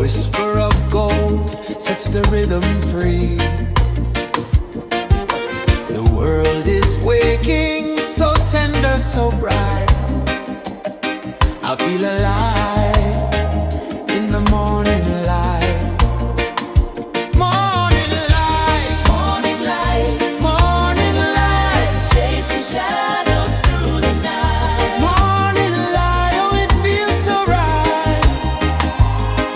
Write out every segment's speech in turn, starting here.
whisper of gold sets the rhythm free. The world is waking, so tender, so bright. I feel alive in the morning light. Morning light, morning light, morning light, chasing shadows through the night. Morning light, oh it feels so right.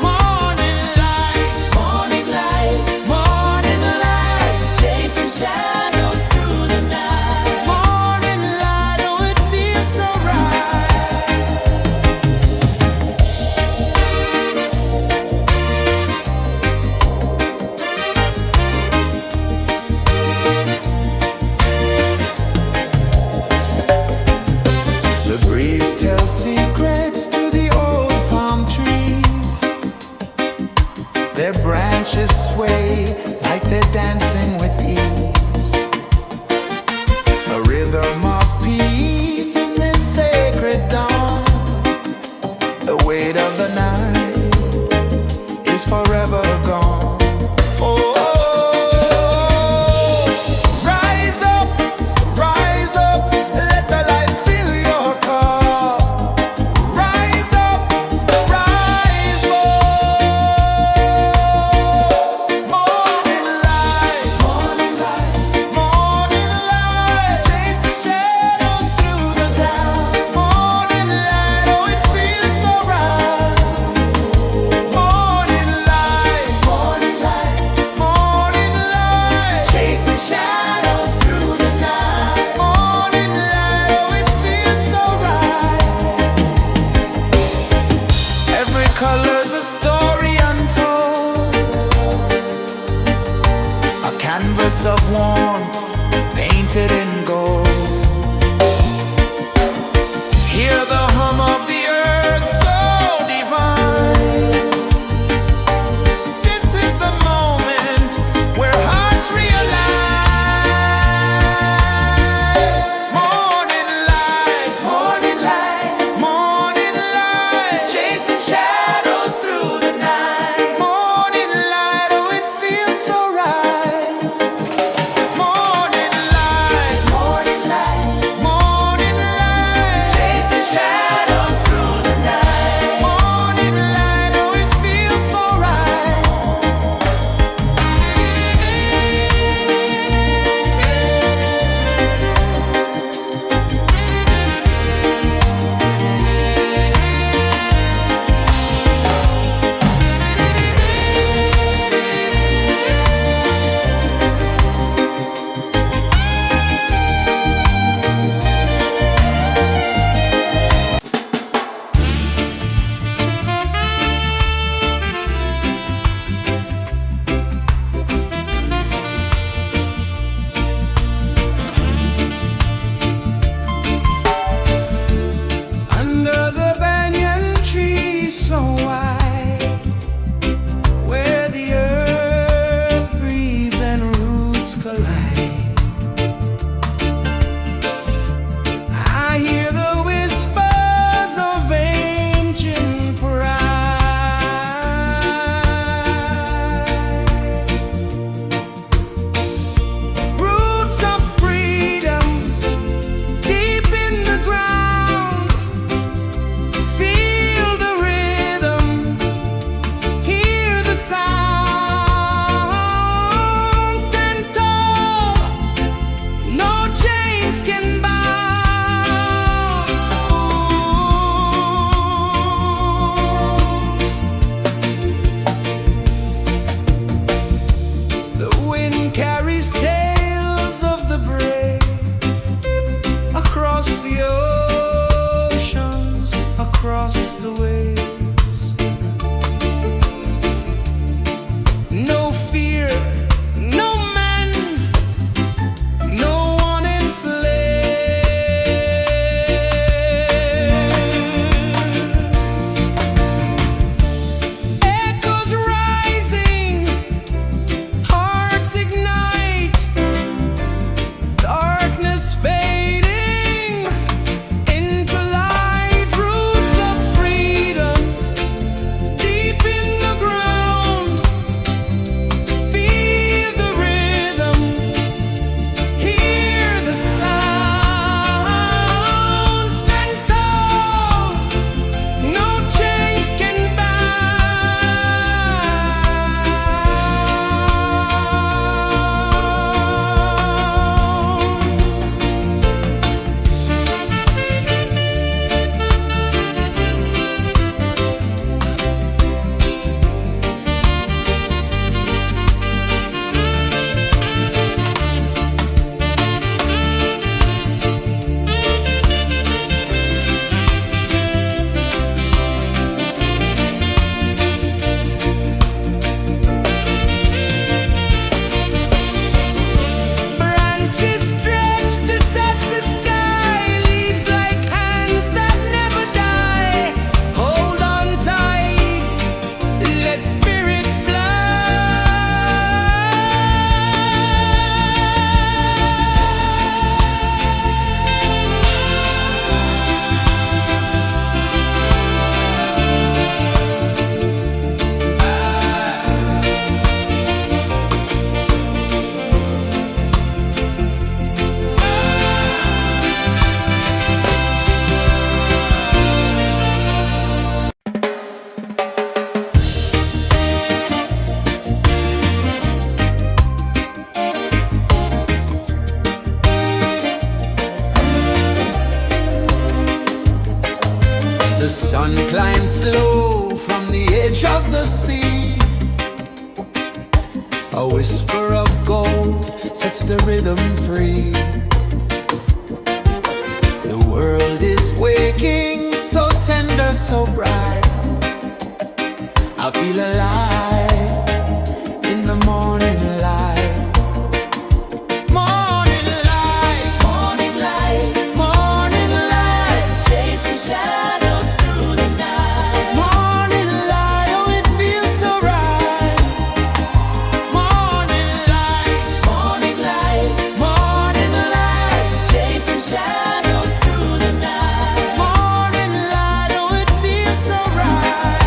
Morning light, morning light, morning light, chasing shadows through the night. Morning light, oh it feels so right. The breeze tells secrets to the old palm trees. Their branches sway like they're dancing with ease. A rhythm of peace in this sacred dawn. The weight of the night is forever gone. Oh, rise up, let the light fill your cup. Rise up, rise up. Morning light, morning light, morning light, chasing shadows through the cloud. Morning light, oh it feels so right. Morning light, morning light, morning light, chasing shadows through the night. Morning light, oh it feels so right. Every color's a story untold, a canvas of warmth painted in gold. Hear the hum of the earth so divine. This is the moment where hearts realign. Morning light, morning light, morning light, chasing shadows through the night. Morning light, oh it feels so right. Morning light, edge of the sea. A whisper of gold sets the rhythm free. The world is waking, so tender, so bright. I feel alive in the morning light. Morning light, Morning light, morning light, chasing shadows through the night. morning light, oh it feels so right. Morning light, Morning light, morning light, chasing shadows through the night. morning light, oh it feels so right.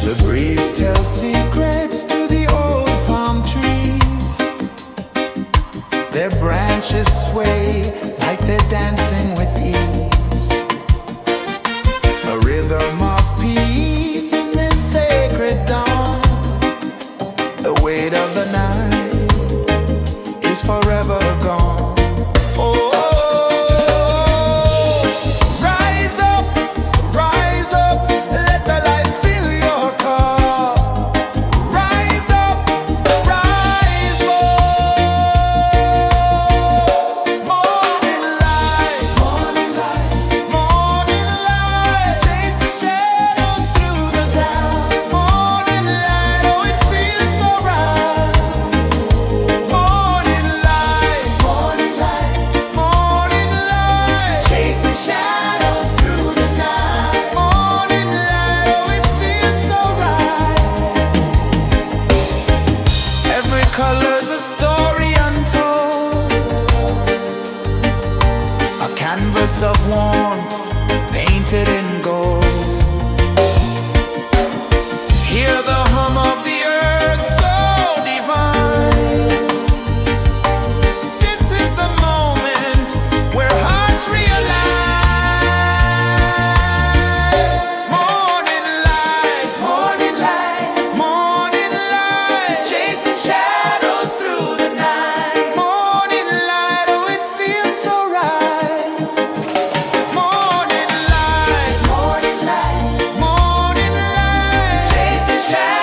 The breeze tells secrets to the old palm trees. Their branches sway like they're dancing with ease. A rhythm of peace in this sacred dawn. The weight of the night is forever gone. Oh, rise up, let the light fill your cup. Rise up, rise up. Morning light, morning light, morning light, chasing shadows through the cloud. Morning light, oh it feels so right. Morning light, morning light, morning light, chasing shadows through the night. Morning light, oh it feels so right. Every color's a story untold, a canvas of warmth painted in gold. Hear the hum of the earth so divine. This is the moment where hearts realign. Morning light, morning light, morning light, chasing shadows through the night. Morning light, oh it feels so right. Morning light, Morning light, morning light, chasing shadows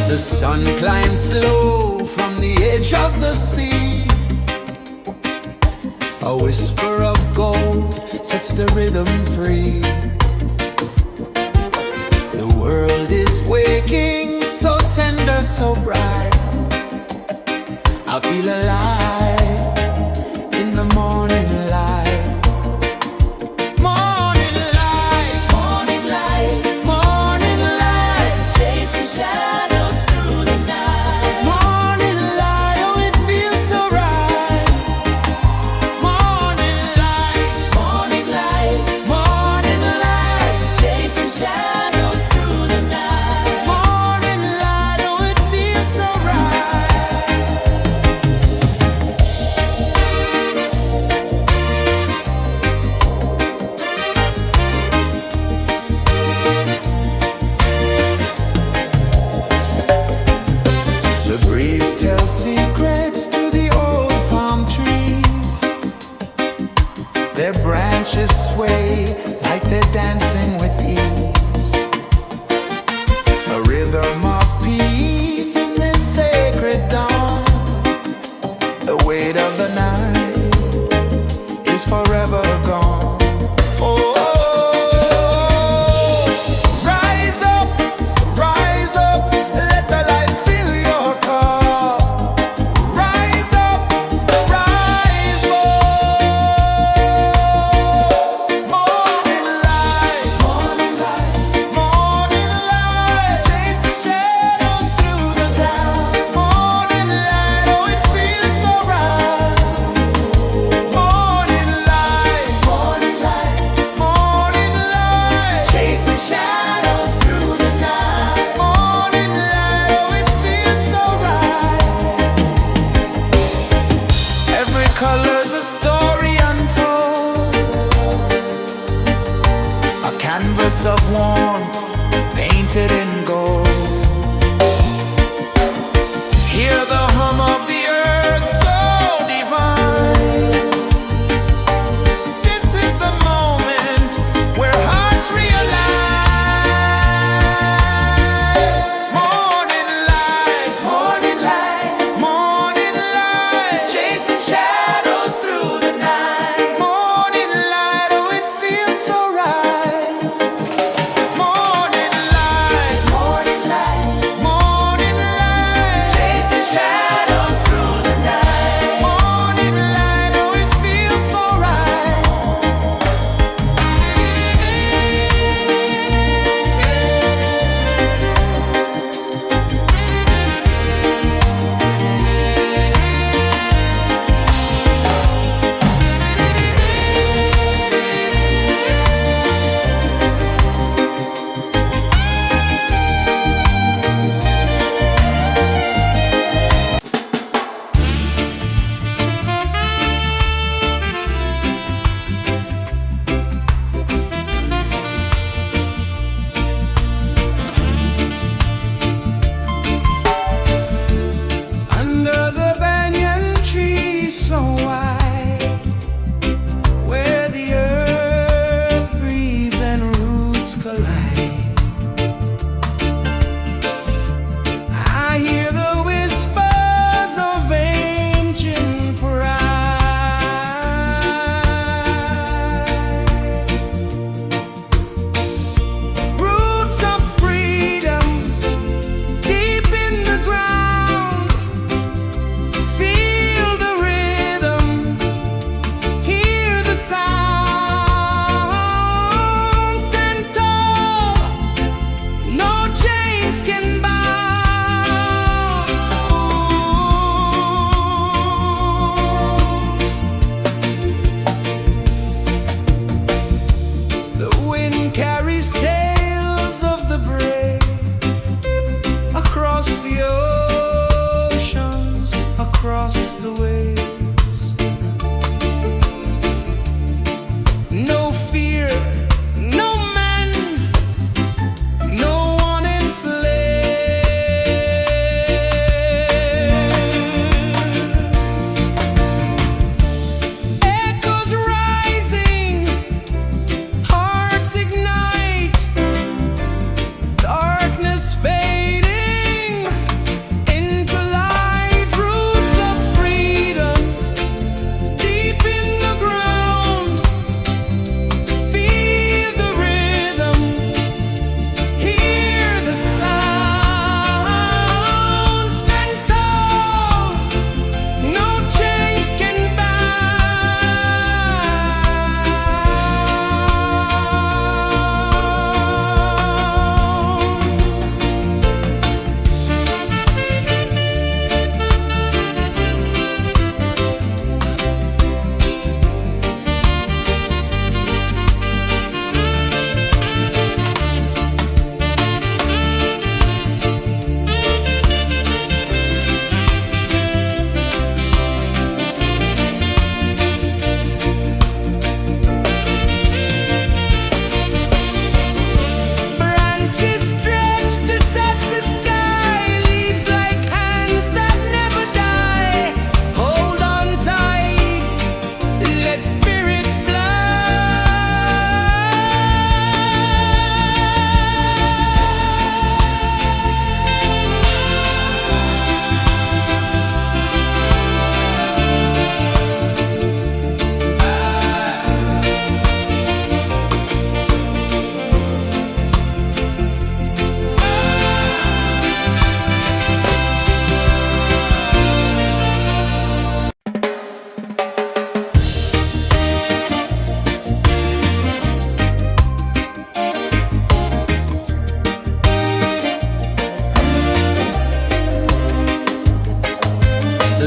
The sun climbs slow from the edge of the sea. A whisper of gold sets the rhythm free. The world is waking, so tender, so bright. I feel alive in the morning light. Morning light, Morning light, morning light, chasing shadows through the night. morning light, oh it feels so right. Morning light, Morning light, morning light, chasing shadows through the night. morning light, oh it feels so right. The breeze tells secrets to the old palm trees. Their branches sway like they're dancing with ease. A rhythm of peace in this sacred dawn. The weight of the night is forever gone. Oh, rise up, let the light fill your cup. Rise up, rise up. Morning light, morning light, chasing shadows through the cloud. Morning light, oh it feels so right. Morning light, morning light, chasing shadows through the night. Morning light, oh it feels so right. Every color's a story untold, a canvas of warmth painted in gold. Hear the hum of the earth so divine. This is the moment where hearts realign. Morning light, morning light, chasing shadows through the night. Morning light, oh it feels so right. Morning light,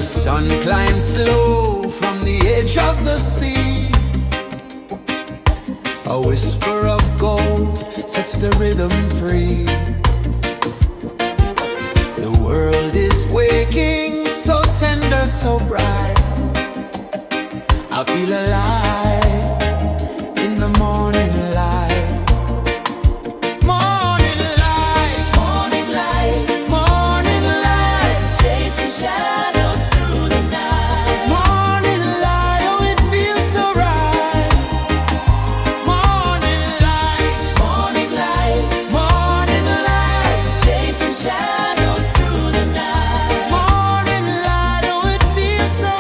The sun climbs slow from the edge of the sea. A whisper of gold sets the rhythm free. The world is waking, so tender, so bright. I feel alive in the morning light. Morning light, Morning light, morning light, chasing shadows through the night. morning light, oh it feels so right. Morning light, Morning light, morning light, chasing shadows through the night. morning light, oh it feels so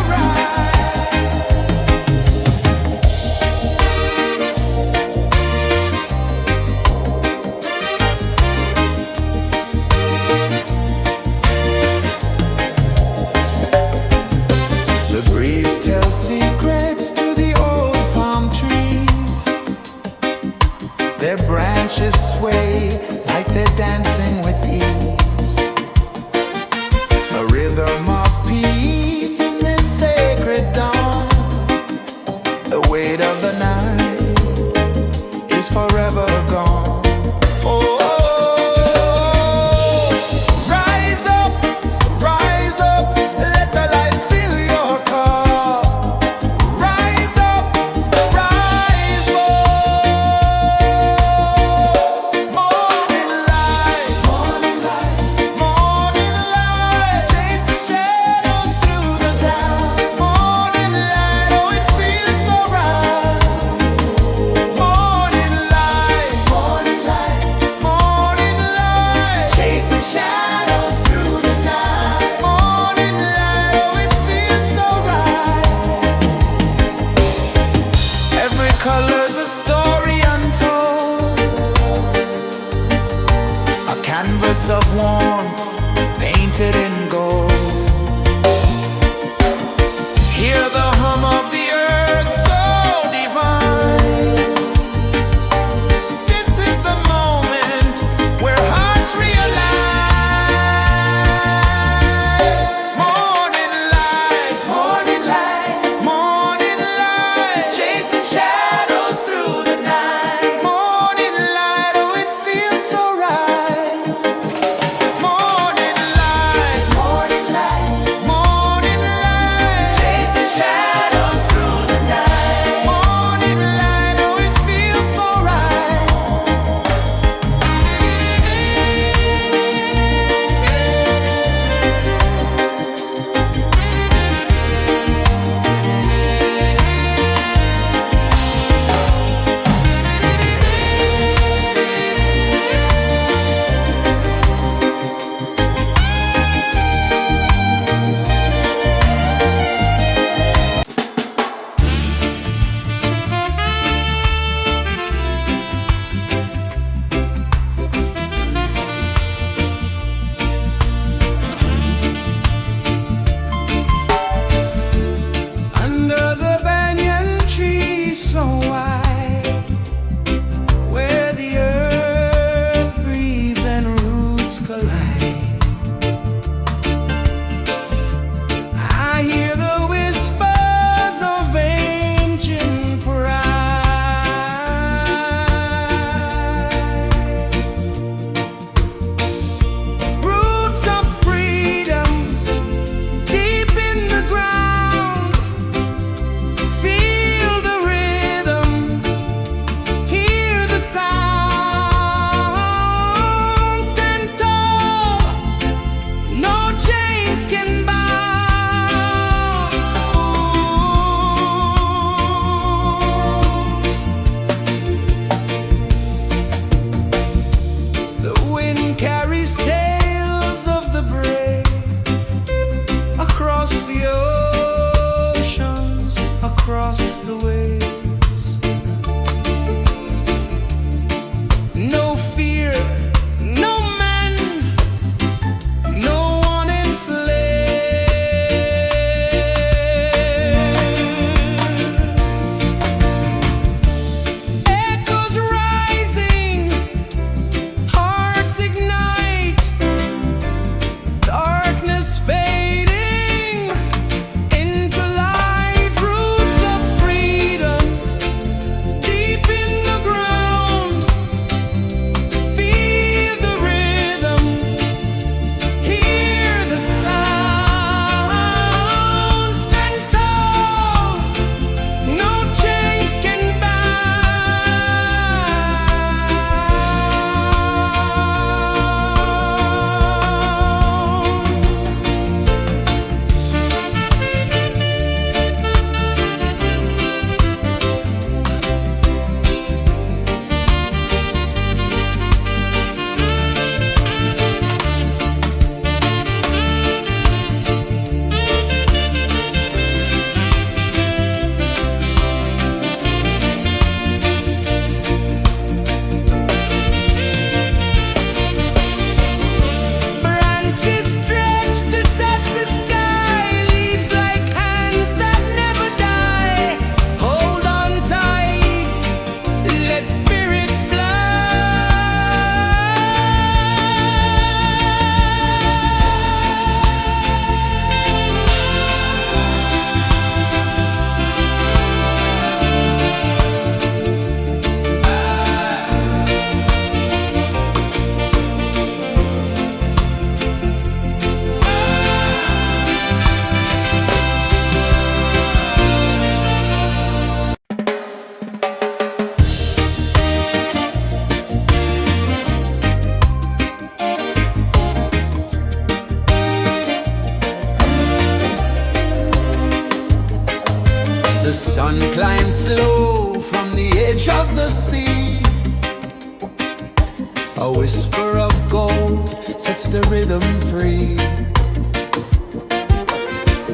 them free.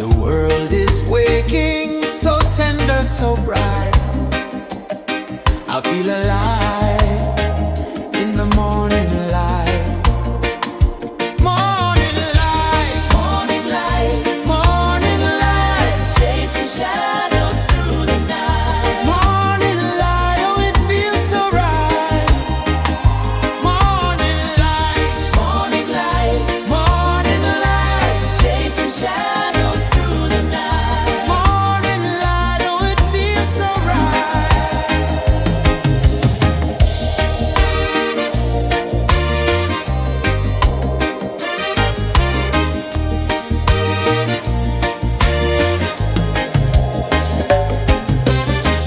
The world is waking, so tender, so bright. I feel alive in the morning light. Morning light, Morning light, morning light, chasing shadows through the night. morning light. Oh, it feels so right. Morning light, Morning light, morning light, chasing shadows through the night. morning light. Oh, it feels so right.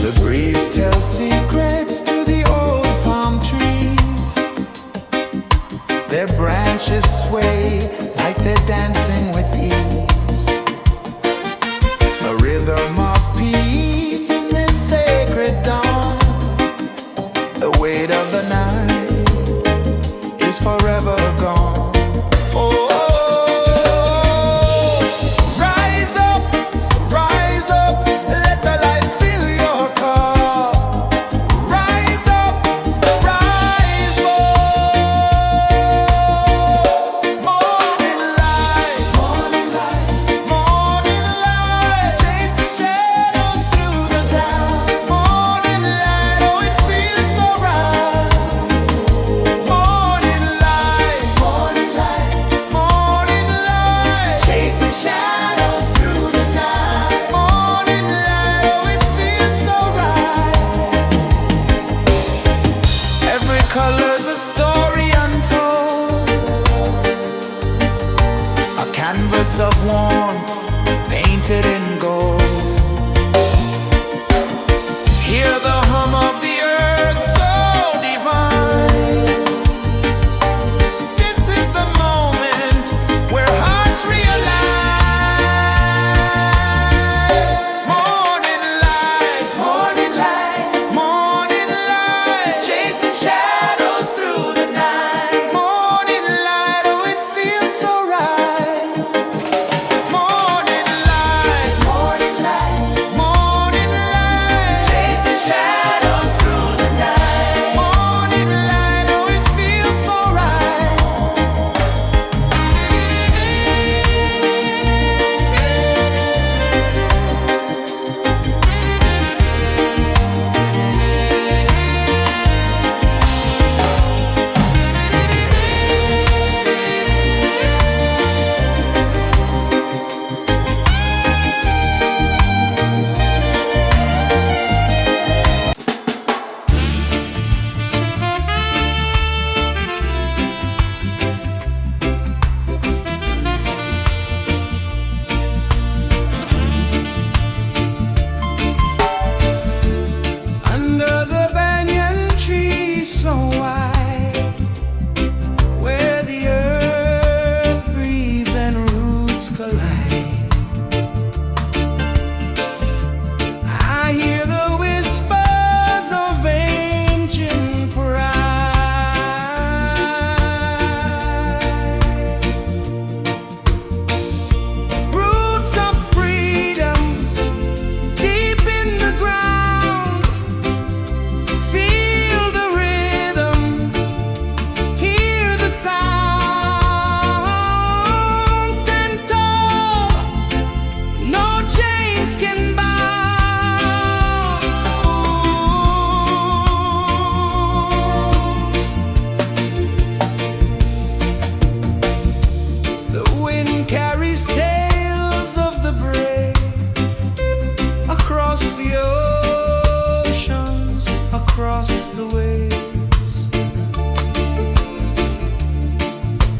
The breeze tells secrets to the old palm trees. Their branches sway like they're dancing with ease. A rhythm of peace in this sacred dawn. The weight of the night is forever gone. Oh, rise up, let the light fill your cup. Rise up, rise up. Morning light, morning light, morning light, chasing shadows through the cloud. Morning light, oh, it feels so right. Morning light, morning light, morning light, chasing shadows through the night. Morning light, oh, it feels so right. Every color's a story untold, a canvas of warmth painted in gold. Hear the hum of the earth so divine. This is the moment where hearts realign. Morning light, morning light, morning light, chasing shadows through the night. Morning light, oh, it feels so right. Morning light, morning light, morning light, chasing shadows through the night. Morning light, oh, it feels so right. Under the banyan tree so wide, where the earth breathes and roots collide, I hear the whispers of ancient pride. Roots of freedom deep in the ground. Feel the rhythm, hear the sound. Stand tall, no chains can bound. The wind carries tales of the brave across the oceans, across the waves.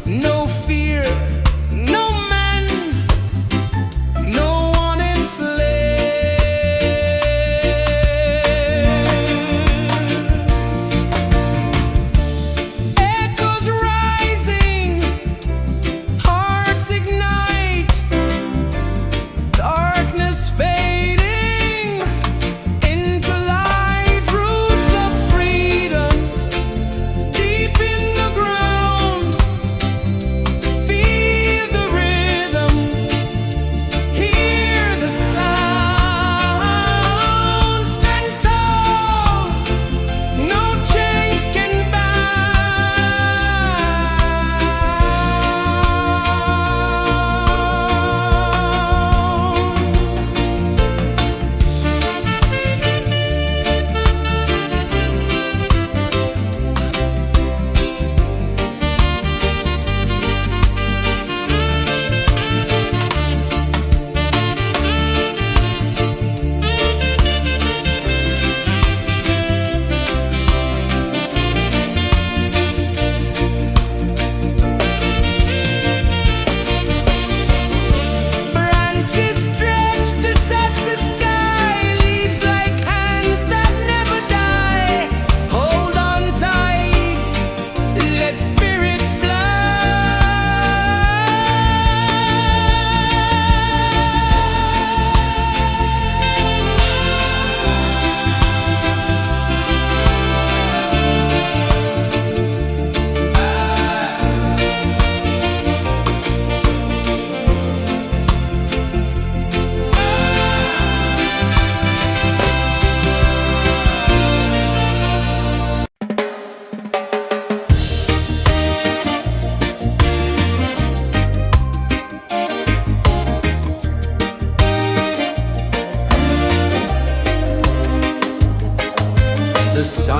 No fear, no man, no one enslaves. Echoes rising, hearts ignite.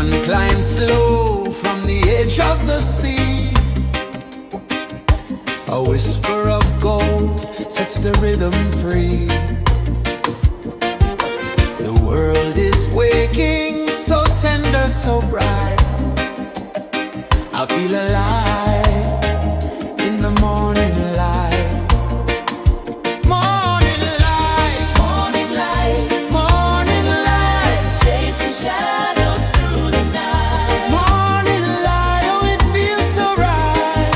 Sun climbs slow from the edge of the sea. A whisper of gold sets the rhythm free. The world is waking, so tender, so bright. I feel alive in the morning light. Morning light, Morning light, morning light, chasing shadows through the night. morning light, oh it feels so right.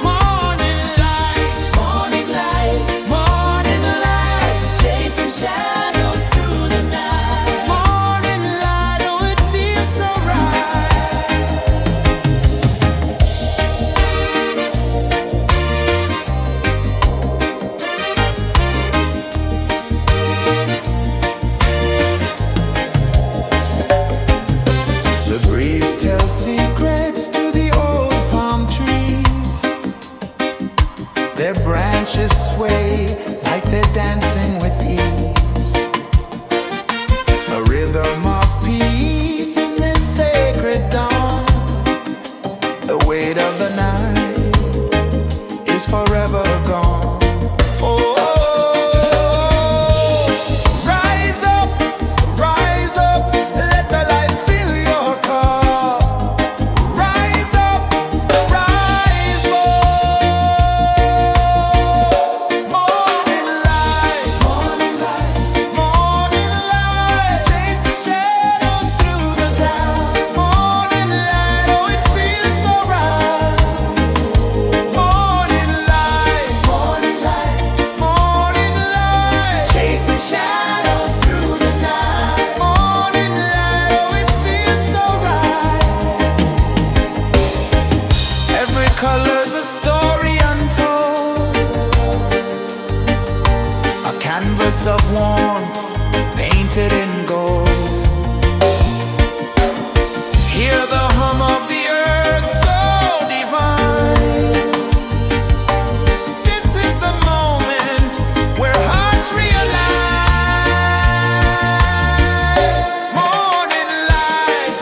Morning light, Morning light, morning light, chasing shadows through the night. morning light, oh it feels so right. The breeze tells secrets to the old palm trees. Their branches sway like they're dancing with ease. A rhythm of peace in this sacred dawn. The weight of the night is forever gone. Oh, rise up, let the light fill your cup. Rise up, rise up. Morning light, morning light, chasing shadows through the cloud. Morning light, oh it feels so right. Morning light, morning light, chasing shadows through the night. Morning light, oh it feels so right. Every color's a story untold, a canvas of warmth painted in gold. Hear the hum of the earth so divine. This is the moment where hearts realign. Morning light,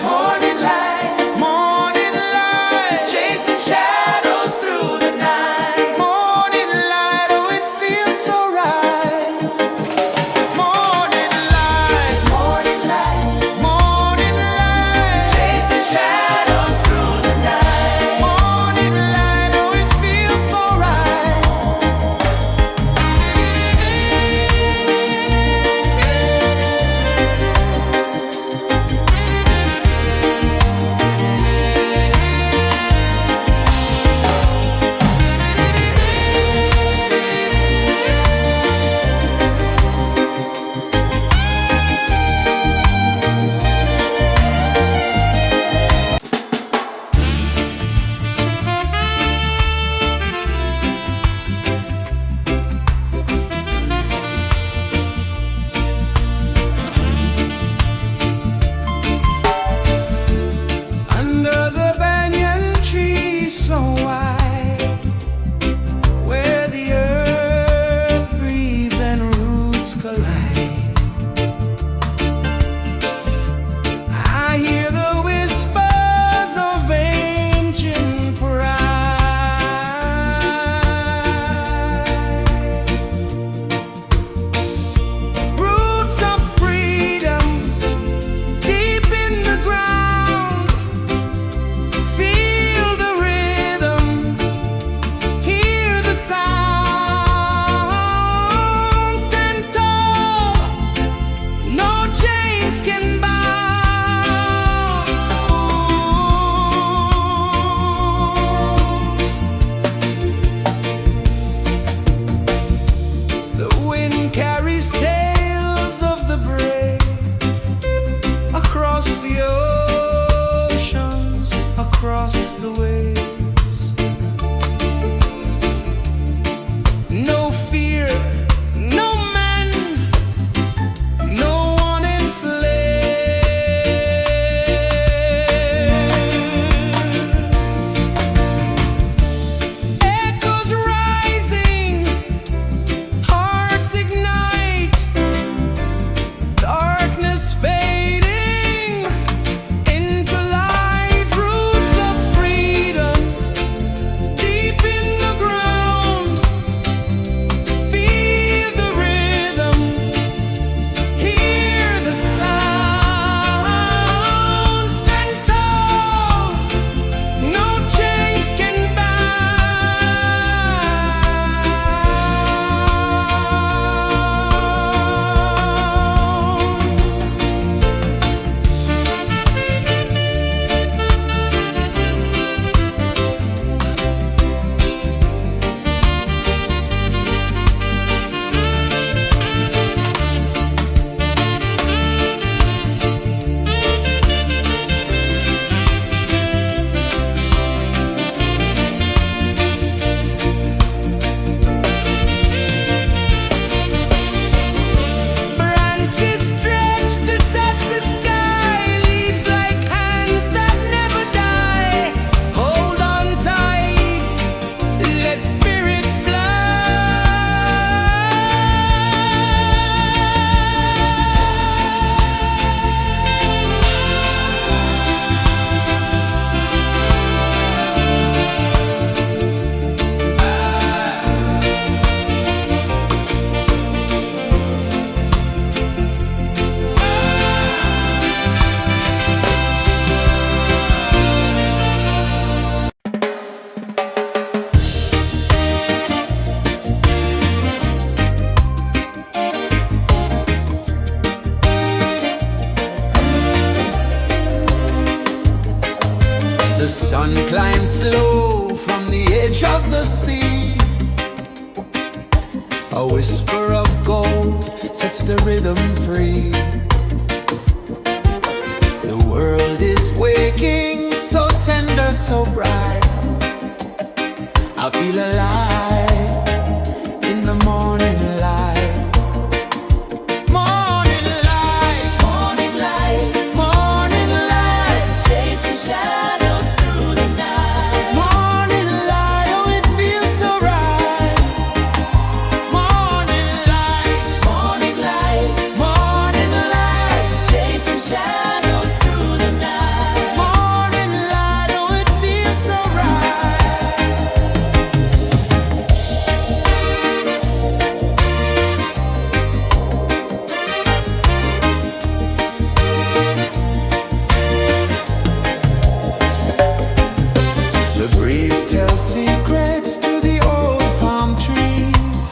morning light, chasing shadows through the night. Morning light, oh it feels so right. Morning light, A whisper of gold sets the rhythm free. The world is waking, so tender, so bright. I feel alive in the morning light. Morning light, Morning light, morning light, chasing shadows through the night. morning light, oh it feels so right. Morning light, Morning light, morning light, chasing shadows through the night. morning light, oh it feels so right. The breeze tells secrets to the old palm trees.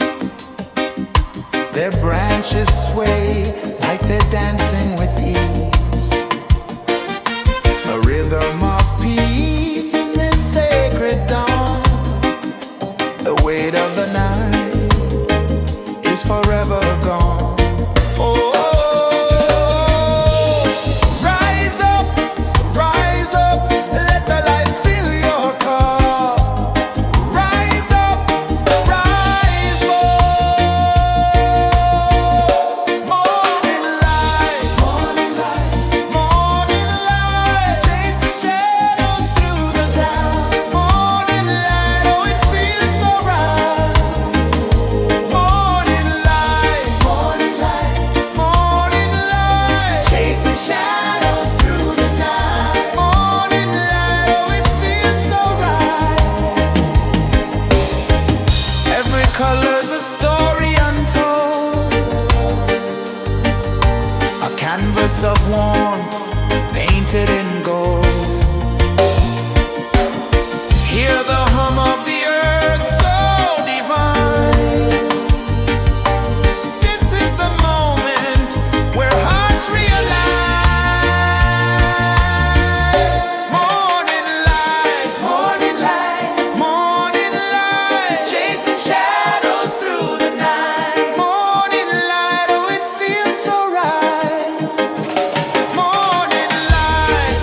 Their branches sway like they're dancing with ease. A rhythm of peace in this sacred dawn. The weight of the night is forever gone. Oh, rise up, let the light fill your cup. Rise up, rise up. Morning light, morning light, chasing shadows through the cloud. Morning light, oh it feels so right. Morning light, chasing shadows through the night. Morning light, oh it feels so right. Every color's a story untold, a canvas of warmth painted in gold. Hear the hum of the earth so divine. This is the moment where hearts realign. Morning light, morning light, chasing shadows through the night. Morning light, oh it feels so right. Morning light,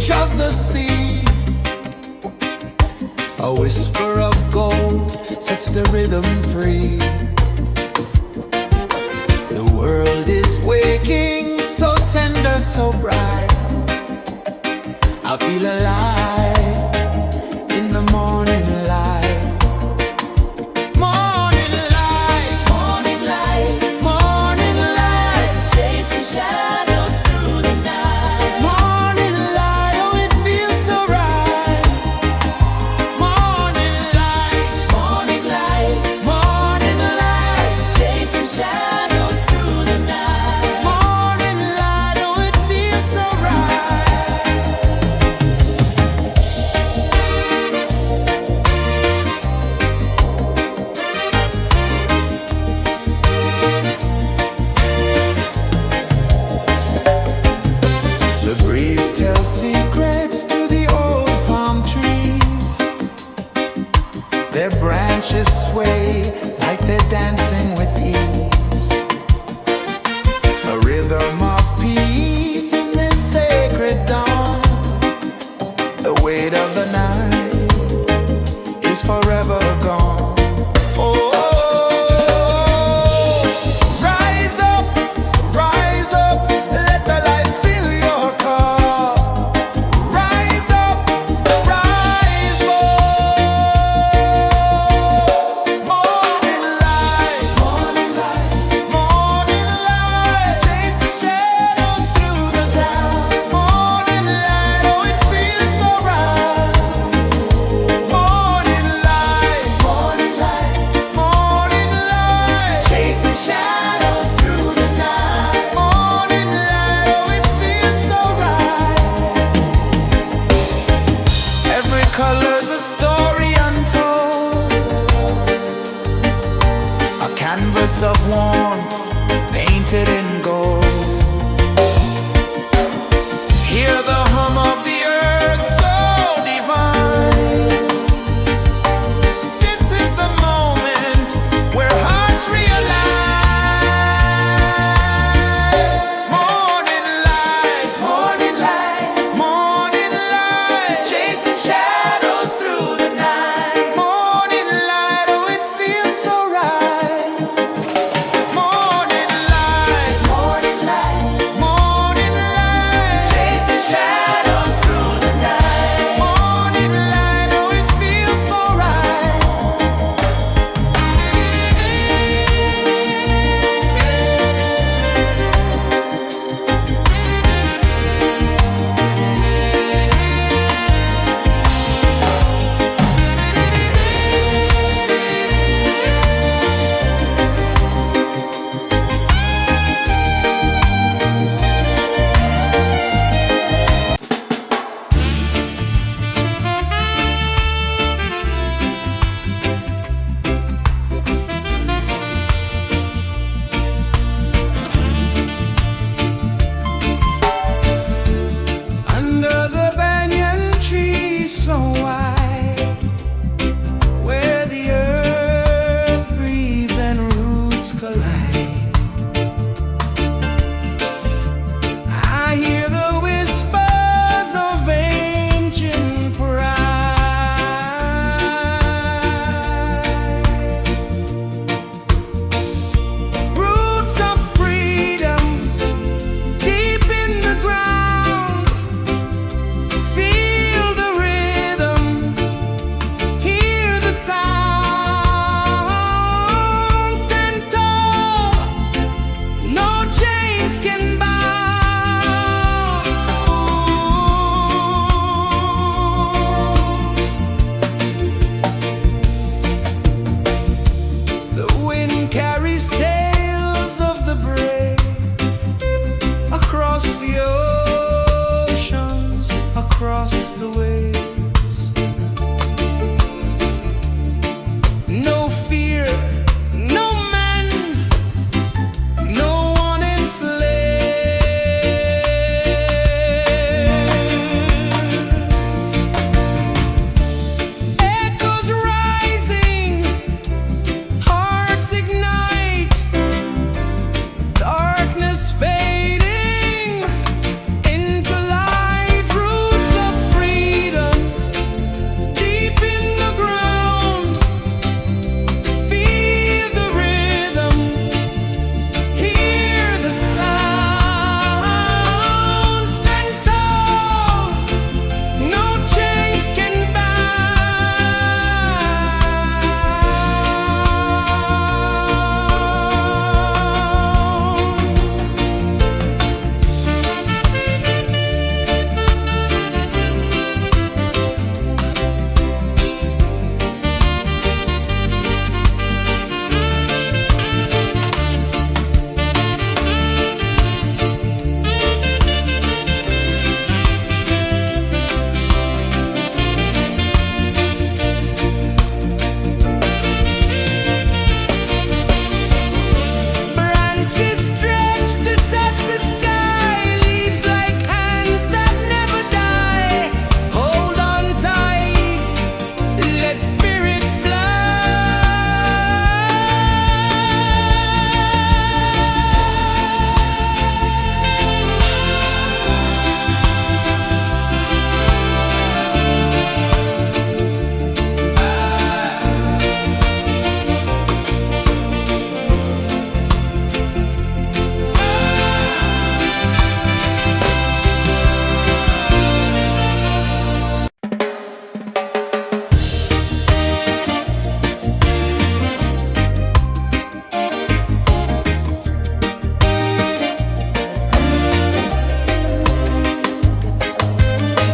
beach of the sea. A whisper of gold sets the rhythm free. The world is waking, so tender, so bright. I feel alive in the morning light. Morning light, Morning light, morning light, chasing shadows through the night. morning light, oh it feels so right. Morning light, Morning light, morning light, chasing shadows through the night. morning light, oh it feels so right. The breeze tells secrets to the old palm trees. Their branches sway like they're dancing with ease. A rhythm of peace in this sacred dawn. The weight of the night is forever gone. Oh, rise up, let the light fill your cup.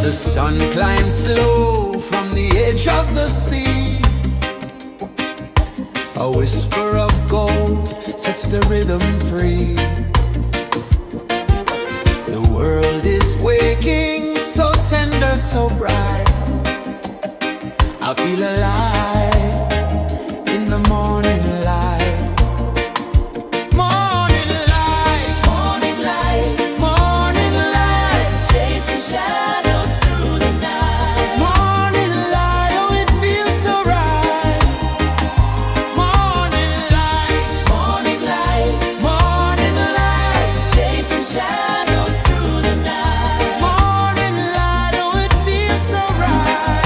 The sun climbs slow from the edge of the sea. A whisper of gold sets the rhythm free. The world is waking, so tender, so bright. I feel alive in the morning light. Morning light, Morning light, morning light, chasing shadows through the night. morning light, oh it feels so right. Morning light, Morning light, morning light, chasing shadows through the night. morning light, oh it feels so right.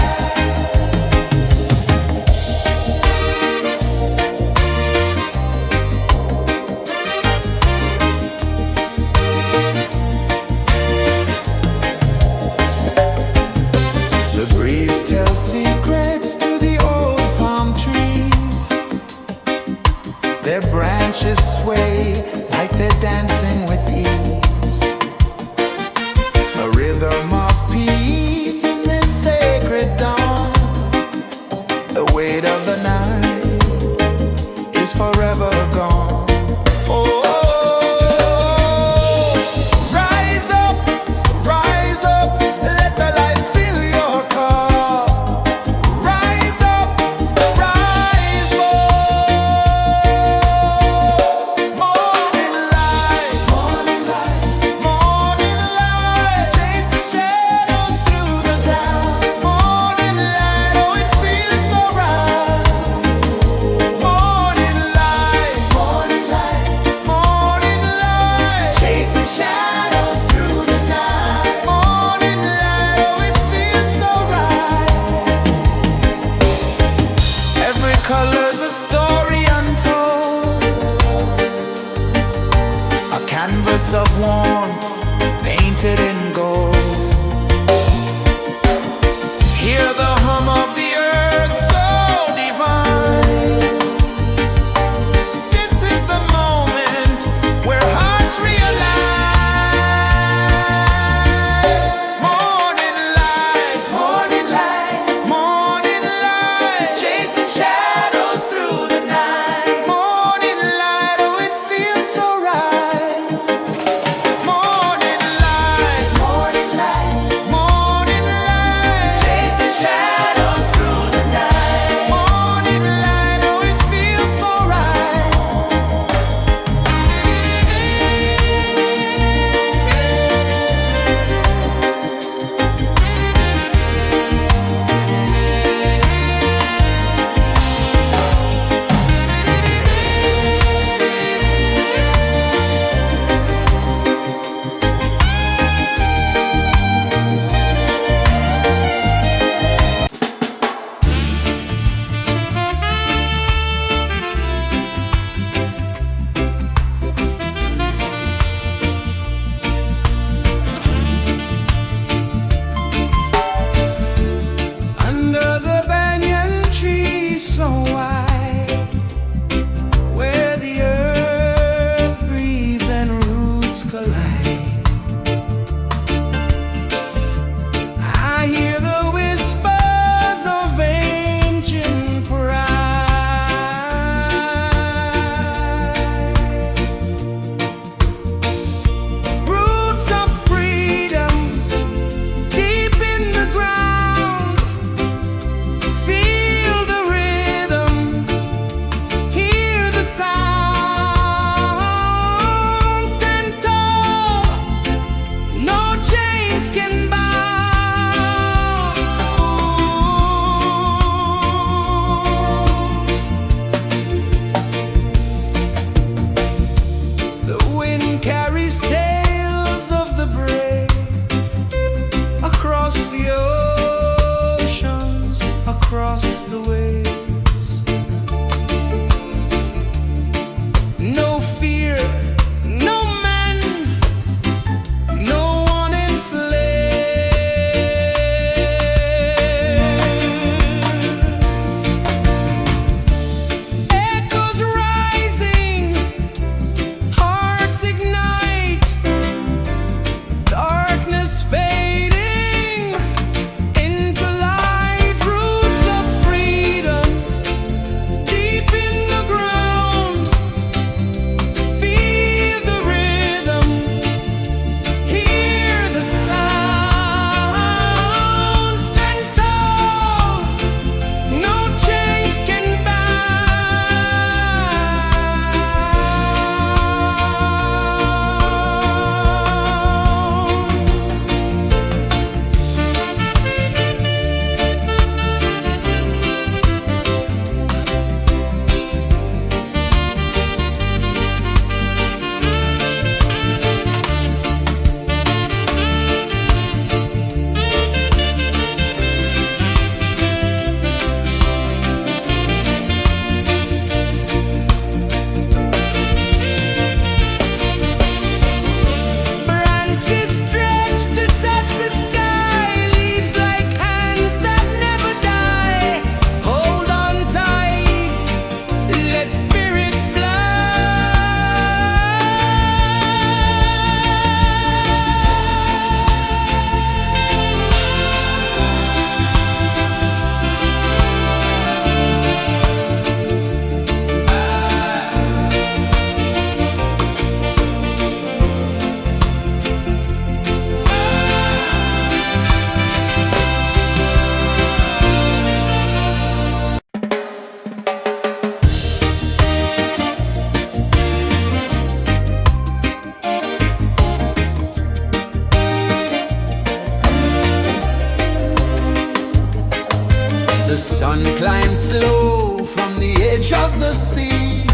sun climbs slow from the edge of the sea.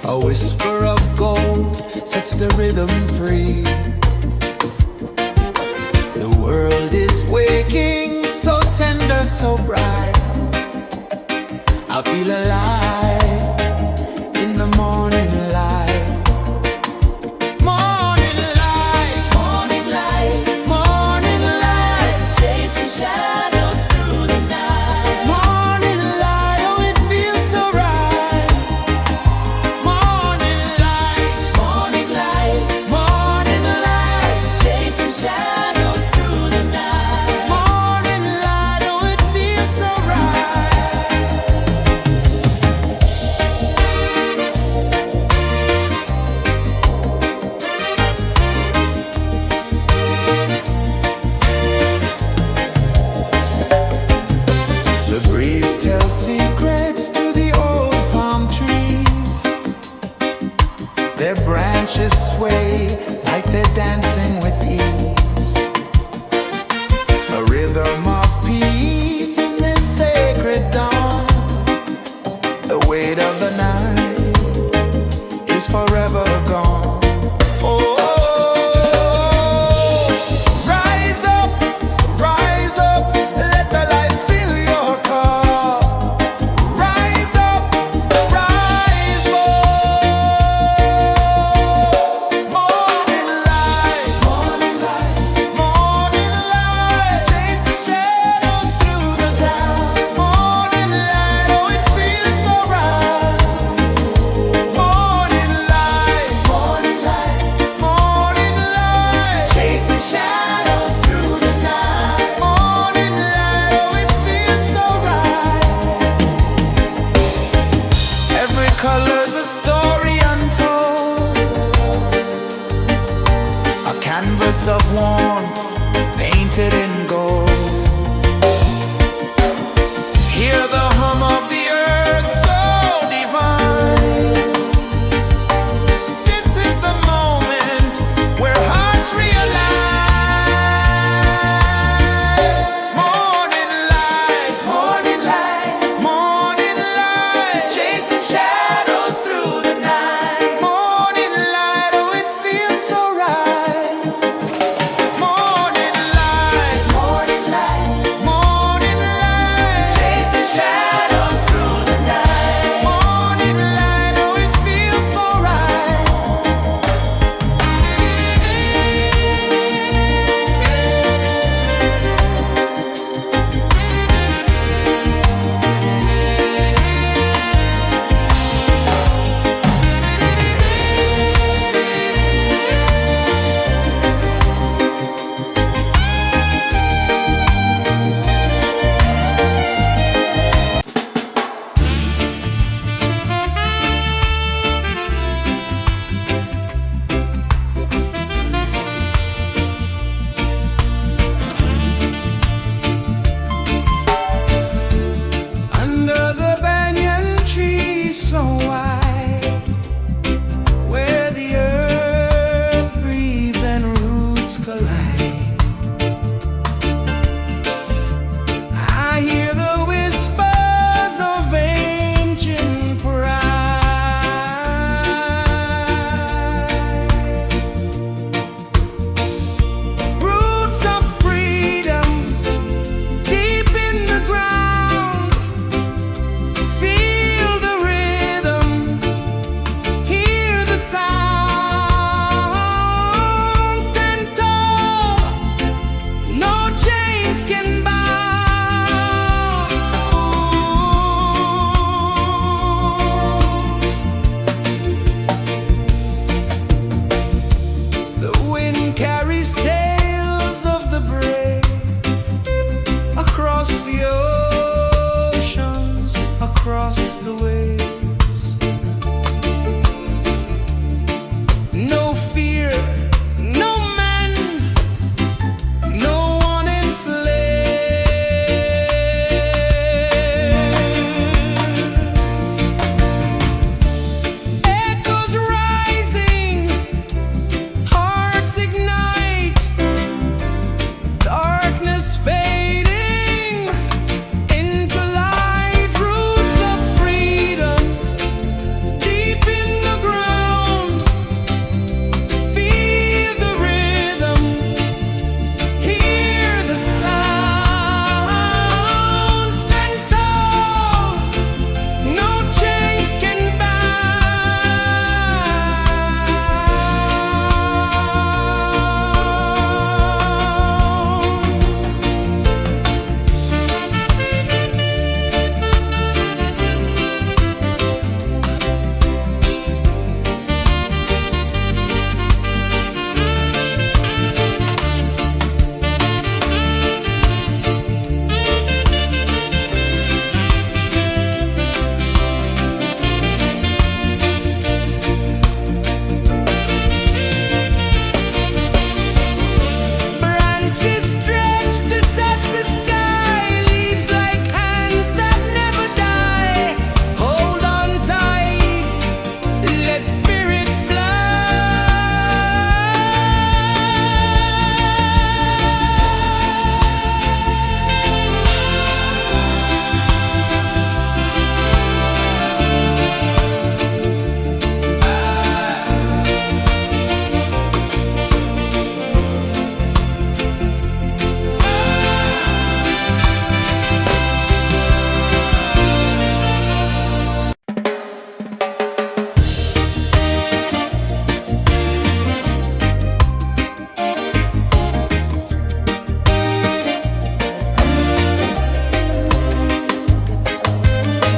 A whisper of gold sets the rhythm free. The world is waking, so tender, so bright. I feel alive in the morning light. Morning light, Morning light, morning light, chasing shadows through the night. morning light, oh it feels so right. Morning light, Morning light, morning light, chasing shadows through the night. morning light, oh it feels so right. The breeze tells secrets to the old palm trees. Their branches sway like they're dancing with ease. A rhythm of peace in this sacred dawn. The weight of the night is forever gone. Oh, rise up, let the light fill your cup. Rise up, rise up. Morning light, morning light, morning light, chasing shadows through the cloud. Morning light, oh it feels so right. Morning light, morning light, morning light, chasing shadows through the night. Morning light, oh it feels so right. Every color's a story untold, a canvas of warmth painted in gold. Hear the hum of the earth so divine. This is the moment where hearts realign. Morning light, morning light, morning light, chasing shadows through the night. Morning light, oh it feels so right. Morning light, morning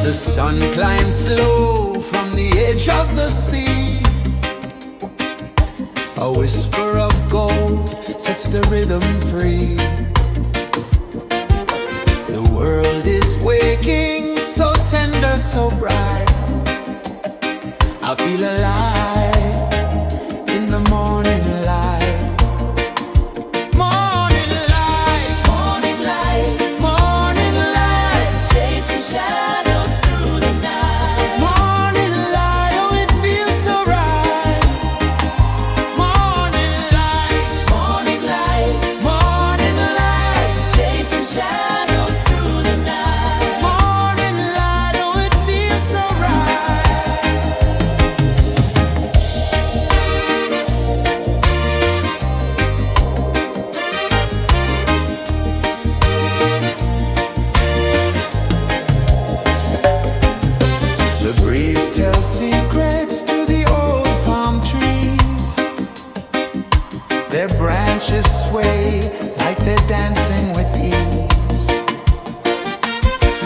The sun climbs slow from the edge of the sea. A whisper of gold sets the rhythm free. The world is waking, so tender, so bright. I feel alive in the morning light. Morning light, Morning light, morning light, chasing shadows through the night. morning light, oh it feels so right. Morning light, Morning light, morning light, chasing shadows through the night. morning light, oh it feels so right. The breeze tells secrets to the old palm trees. Their branches sway like they're dancing with ease.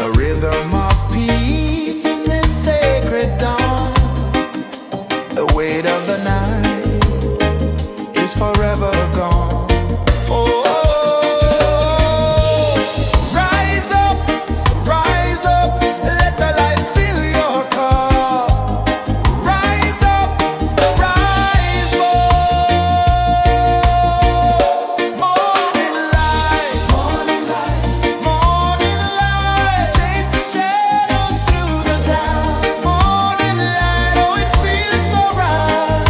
A rhythm of peace in this sacred dawn. The weight of the night is forever gone. Oh, rise up, let the light fill your cup. Rise up, rise more. Morning light, morning light, morning light, chasing shadows through the cloud. Morning light, oh it feels so right.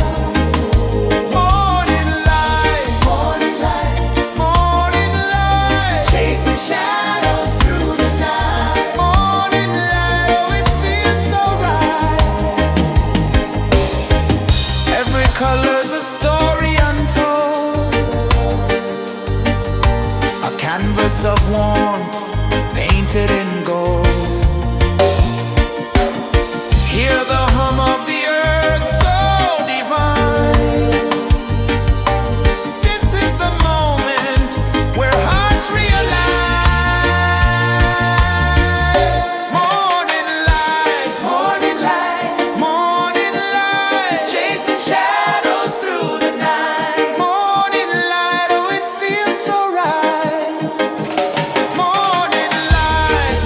Morning light, morning light, morning light, chasing shadows through the night. Morning light, oh it feels so right. Every color's a story untold, a canvas of warmth painted in gold. Hear the hum of the earth so divine. This is the moment where hearts realign. Morning light, morning light, morning light, chasing shadows through the night. Morning light, oh it feels so right. Morning light,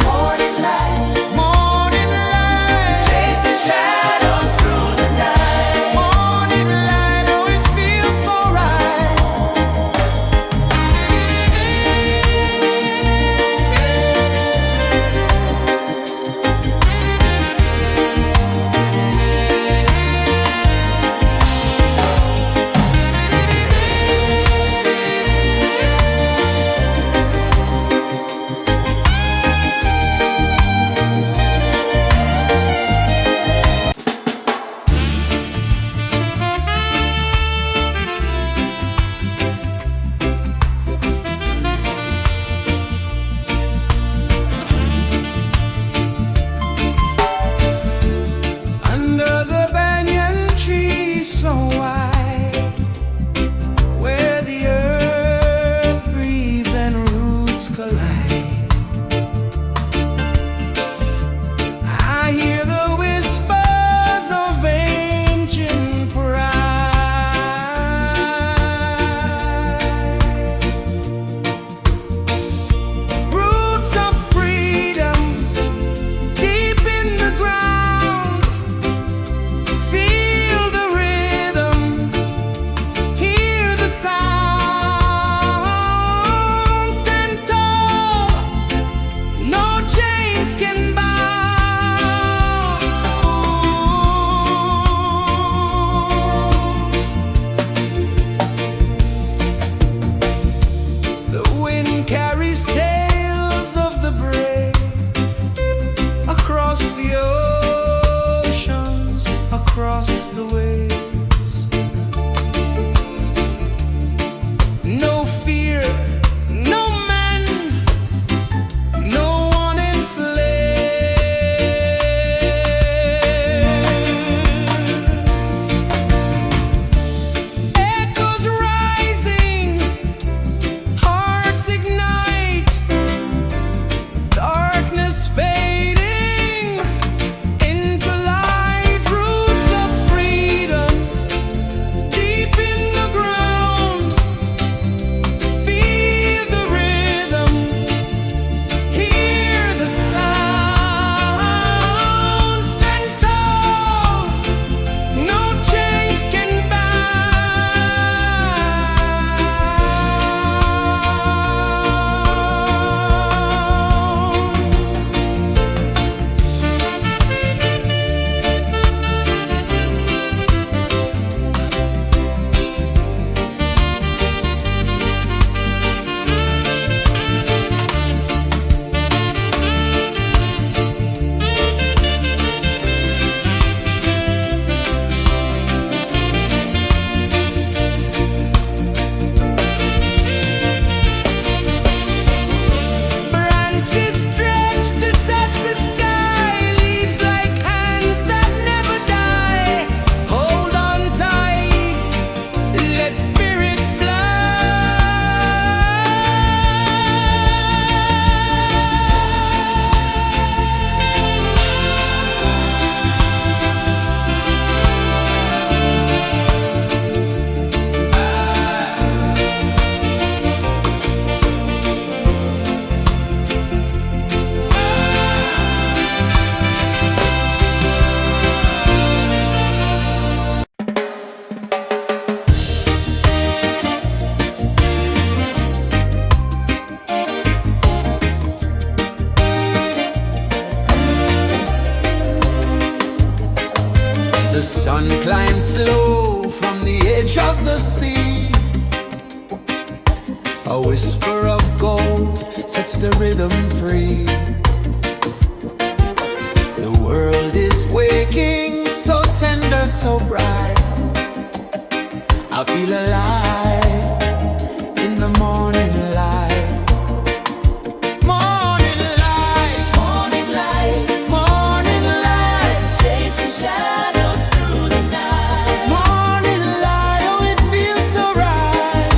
sets the rhythm free. The world is waking, so tender, so bright. I feel alive in the morning light. Morning light, Morning light, morning light, chasing shadows through the night. morning light, oh it feels so right.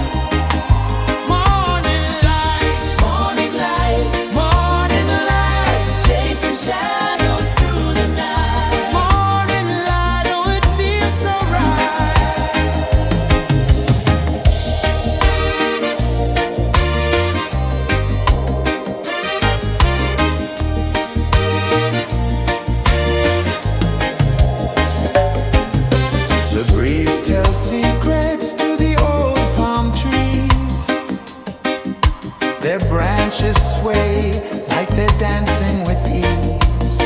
Morning light, Morning light, morning light, chasing shadows through the night. morning light, oh it feels so right. The breeze tells secrets to the old palm trees. Their branches sway like they're dancing with ease.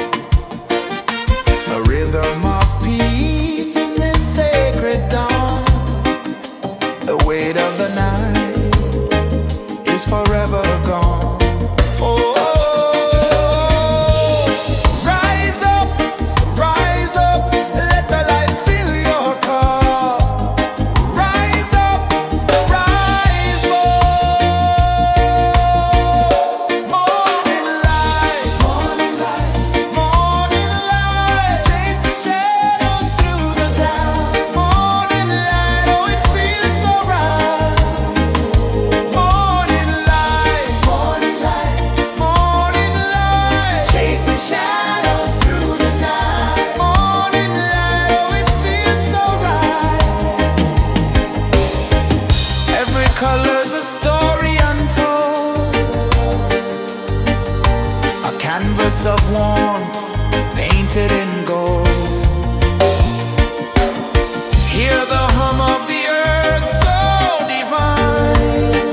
A rhythm of peace in this sacred dawn. The weight of the night is forever gone. Oh, rise up, let the light fill your cup. Rise up, rise more. Morning light, morning light, morning light, chasing shadows through the cloud. Morning light, oh it feels so right. Morning light, morning light, morning light, chasing shadows through the night. Morning light, oh it feels so right. Every color's a story untold, a canvas of warmth painted in gold. Hear the hum of the earth so divine.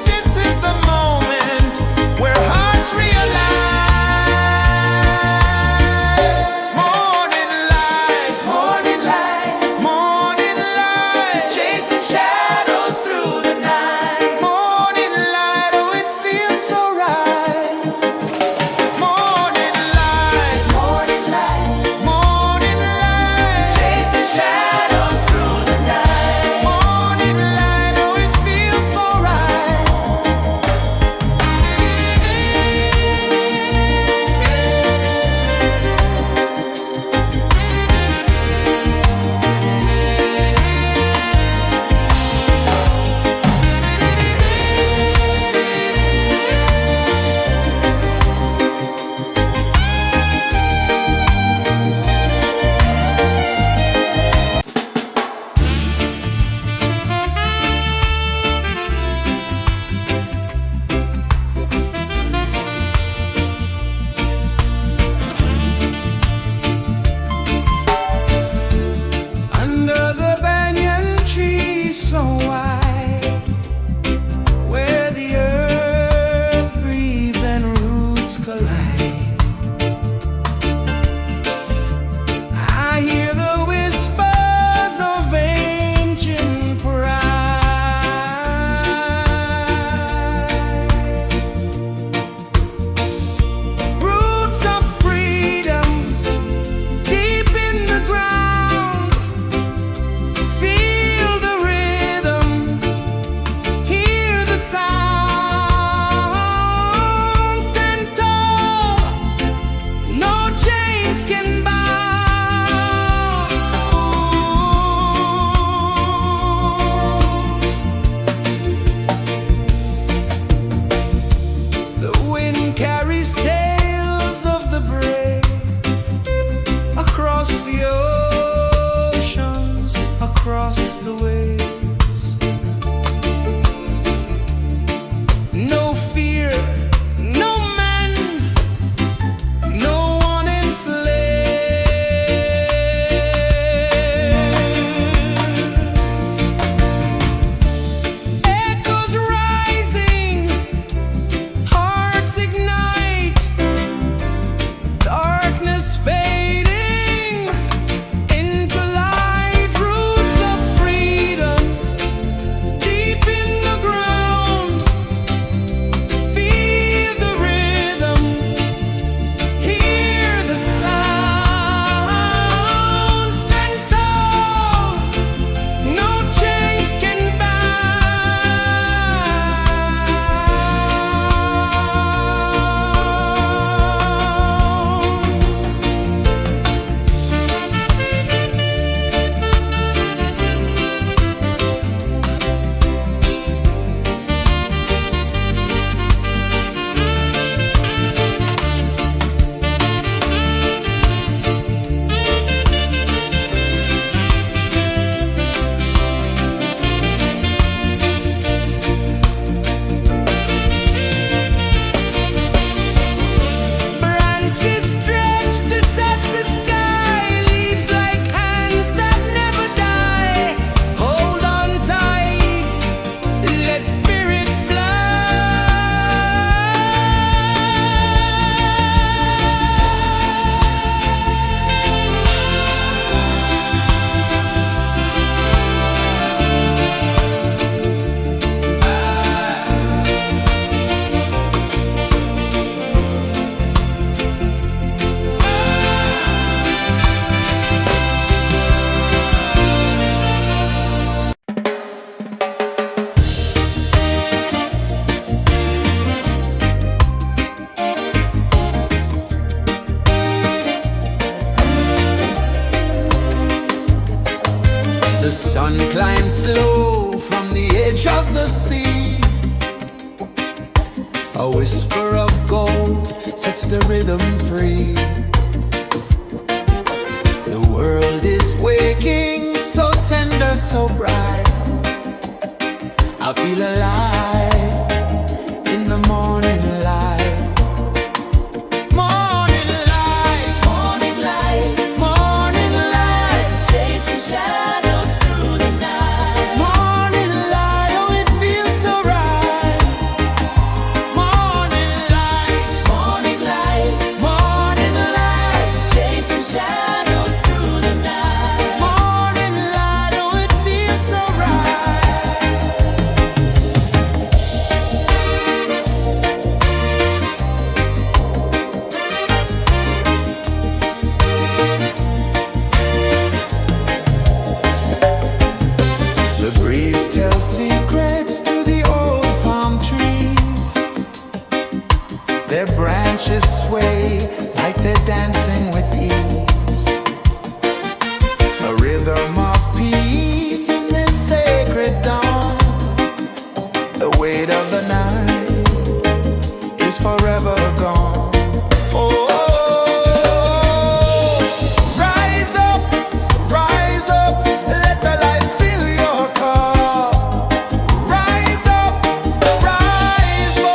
This is the moment where hearts realign. Morning light, morning light, morning light, chasing shadows through the night. Morning light, oh it feels so right. Morning the sea. A whisper of gold sets the rhythm free. The world is waking, so tender, so bright. I feel alive in the morning light. Morning light, Morning light, morning light, chasing shadows through the night. morning light, oh it feels so right. Morning light, Morning light, morning light, chasing shadows through the night. morning light, oh it feels so right. The breeze tells secrets to the old palm trees. Their branches sway like they're dancing with ease. A rhythm of peace in this sacred dawn. The weight of the night is forever gone. Oh, rise up, let the light fill your cup. Rise up, rise up.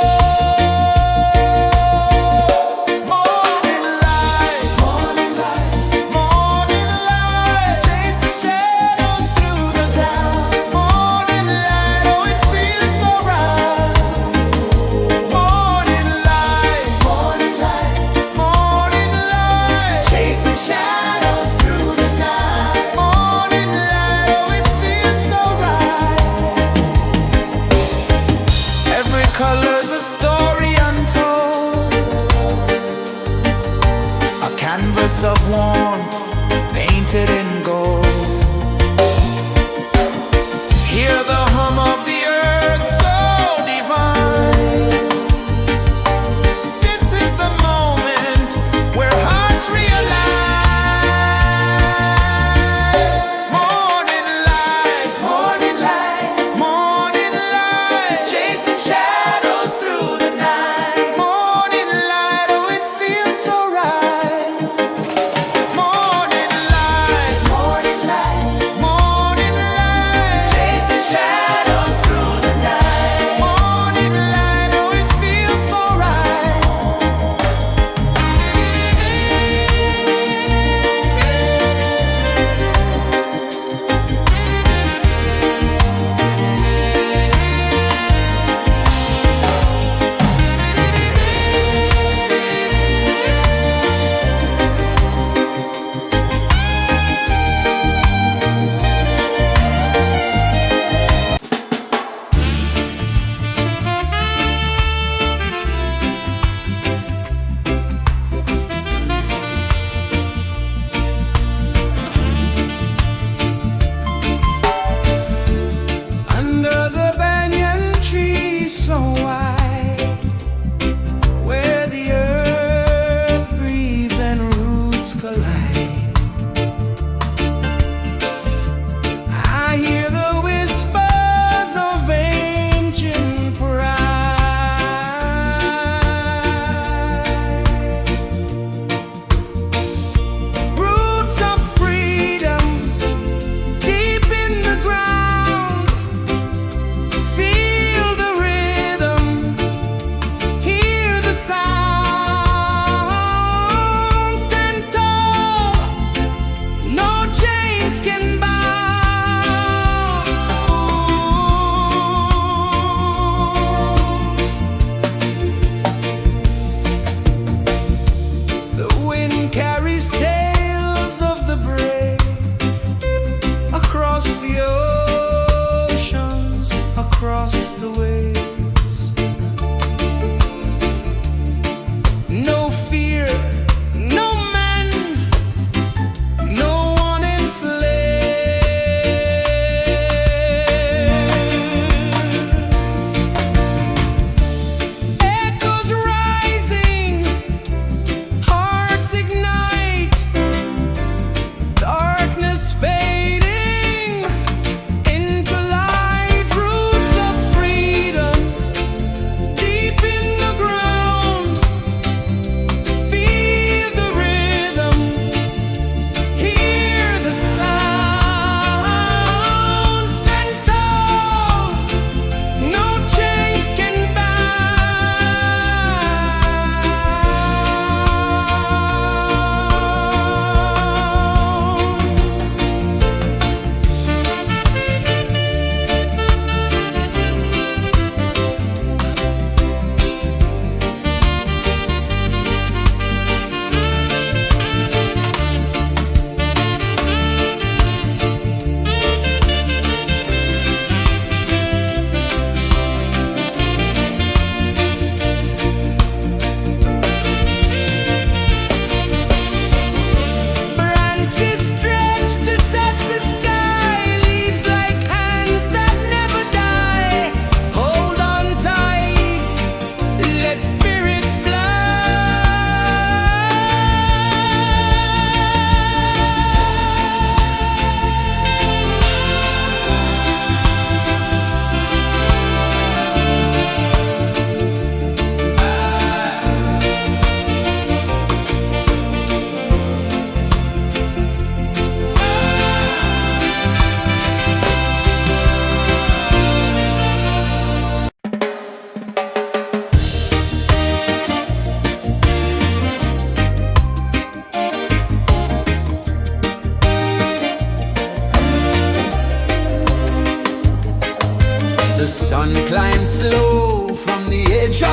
Morning light, morning light, morning light, chasing shadows through the cloud. Morning light, oh it feels so right. Morning light, morning light, morning light, chasing shadows through the night. Morning light, oh it feels so right. Every color's a story untold, a canvas of warmth painted in gold. Hear the hum of the earth so divine. This is the moment where hearts realign. Morning light, morning light, morning light, chasing shadows through the night. Morning light, oh it feels so right. Morning light, morning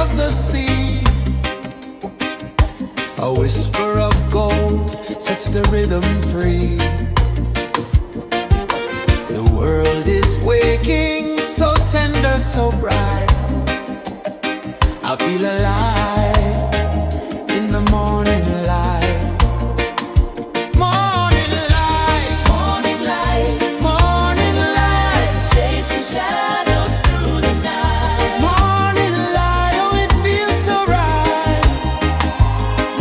of the sea. A whisper of gold sets the rhythm free. The world is waking, so tender, so bright. I feel alive in the morning light. Morning light, Morning light, morning light, chasing shadows through the night. morning light, oh it feels so right.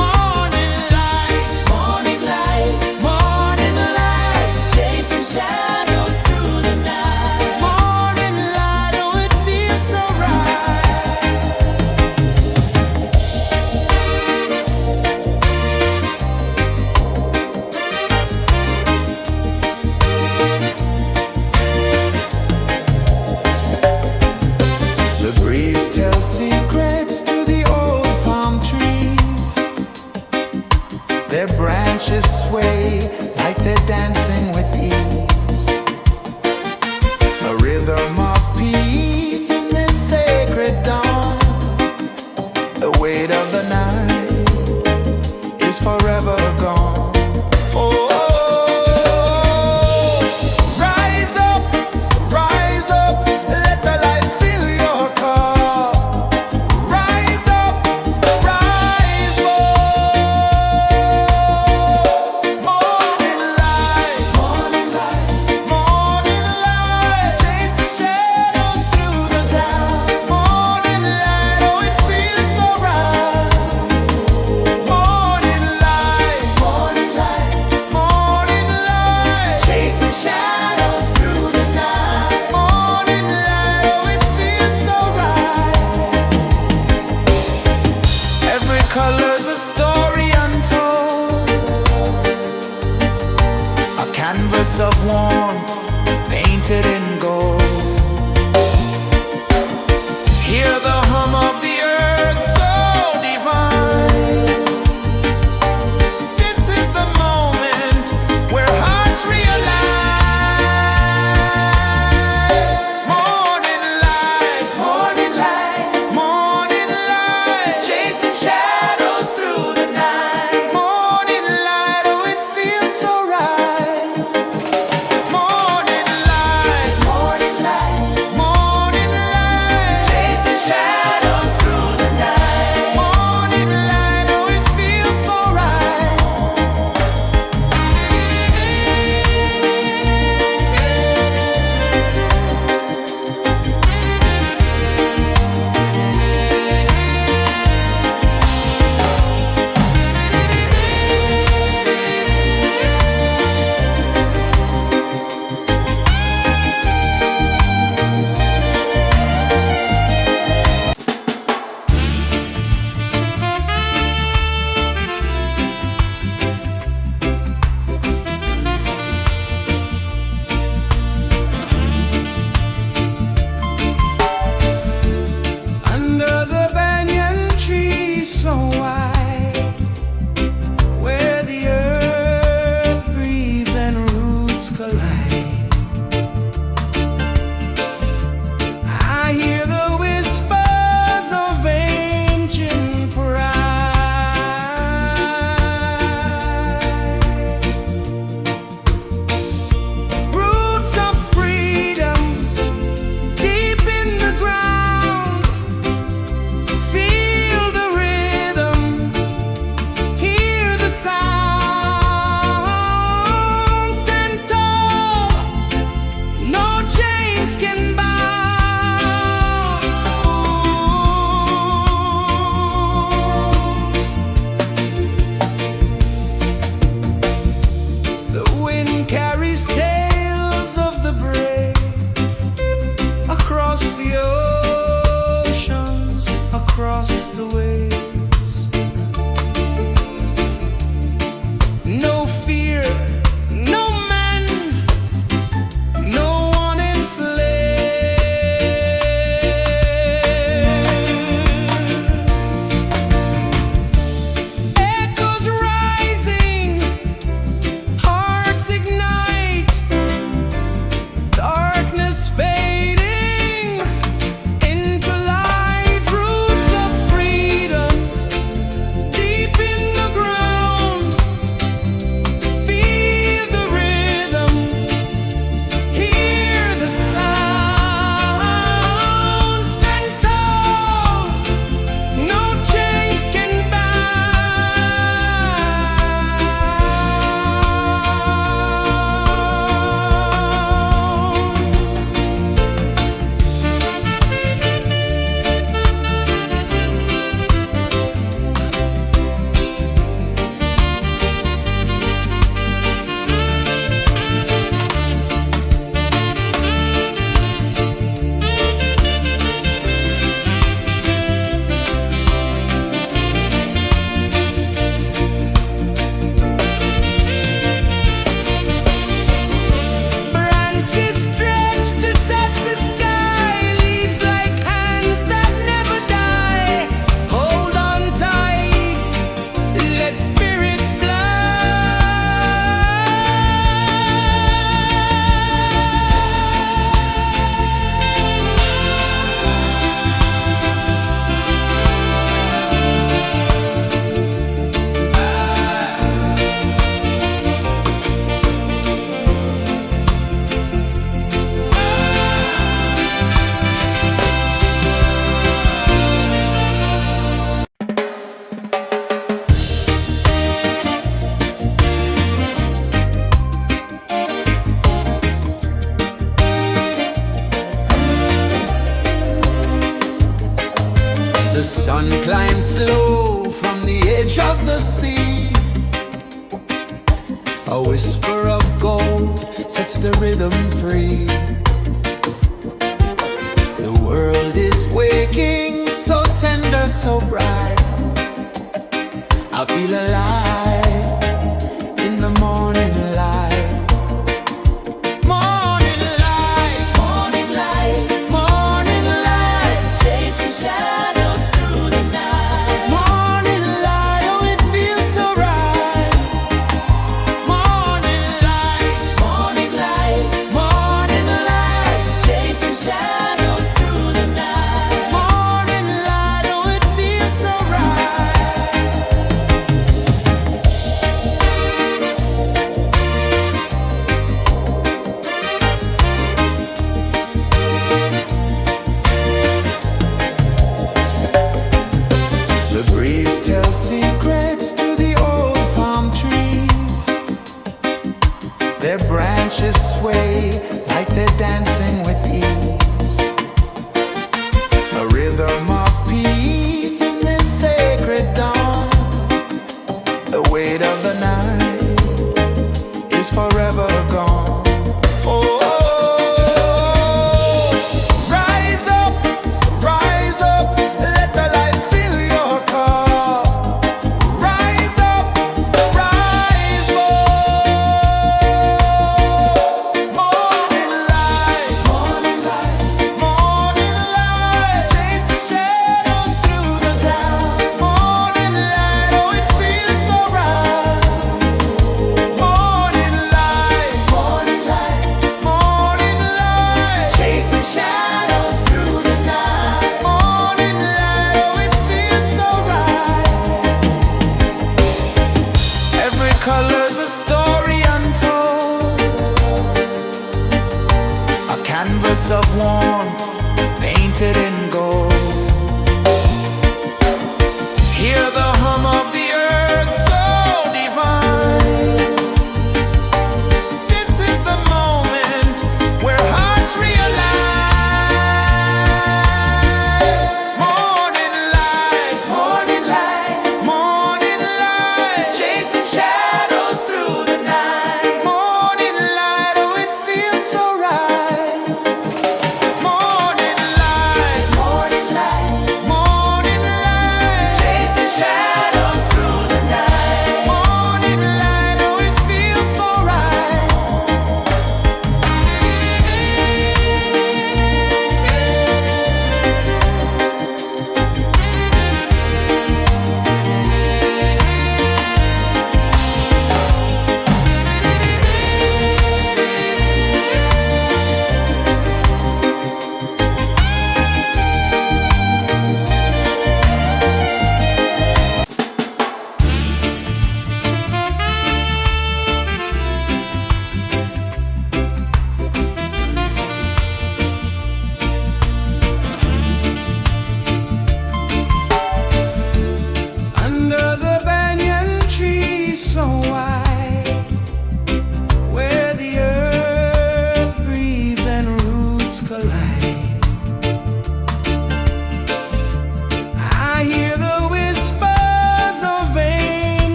Morning light, Morning light, morning light, chasing shadows through the night. morning light, oh it feels so right. The breeze tells secrets to the old palm trees. Their branches sway like they're dancing with ease. A rhythm of peace in this sacred dawn. The weight of the night is forever gone. Oh, rise up, let the light fill your cup. Rise up, rise up. Morning light, morning light, morning light, chasing shadows through the cloud. Morning light, oh it feels so right. Morning light, morning light, morning light, chasing shadows through the night. Morning light, oh it feels so right. Every color's a story untold, a canvas of warmth painted in gold. Hear the hum of the earth so divine. This is the moment where hearts realign. Morning light, morning light, morning light, chasing shadows through the night. Morning light, oh it feels so right. Morning light, morning light, morning light, chasing shadows through the night. Morning light, oh it feels so right. Under the banyan tree so wide, where the earth breathes and roots collide, I hear the whispers of ancient pride. Roots of freedom deep in the ground. Feel the rhythm, hear the sound. Stand tall, no chains can bound. The wind carries tales of the brave across the oceans, across the waves. No fear, no man, no one enslaves. Echoes rising, hearts ignite, darkness fading into light. Roots of The sun climbs slow from the edge of the sea. A whisper of gold sets the rhythm free. The world is waking, so tender, so bright. I feel alive in the morning light. Morning light, Morning light, morning light, chasing shadows through the night. morning light, oh it feels so right. Morning light, Morning light, morning light, chasing shadows through the night. morning light, oh it feels so right.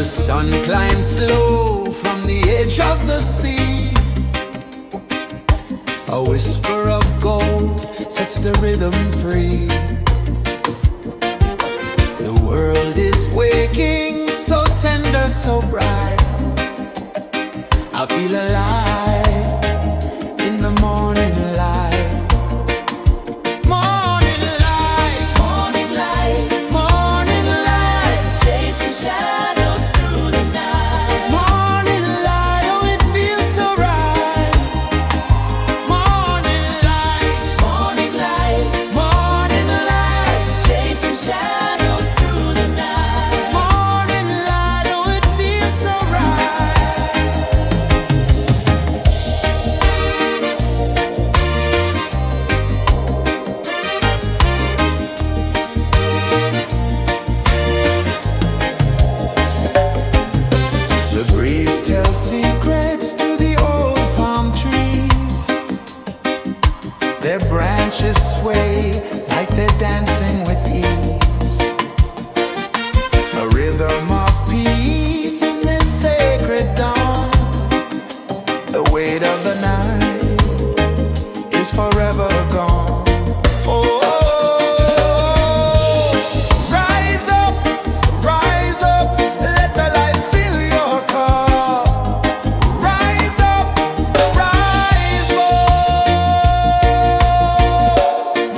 The sun climbs slow from the edge of the sea. A whisper of gold sets the rhythm free. The world is waking, so tender, so bright. I feel alive in the morning light. Morning light, Morning light, morning light, chasing shadows through the night. morning light, oh it feels so right. Morning light, Morning light, morning light, chasing shadows through the night. morning light, oh it feels so right. The breeze tells secrets to the old palm trees. Their branches sway like they're dancing with ease. A rhythm of peace in this sacred dawn. The weight of the night is forever gone. Oh, rise up, let the light fill your cup. Rise up, rise more.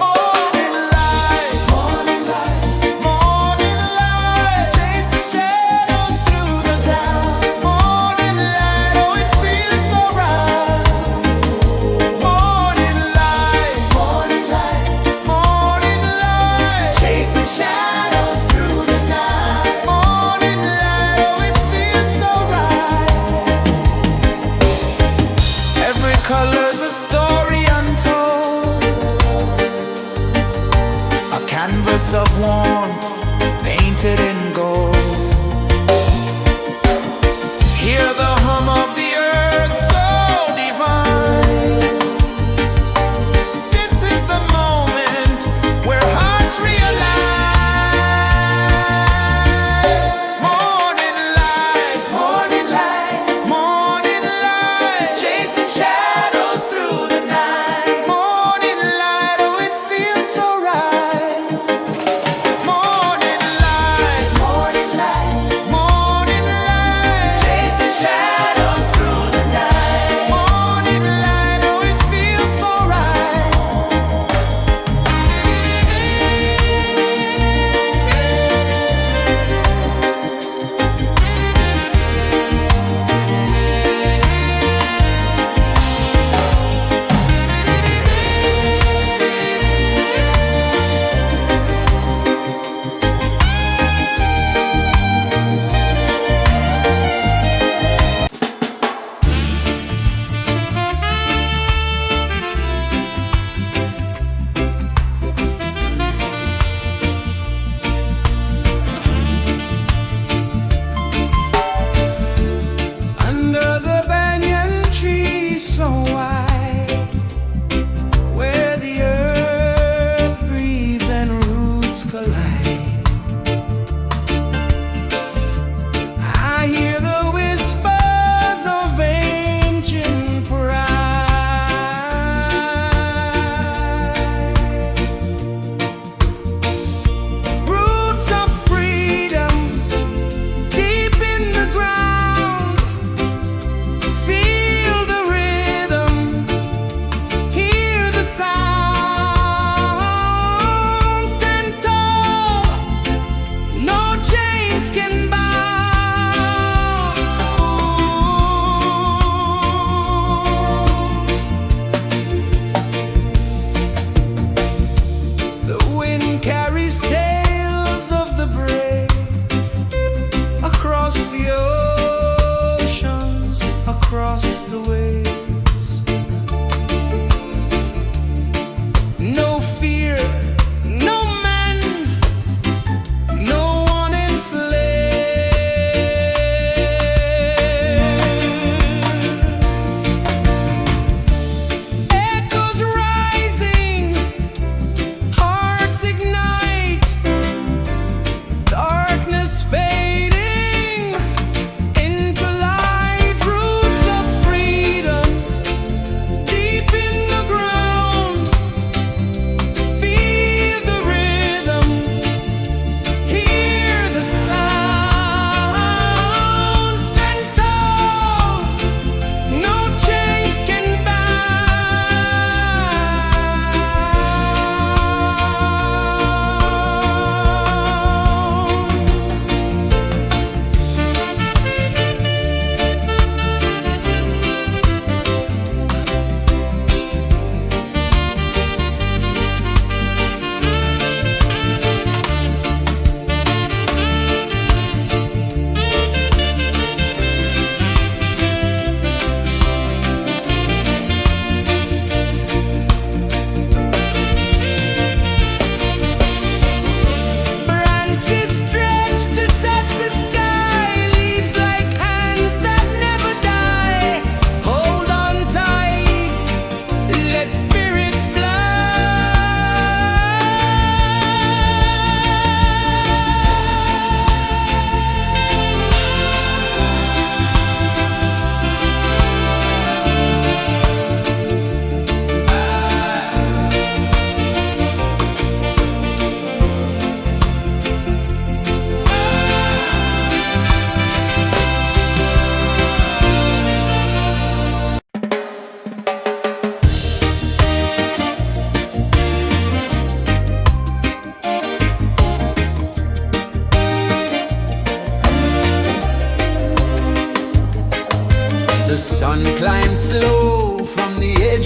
Morning light, morning light, chasing shadows through the cloud. Morning light, oh it feels so right. Morning light, chasing shadows through the night. Morning light, oh it feels so right. Every color's a story untold, a canvas of warmth painted in gold. Hear the hum of the earth so divine. This is the moment where hearts realign. Morning light, morning light, chasing shadows through the night. Morning light, oh it feels so right. Morning light,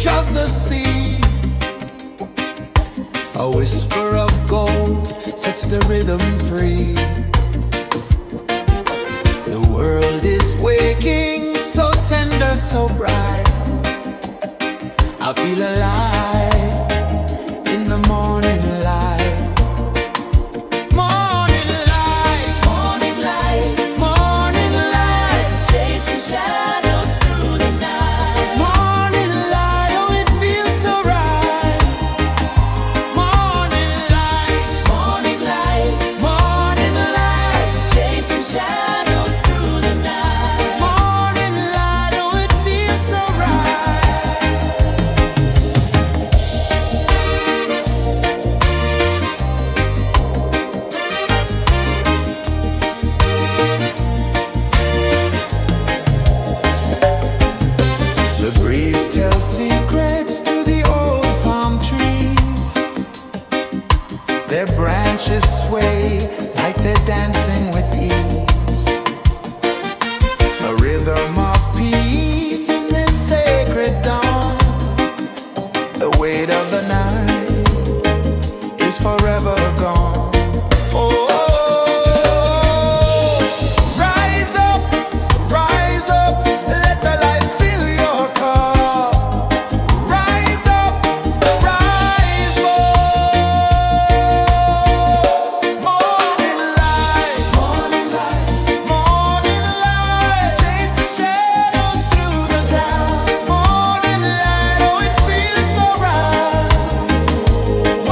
of the sea. A whisper of gold sets the rhythm free. The world is waking, so tender, so bright. I feel alive in the morning light. Morning light, Morning light, morning light, chasing shadows through the night. morning light, oh it feels so right. Morning light, Morning light, morning light, chasing shadows through the night. morning light, oh it feels so right. The breeze tells secrets to the old palm trees. Their branches sway like they're dancing with ease. A rhythm of peace in this sacred dawn. The weight of the night is forever gone. Oh, rise up, let the light fill your cup. Rise up, rise up. Morning light, morning light, morning light, chasing shadows through the cloud. Morning light, oh it feels so right.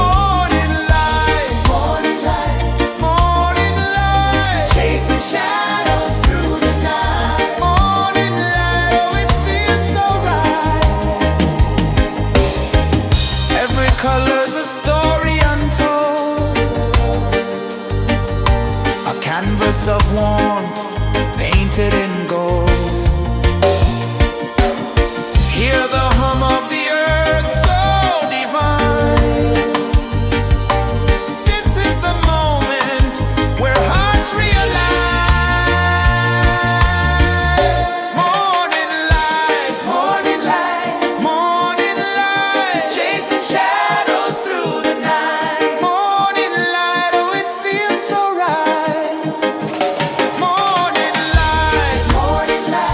Morning light, morning light, morning light, chasing shadows through the night. Morning light, oh it feels so right. Every color's a story untold, a canvas of warmth painted in gold. Hear the hum of the earth so divine. This is the moment where hearts realign. Morning light, morning light, morning light, chasing shadows through the night. Morning light, oh it feels so right. Morning light, morning light.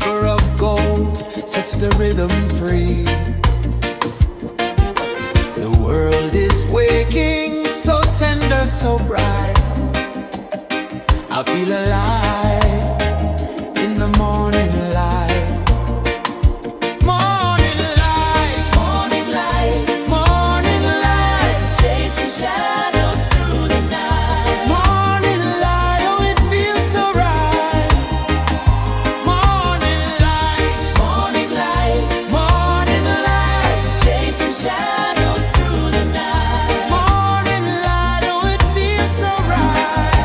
river of gold sets the rhythm free. The world is waking, so tender, so bright. I feel alive in the morning light. Morning light, Morning light, morning light, chasing shadows through the night. morning light, oh it feels so right. Morning light, Morning light, morning light, chasing shadows through the night. morning light, oh it feels so right.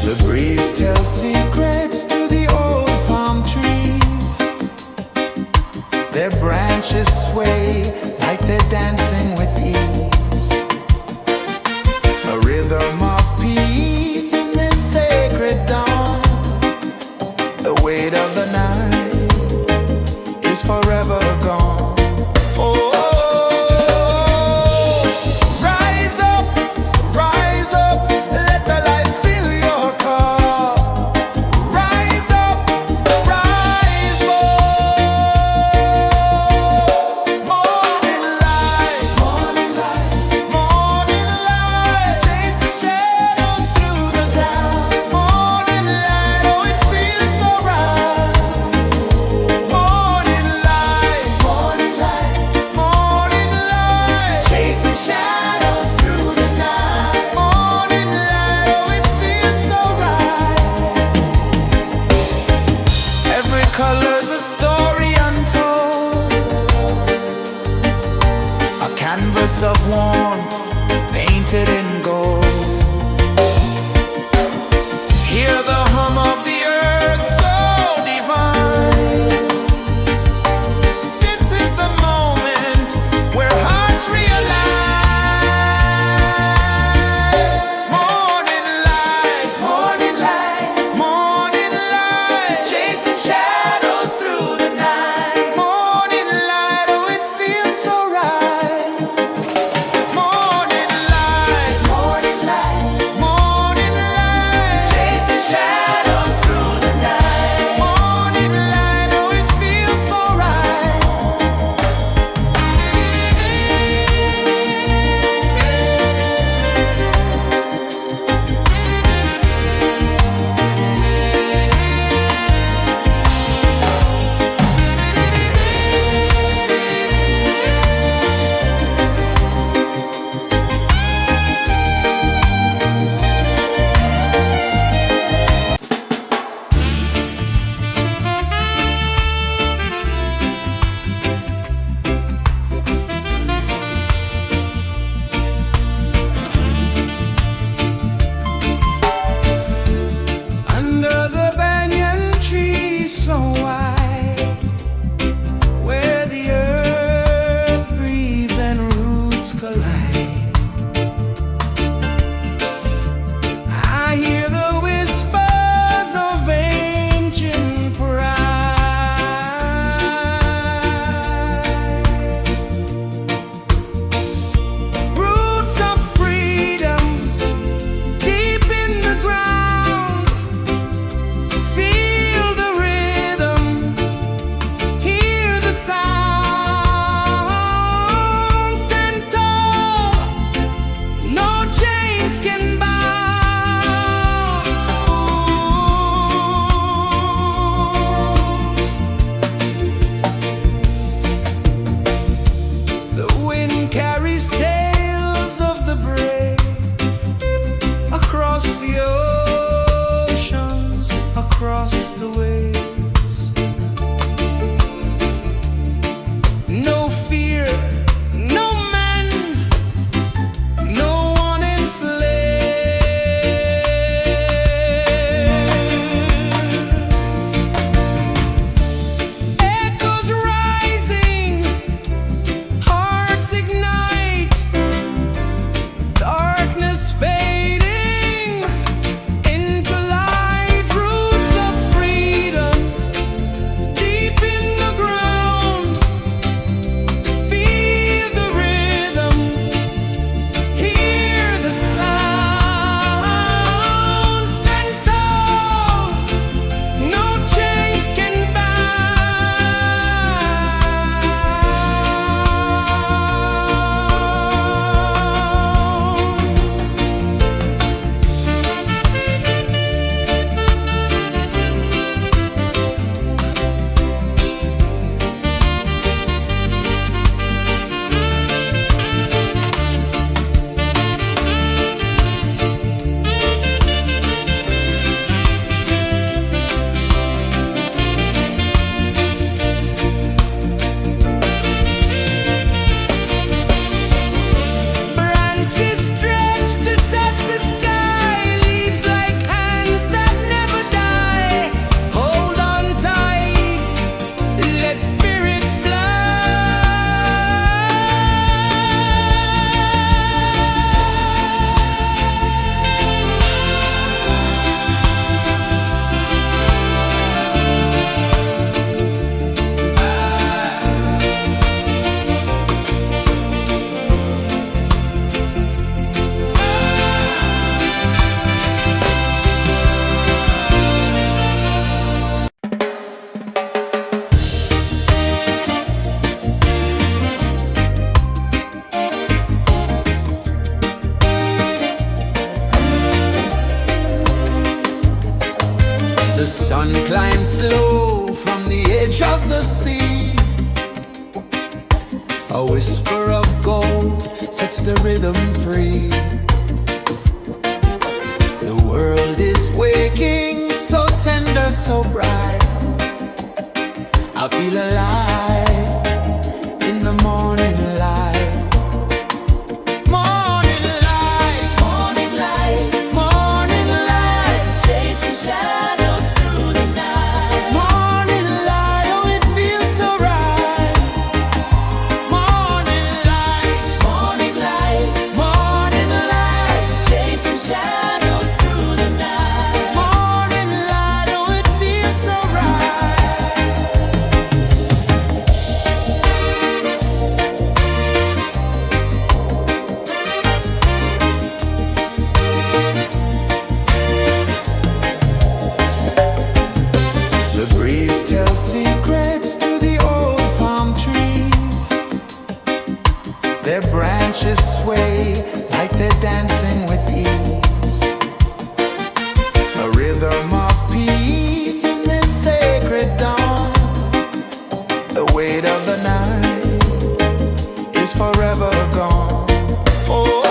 The breeze tells secrets to the old palm trees. Their branches sway like they're dancing with ease. A rhythm of peace in this sacred dawn. The weight of the night is forever gone. Oh, rise up, let the light fill your cup. Rise up, rise more. Morning light, morning light, morning light, chasing shadows through the cloud. Morning light, oh it feels so right. Morning light, morning A whisper of gold sets the rhythm free. The world is waking, so tender, so bright. I feel alive in the morning light. Morning light, Morning light, morning light, chasing shadows through the night. morning light, oh it feels so right. Morning light, Morning light, morning light, chasing shadows through the night. morning light, oh it feels so right. The breeze tells secrets to the old palm trees. Their branches sway like they're dancing with ease. A rhythm of peace in this sacred dawn. The weight of the night is forever gone. Oh,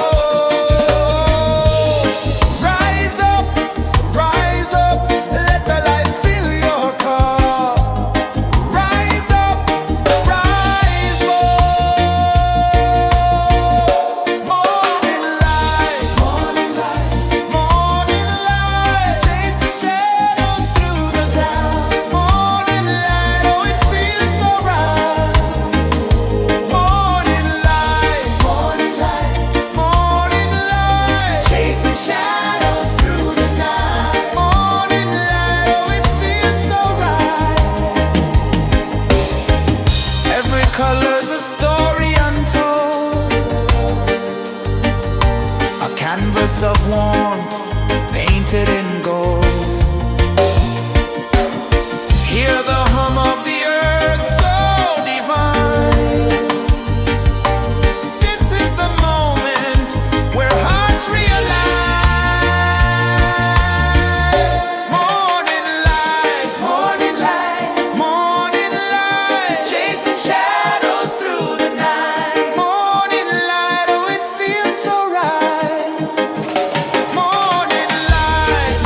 rise up, let the light fill your cup. Rise up, rise up. Morning light, morning light, morning light, chasing shadows through the cloud. Morning light, oh it feels so right. Morning light, morning light, morning light, chasing shadows through the night. Morning light, oh it feels so right. Every color's a story untold, a canvas of warmth painted in gold. Hear the hum of the earth so divine. This is the moment where hearts realign. Morning light, morning light, morning light, chasing shadows through the night. Morning light, oh it feels so right. Morning light,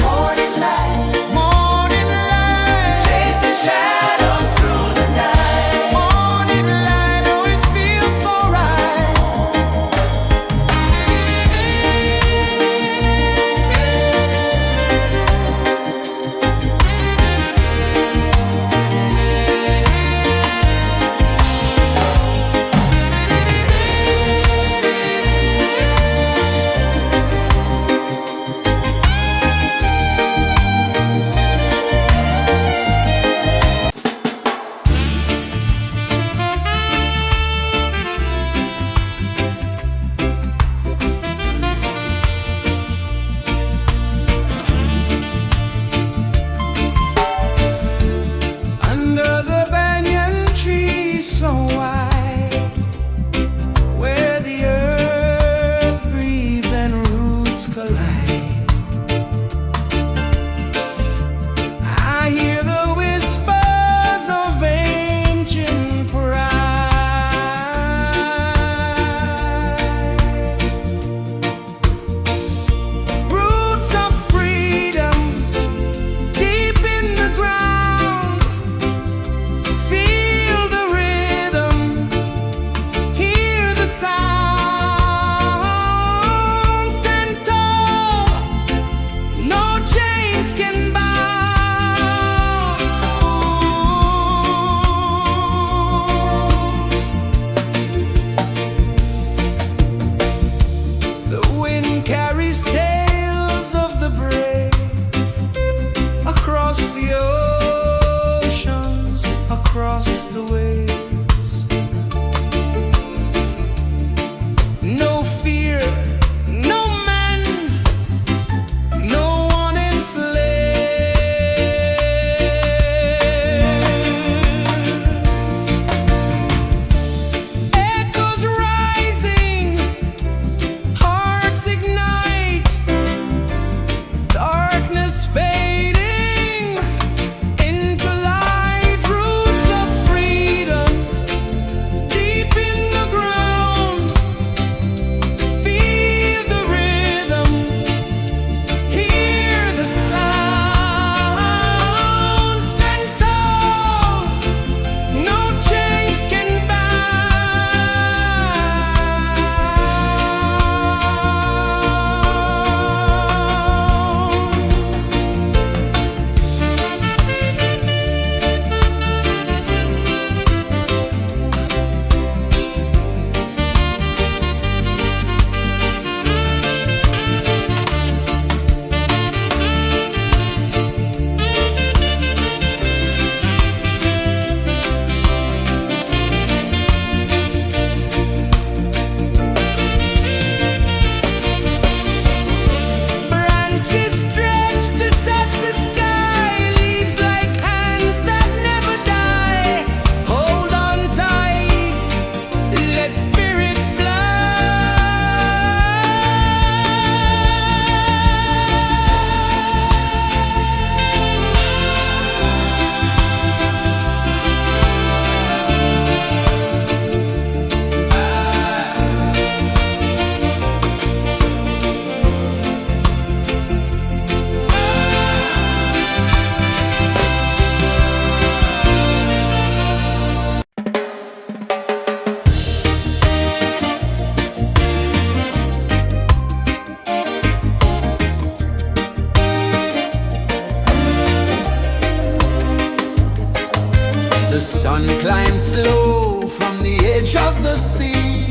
slow from the edge of the sea.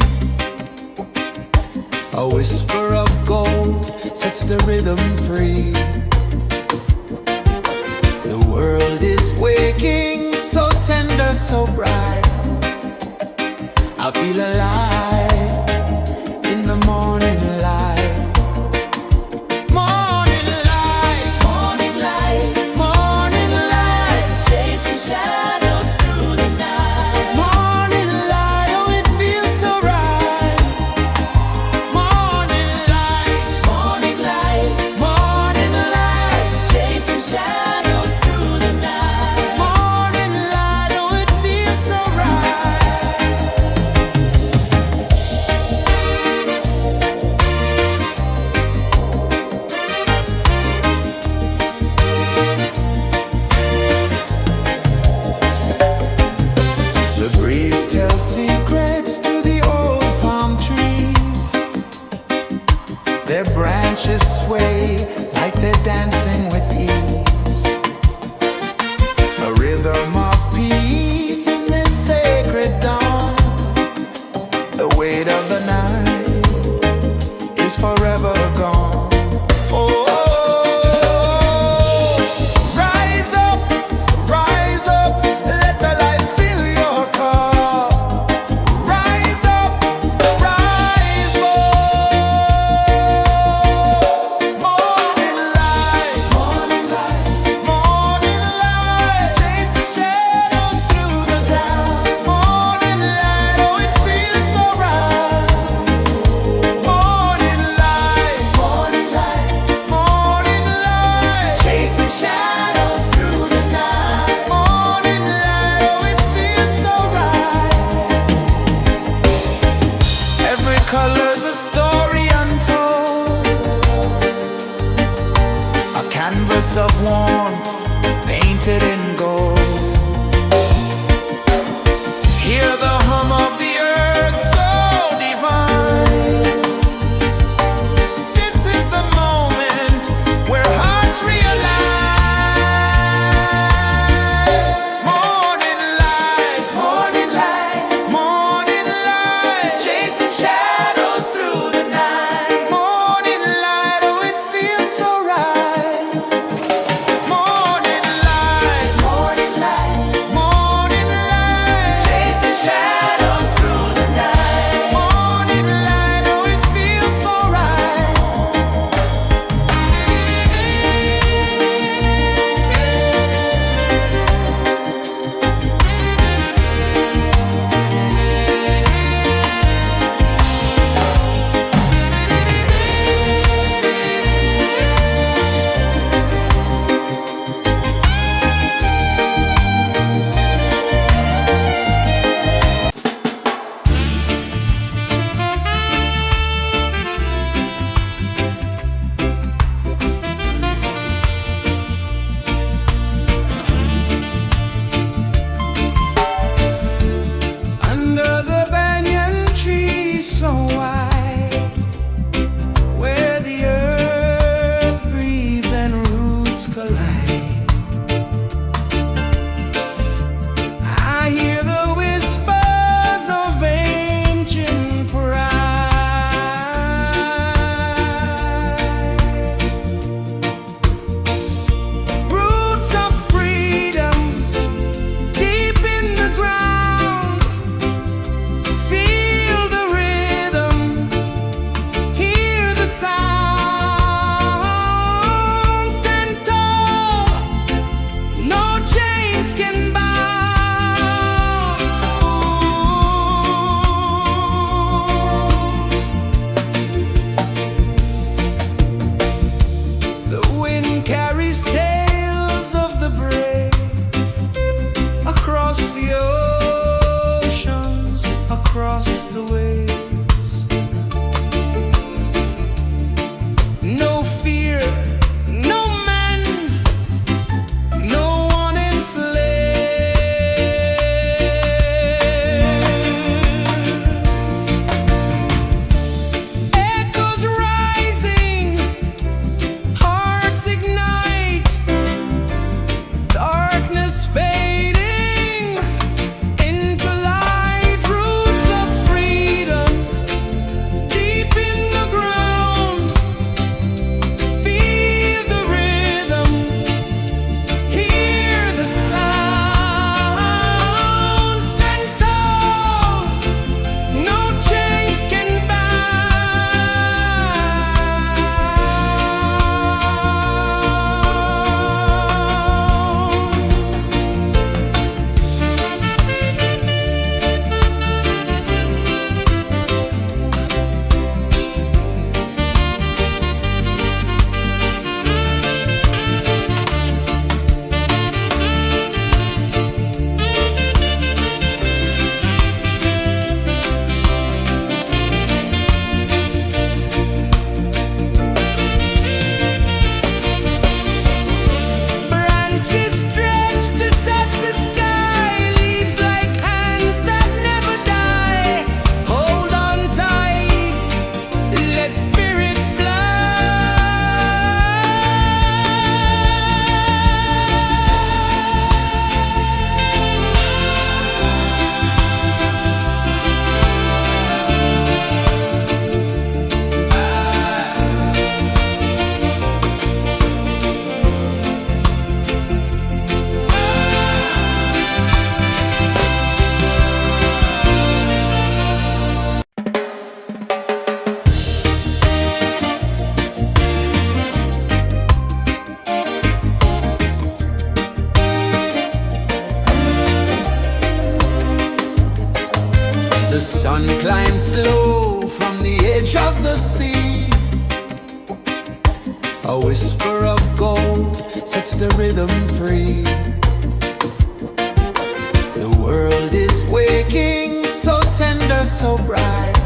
A whisper of gold sets the rhythm free. The world is waking, so tender, so bright. I feel alive in the morning light. Morning light, Morning light, morning light, chasing shadows through the night. morning light, oh it feels so right. Morning light, Morning light, morning light, chasing shadows through the night. morning light, oh it feels so right. The breeze tells secrets to the old palm trees. Their branches sway like they're dancing with ease. A rhythm of peace in this sacred dawn. The weight of the night is forever gone. Oh, rise up, let the light fill your cup. Rise up, rise more. Morning light, morning light, morning light, chasing shadows through the cloud. Morning light, oh it feels so right. Morning light, morning light, morning light, chasing shadows through the night. Morning light, oh it feels so right. Every color's a story untold, a canvas of warmth painted in gold. Hear the hum of the earth so divine. This is the moment where hearts realign. Morning light, morning light, morning light, chasing shadows through the night. Morning light, oh it feels so right. Morning light, The sun climbs slow from the edge of the sea. A whisper of gold sets the rhythm free. The world is waking, so tender, so bright.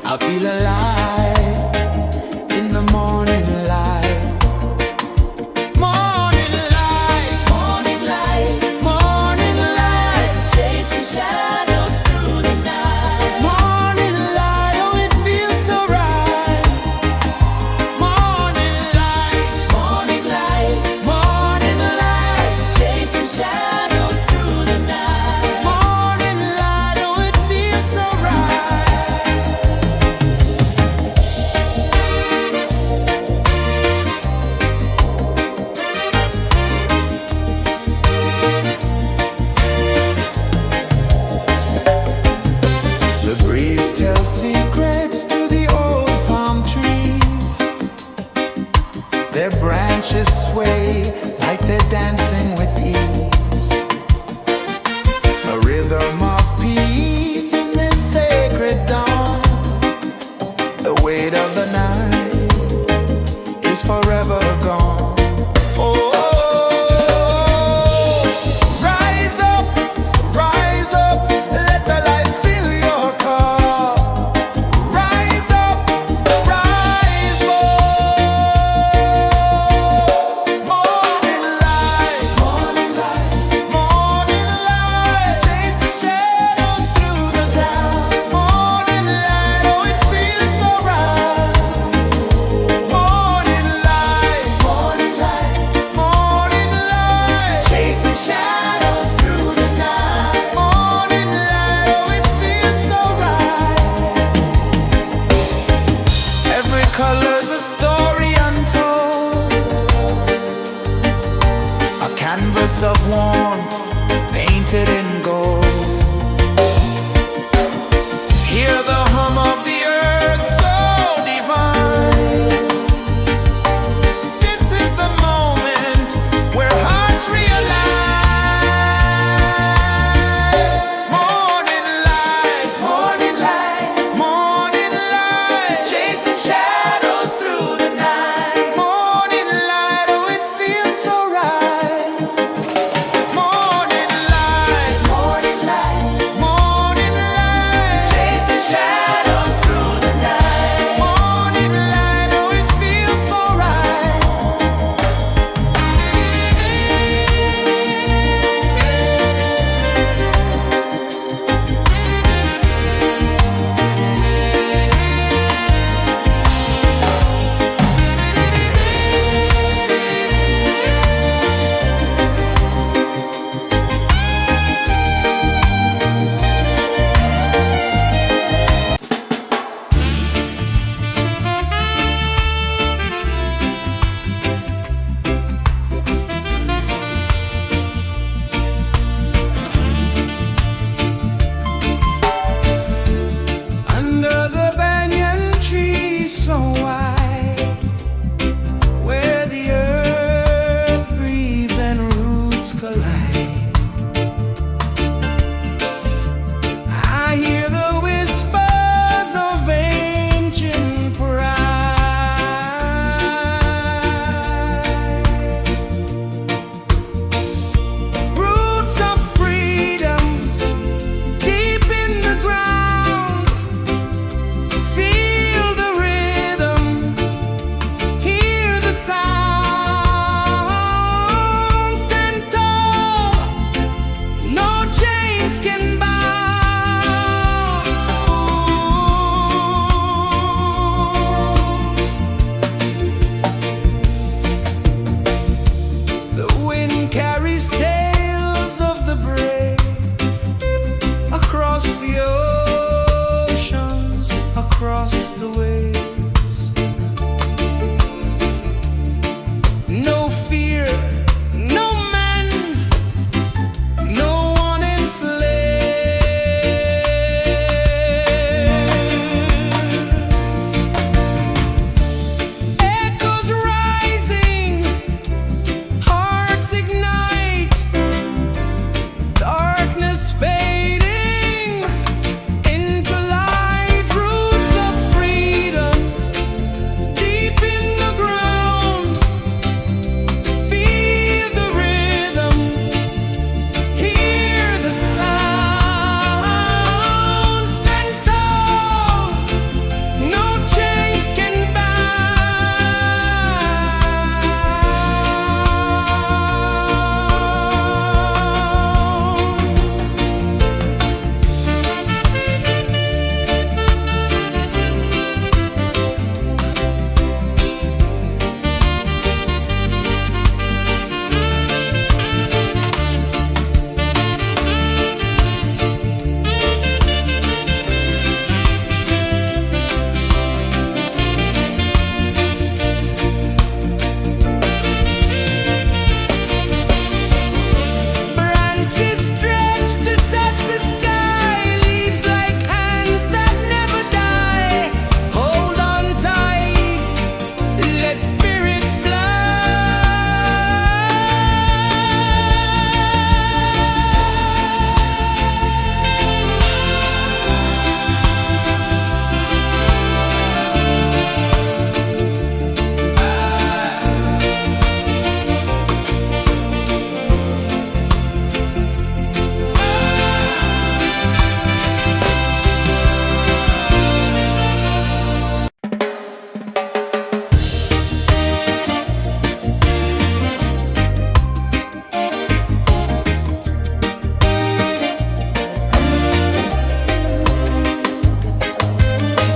I feel alive in the morning light. Morning light, Morning light, morning light, chasing shadows through the night. morning light, oh it feels so right. Morning light, Morning light, morning light.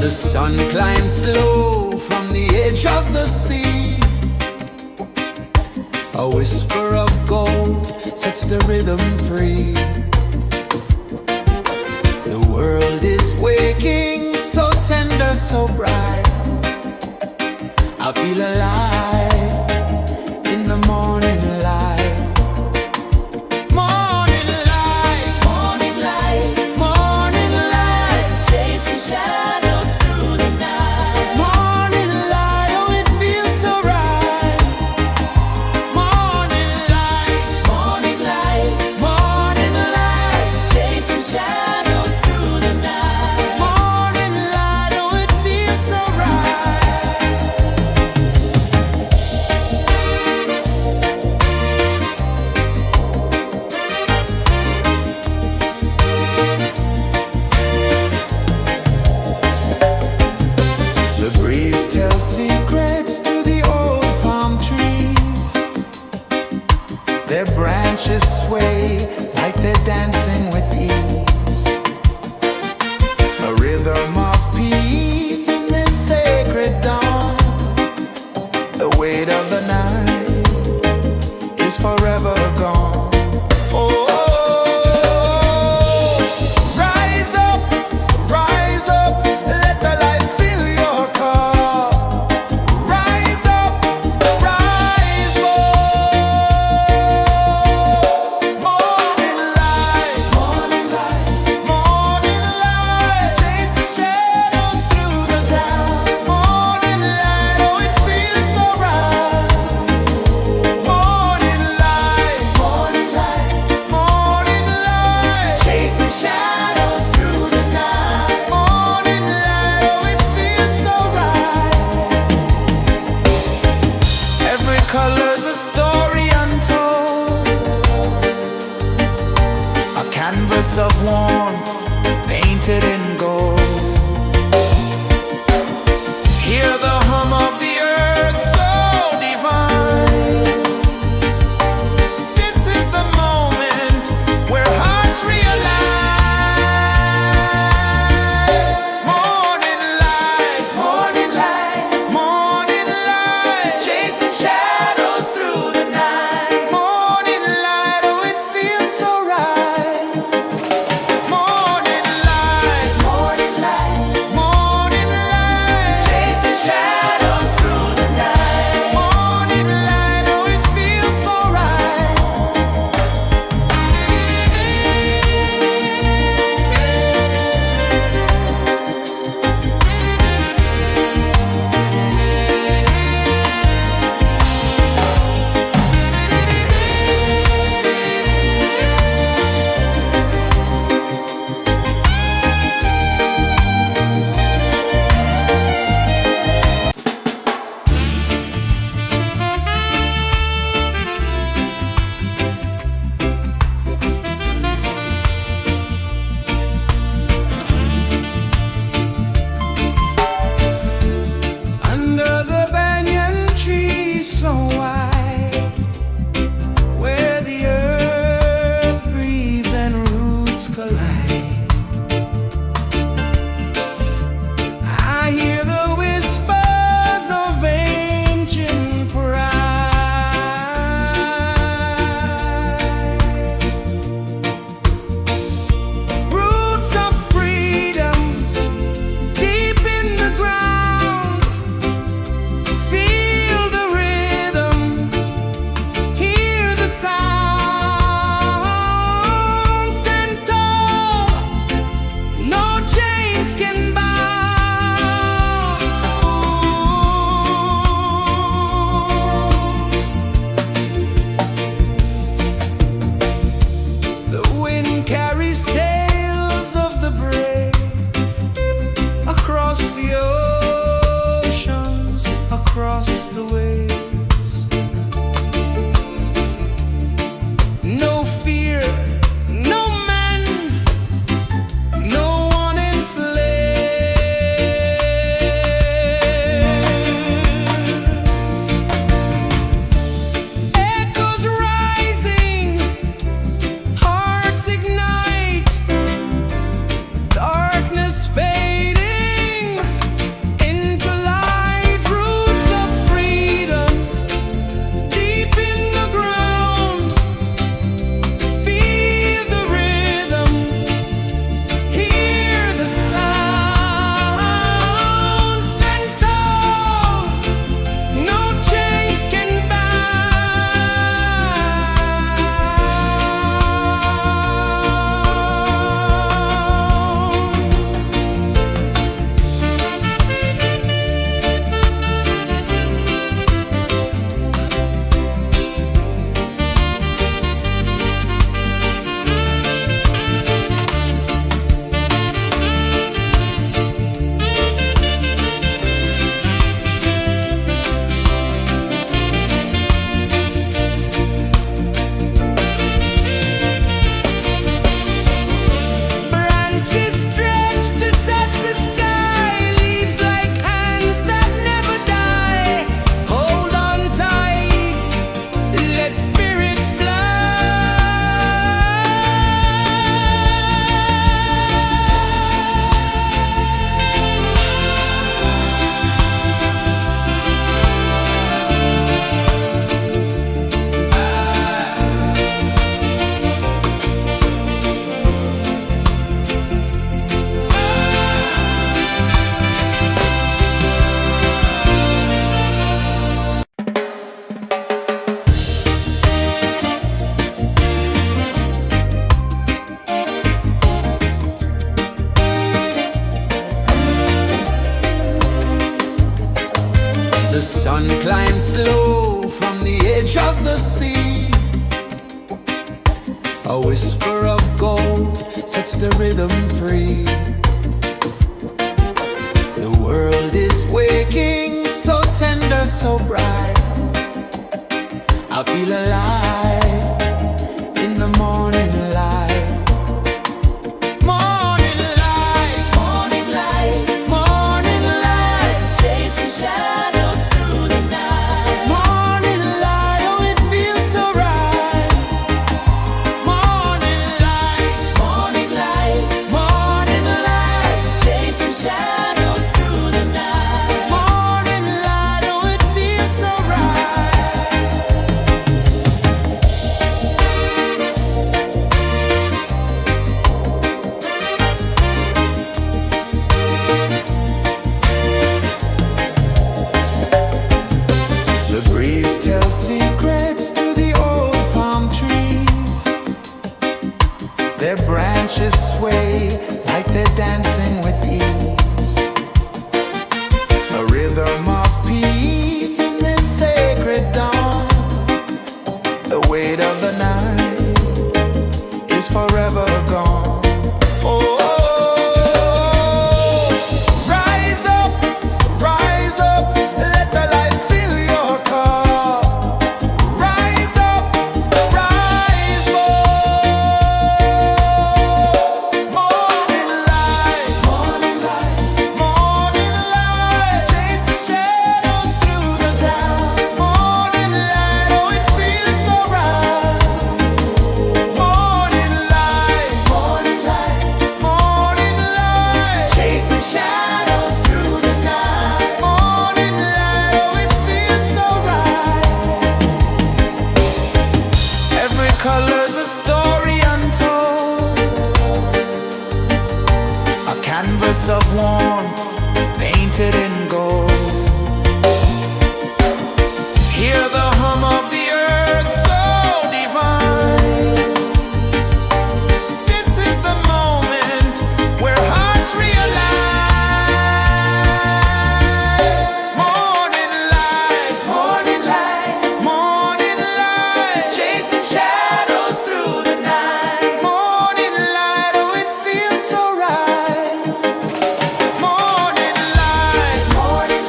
The sun climbs slow from the edge of the sea. A whisper of gold sets the rhythm free. The world is waking, so tender, so bright. I feel alive in the morning light. Morning light, Morning light, morning light, chasing shadows through the night. morning light, oh it feels so right. Morning light, Morning light, morning light, chasing shadows through the night. morning light, oh it feels so right. The breeze tells secrets to the old palm trees. Their branches sway like they're dancing with ease. A rhythm of peace in this sacred dawn. The weight of the night is forever gone. Oh, rise up, let the light fill your cup. Rise up, rise up. Morning light, morning light, morning light, chasing shadows through the cloud. Morning light, oh it feels so right. Morning light, morning light, morning light, chasing shadows through the night. Morning light, oh it feels so right. Every color's a story untold, a canvas of warmth painted in gold. Hear the hum of the earth so divine. This is the moment where hearts realign. Morning light, morning light, morning light, chasing shadows through the night. Morning light, oh it feels so right. Morning light, morning light, morning light, chasing shadows through the night. Morning light, oh it feels so right. Under the banyan tree so wide, where the earth breathes and roots collide, I hear the whispers of ancient pride. Roots of freedom deep in the ground. Feel the rhythm, hear the sound. Stand tall free. The world is waking, so tender, so bright. I feel alive in the morning light. Morning light, Morning light, morning light, chasing shadows through the night. morning light. Oh, it feels so right. Morning light, Morning light, morning light, chasing shadows through the night. morning light. Oh, it feels so right. The breeze tells secrets to the old palm trees. Their branches sway like they're dancing with ease. A rhythm of peace in this sacred dawn. The weight of the night is forever gone. Oh, rise up, let the light fill your cup. Rise up, rise up. Morning light, morning light, morning light, chasing shadows through the cloud. Morning light, oh, it feels so right. Morning light, morning light, morning light, chasing shadows through the night. Morning light, oh, it feels so right. Every color's a story untold, a canvas of warmth painted in gold. Hear the hum of the earth so divine. This is the moment where hearts realign. Morning light, morning light, morning light, chasing shadows through the night. Morning light, oh, it feels so right. Morning light, morning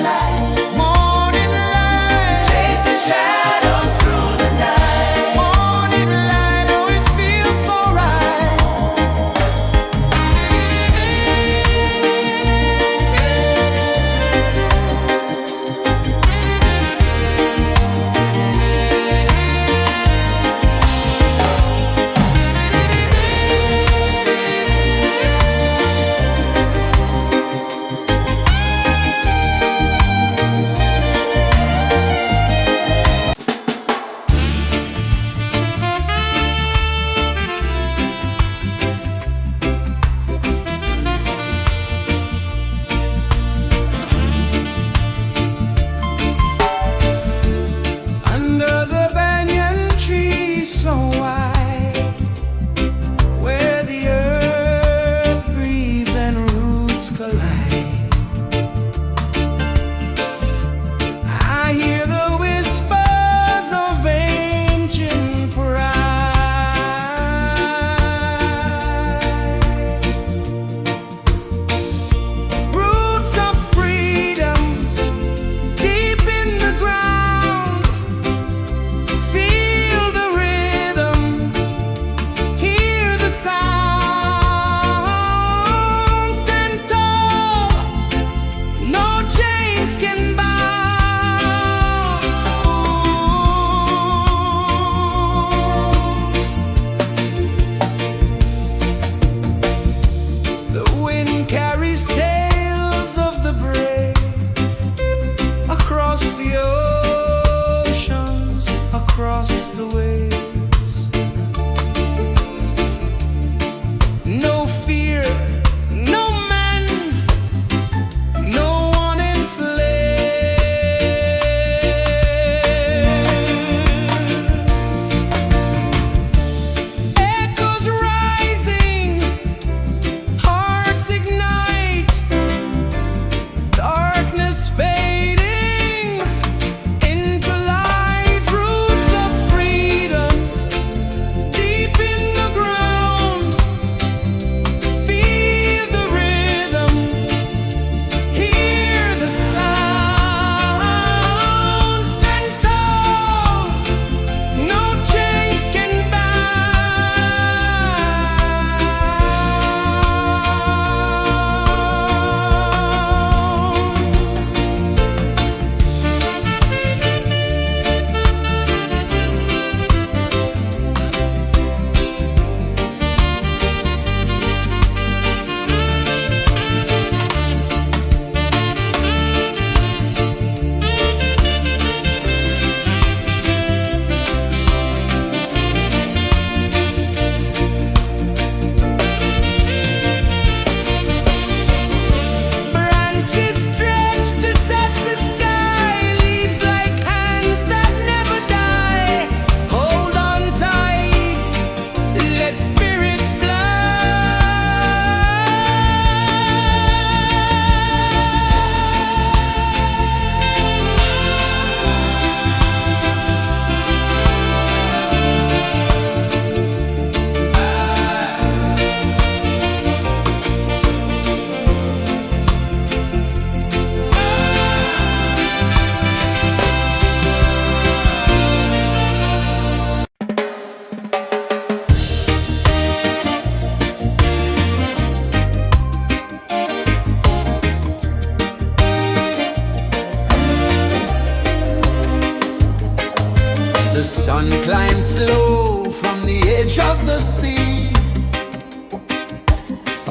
Sun climbs slow from the edge of the sea.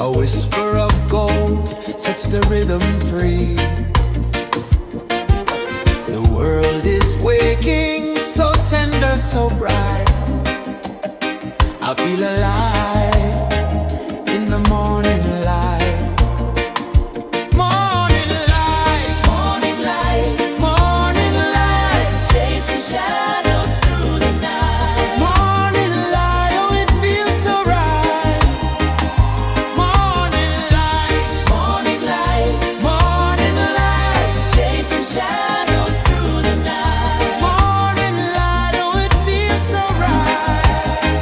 A whisper of gold sets the rhythm free. The world is waking, so tender, so bright. I feel alive in the morning light. Morning light, Morning light, morning light, chasing shadows through the night. morning light, oh it feels so right. Morning light, Morning light, morning light, chasing shadows through the night. morning light, oh it feels so right.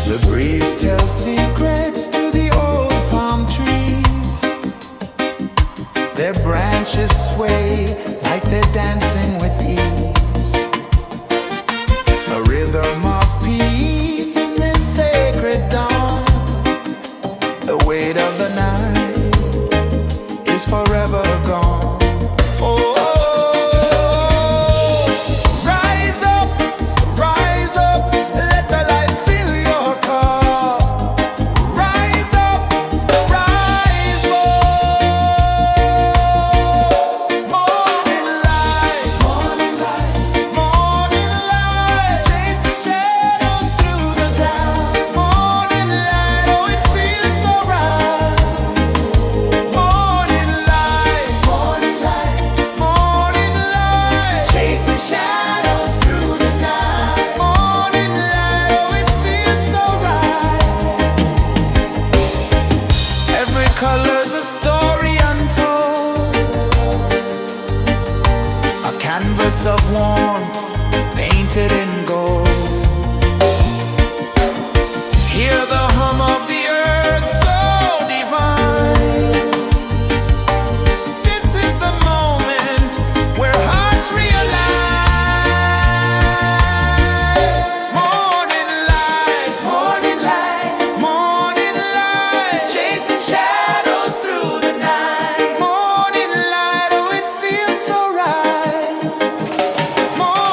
The breeze tells secrets to the old palm trees. Their branches sway like they're dancing with ease. A rhythm of peace in this sacred dawn. The weight of the night is forever gone. Oh, rise up, let the light fill your cup. Rise up, rise up. Morning light, morning light, morning light, chasing shadows through the cloud. Morning light, oh it feels so right. Morning light, morning light, morning light, chasing shadows through the night. Morning light, oh it feels so right. Every color's a story untold, a canvas of warmth painted in gold. Hear the hum of the earth so divine. This is the moment where hearts realign. Morning light, morning light, morning light, chasing shadows through the night. Morning light, oh it feels so right. Morning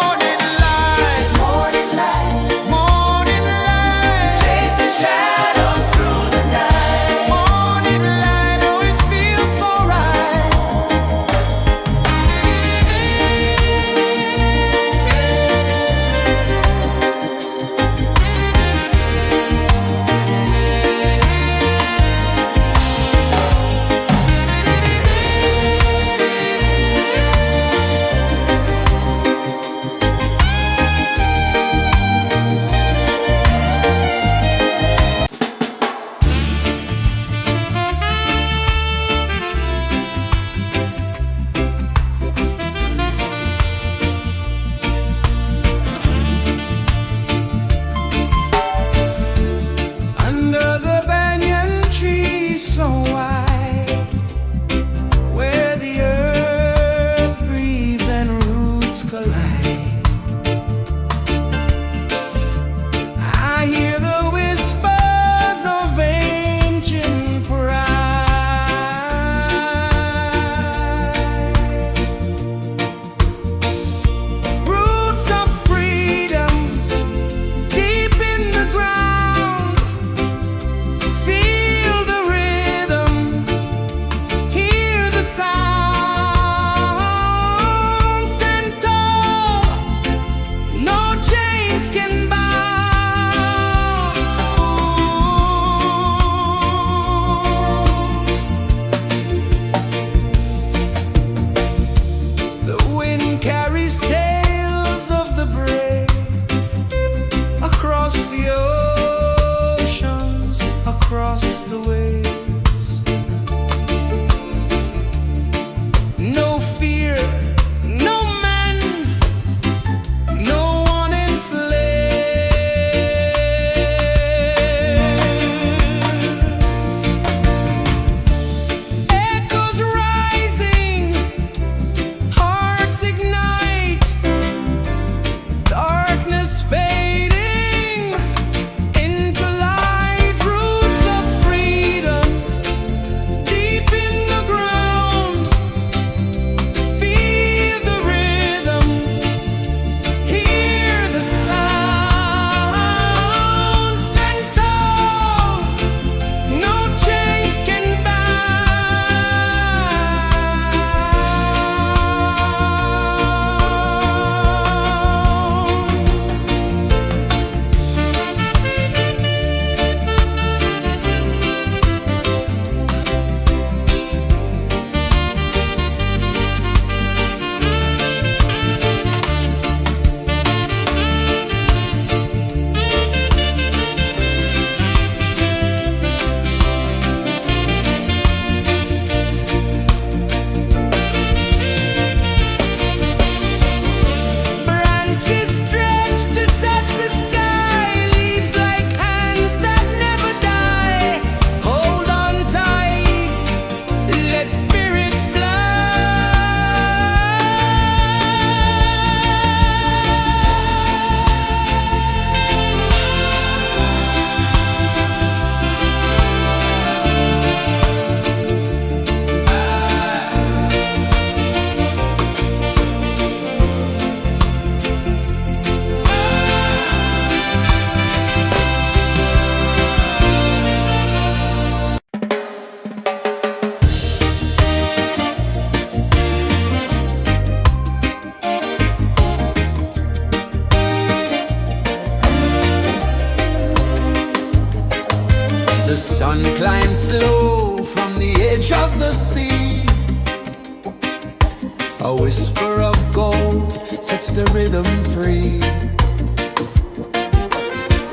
whisper of gold sets the rhythm free.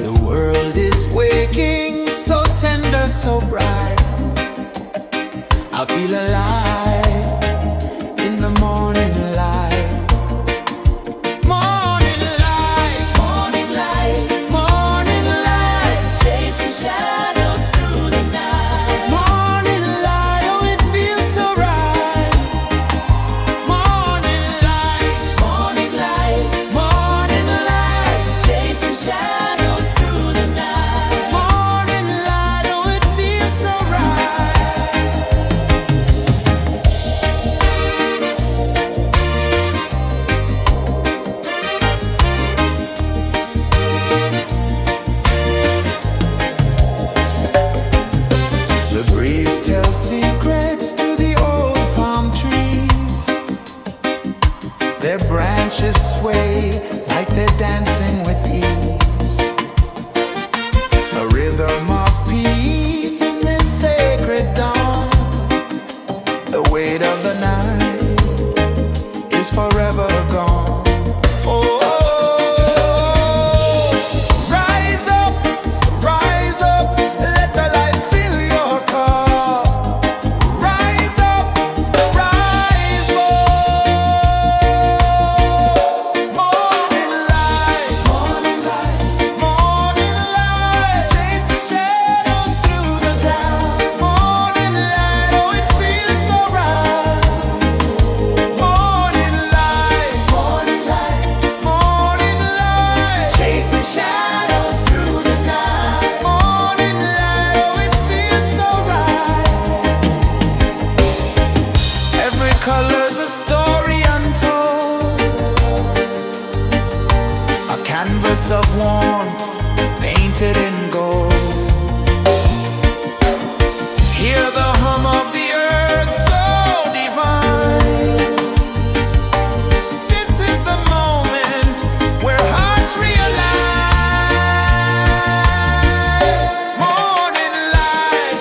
The world is waking, so tender, so bright. I feel alive in the morning light. Morning light, Morning light, morning light, chasing shadows through the night. morning light. Oh, it feels so right. Morning light, Morning light, morning light, chasing shadows through the night. morning light. Oh, it feels so right. The breeze tells secrets to the old palm trees. Their branches sway like they're dancing with ease. A rhythm of peace in this sacred dawn. The weight of the night is forever gone. Oh, rise up, let the light fill your cup. Rise up, rise more. Morning light, morning light, chasing shadows through the cloud. Morning light, oh, it feels so right. Morning light, morning light, chasing shadows through the night. Morning light, oh, it feels so right. Every color's a story untold, a canvas of warmth painted in gold. Hear the hum of the earth so divine. This is the moment where hearts realign. Morning light,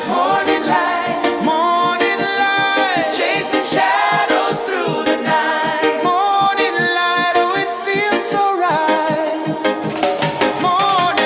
morning light, chasing shadows through the night. Morning light, oh, it feels so right. Morning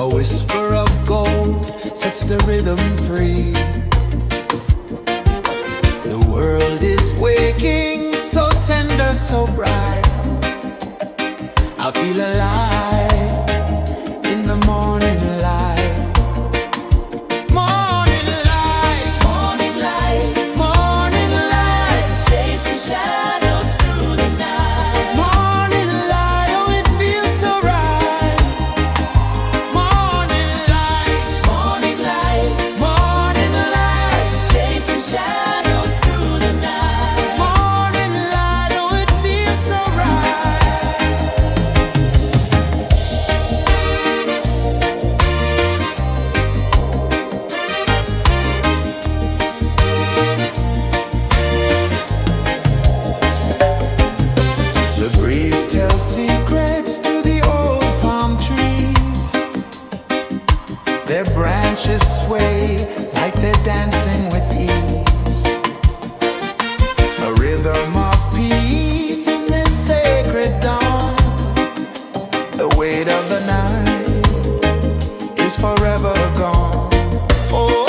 A whisper of gold sets the rhythm free. The world is waking, so tender, so bright. I feel alive in the morning light. Morning light, Morning light, morning light, chasing shadows through the night. morning light. Oh, it feels so right. Morning light, Morning light, morning light, chasing shadows through the night. morning light. Oh, it feels so right. The breeze tells secrets to the old palm trees. Their branches sway like they're dancing with ease. A rhythm of peace in this sacred dawn. The weight of the night is forever gone. Oh,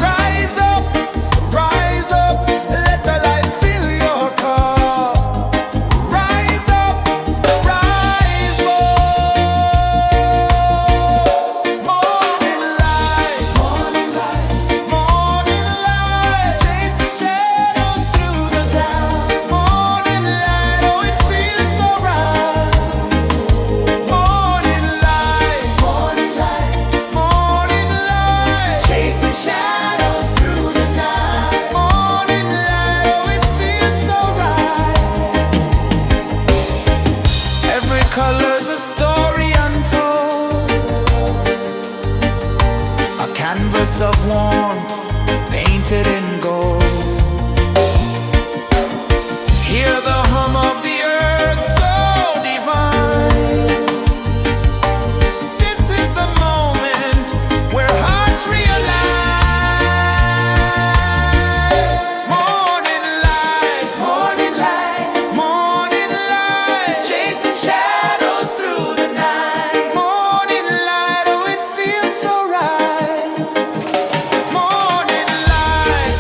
rise up, let the light fill your cup. Rise up, rise more. Morning light, morning light, morning light, chasing shadows through the cloud. Morning light, oh, it feels so right. Morning light, morning light, morning light, chasing shadows through the night. Morning light, oh, it feels so right. Every color's a story untold, a canvas of warmth painted in gold. Hear the hum of the earth so divine. This is the moment where hearts realign. Morning light, morning light, morning light, chasing shadows through the night. Morning light, oh, it feels so right. Morning light,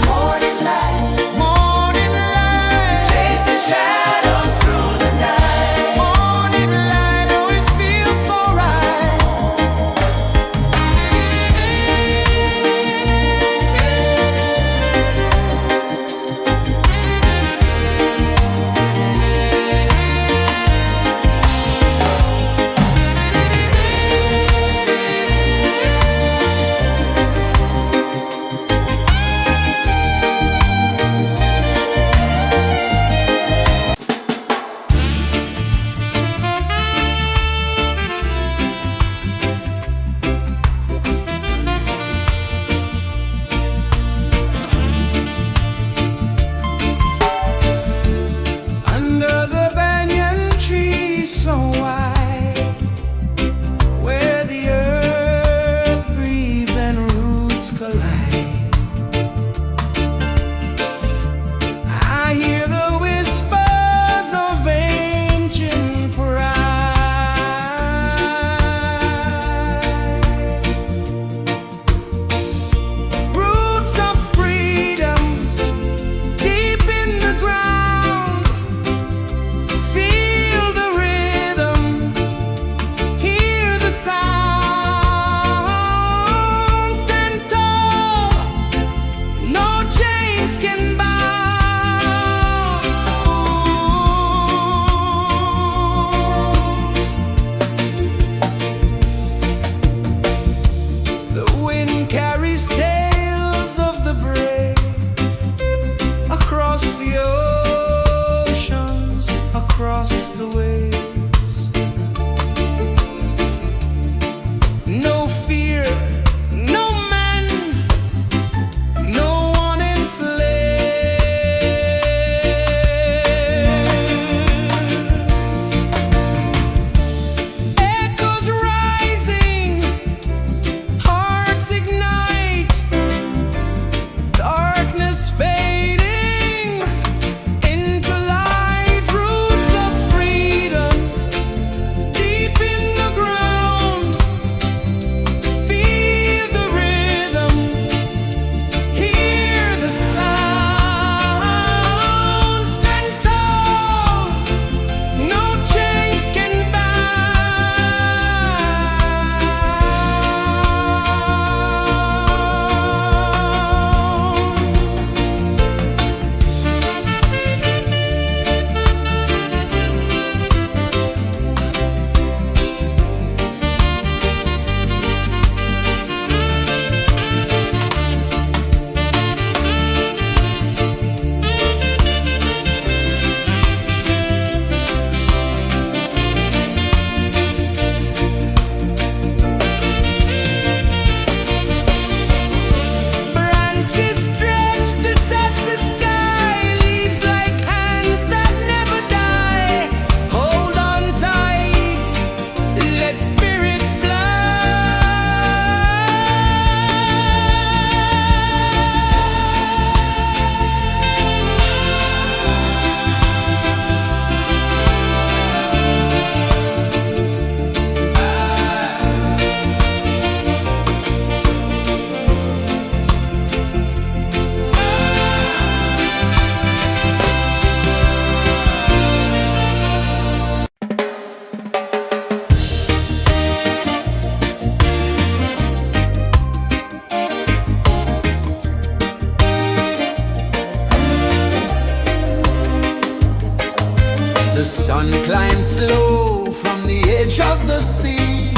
The sun climbs slow from the edge of the sea.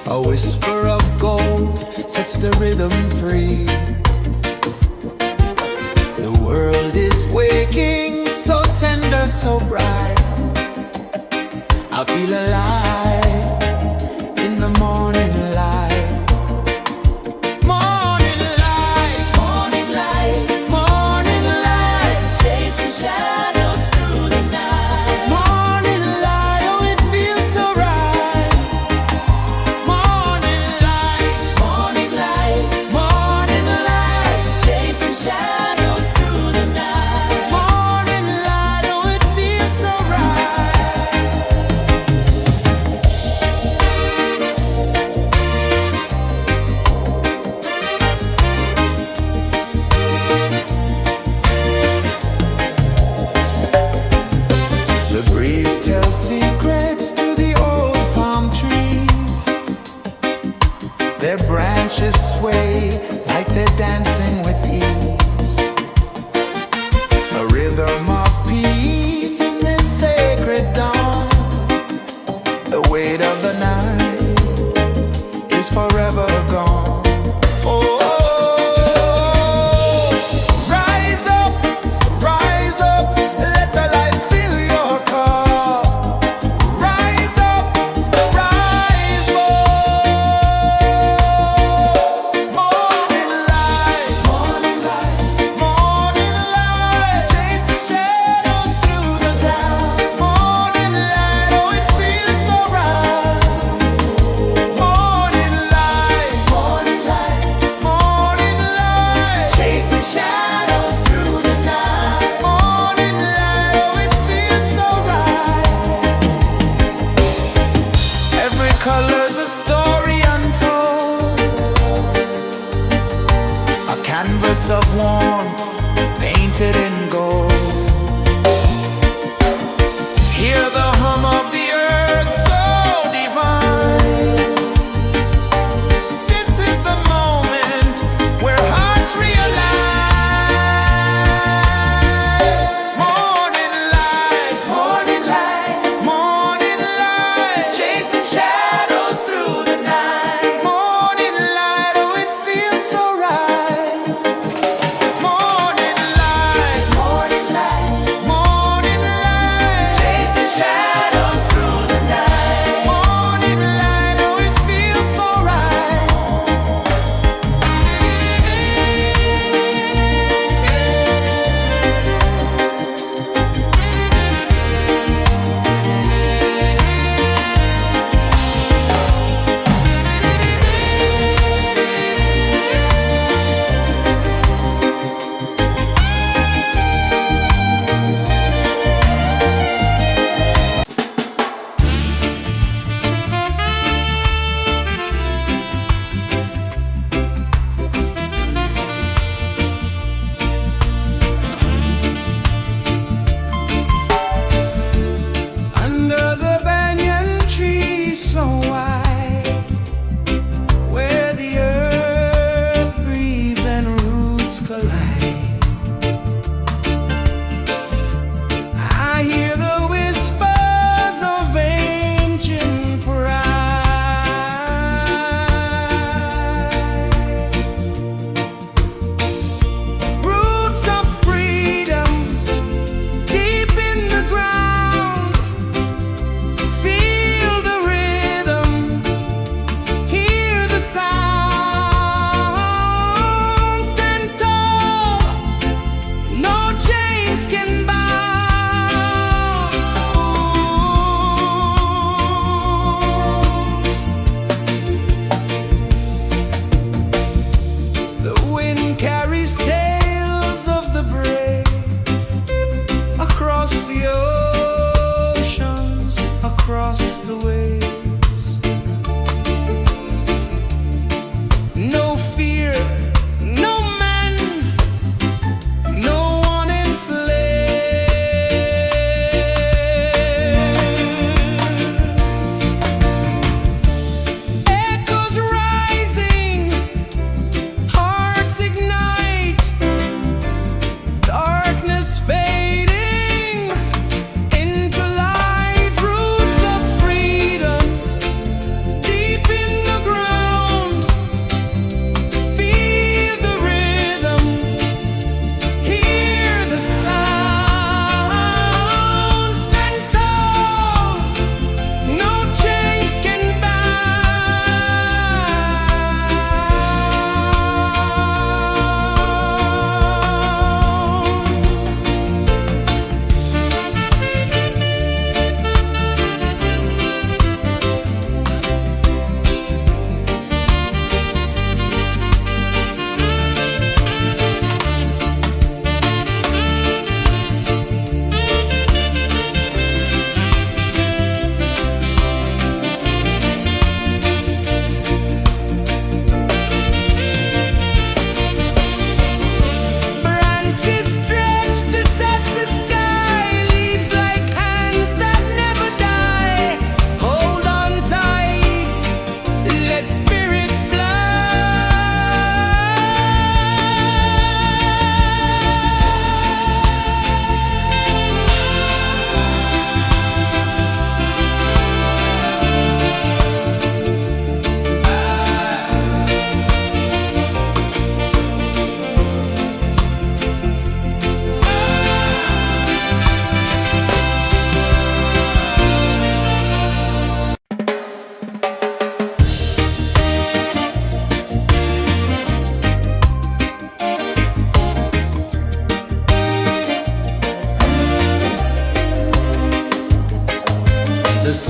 A whisper of gold sets the rhythm free. The world is waking, so tender, so bright. I feel alive in the morning light. Morning light, Morning light, morning light, chasing shadows through the night. morning light, oh it feels so right. Morning light, Morning light, morning light, chasing shadows through the night. morning light, oh it feels so right.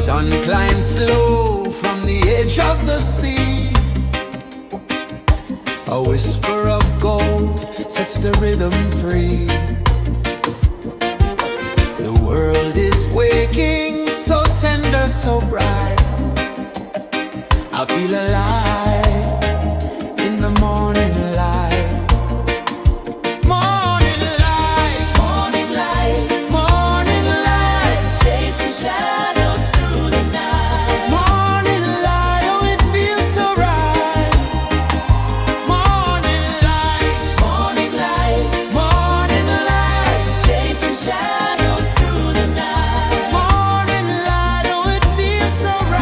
sun climbs slow from the edge of the sea. A whisper of gold sets the rhythm free. The world is waking, so tender, so bright. I feel alive in the morning light. Morning light, Morning light, morning light, chasing shadows through the night. morning light, oh it feels so right. Morning light, Morning light, morning light, chasing shadows through the night. morning light, oh it feels so right.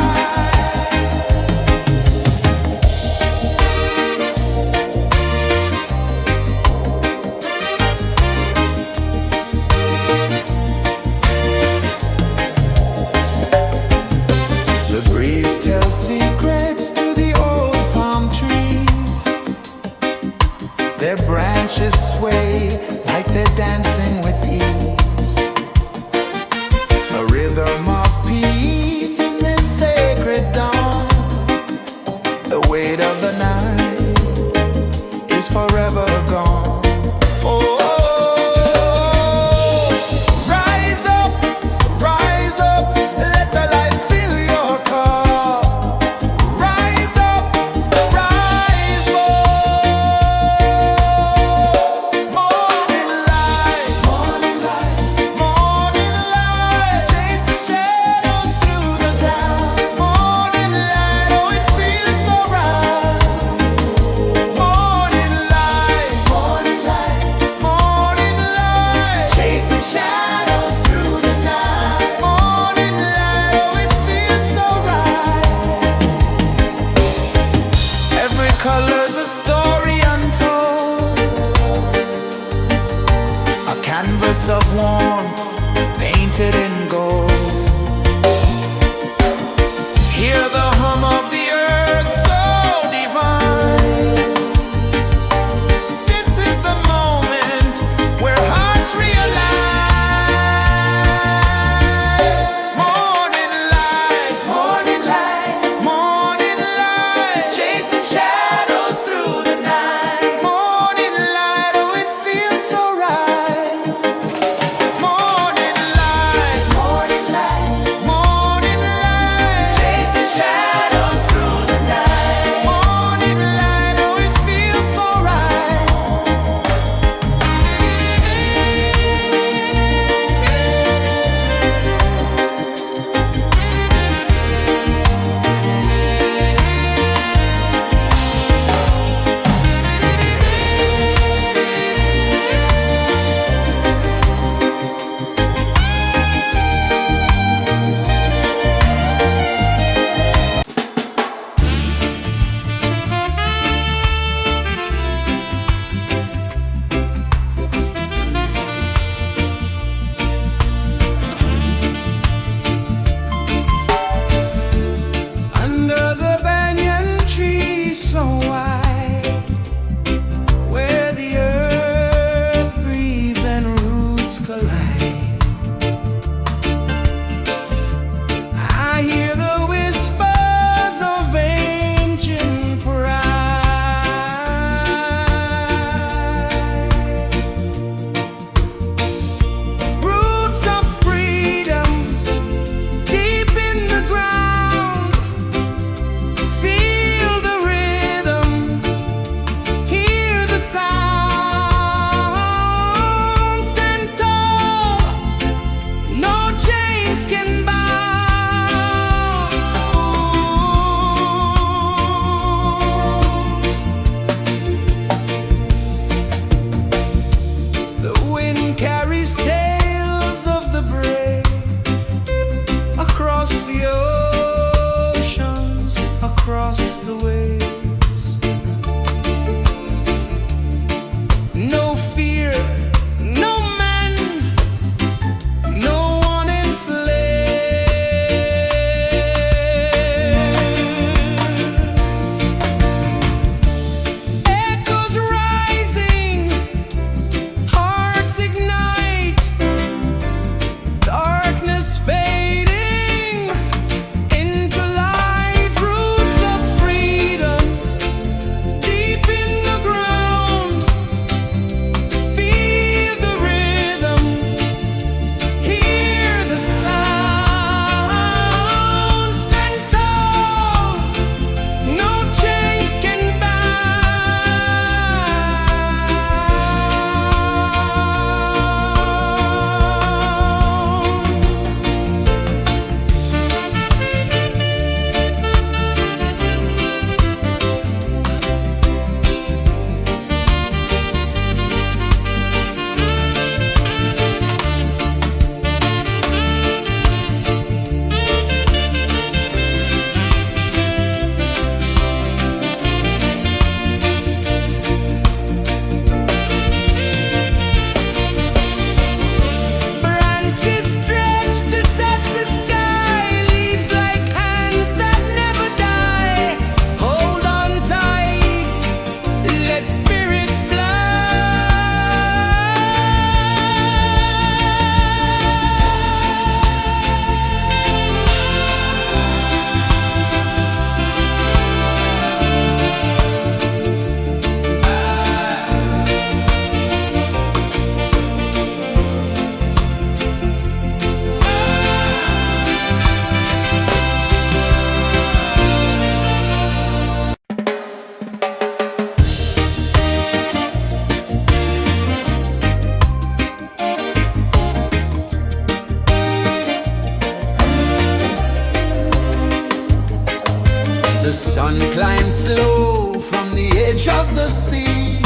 sun climbs slow from the edge of the sea.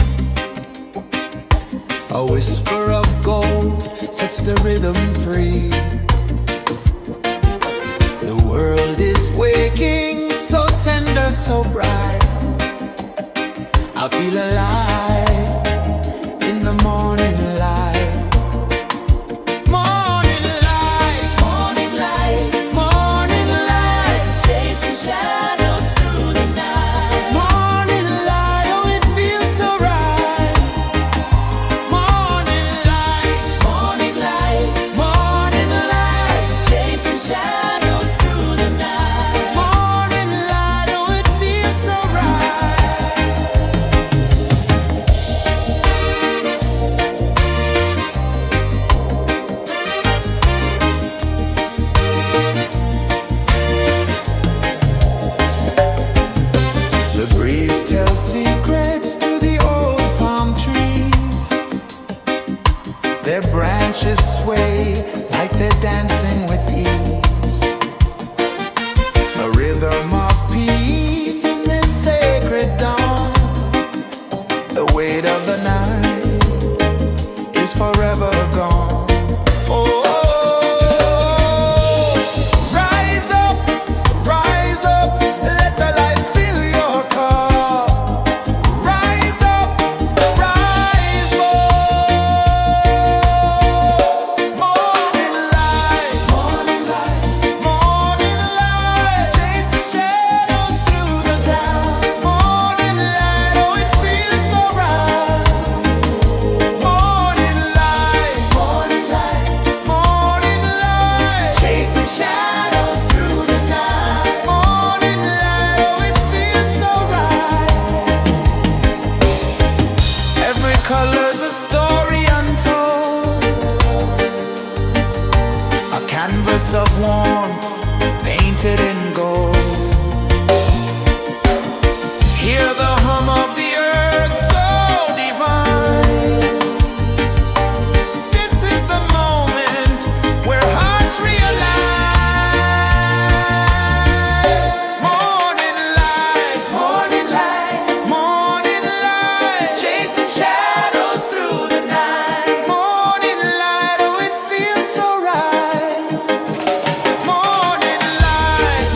A whisper of gold sets the rhythm free. The world is waking, so tender, so bright. I feel alive in the morning light. Morning light, Morning light, morning light, chasing shadows through the night. morning light, oh it feels so right. Morning light, Morning light, morning light, chasing shadows through the night. morning light, oh it feels so right. The breeze tells secrets to the old palm trees. Their branches sway like they're dancing with ease. A rhythm of peace in this sacred dawn. The weight of the night is forever gone. Oh, rise up, let the light fill your cup. Rise up, rise up. Morning light, morning light, morning light, chasing shadows through the cloud. Morning light, oh it feels so right. Morning light, morning light, morning light, chasing shadows through the night. Morning light, oh it feels so right. Every color's a story untold, a canvas of warmth painted in gold. Hear the hum of the earth so divine. This is the moment where hearts realign. Morning light, morning light, morning light, chasing shadows through the night. Morning light, oh it feels so right. Morning light,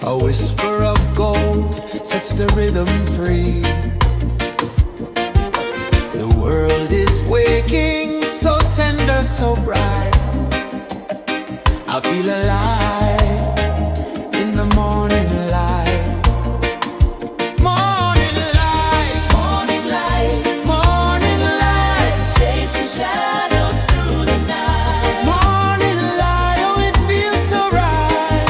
A whisper of gold sets the rhythm free. The world is waking, so tender, so bright. I feel alive in the morning light. Morning light, Morning light, morning light, chasing shadows through the night. morning light, oh it feels so right.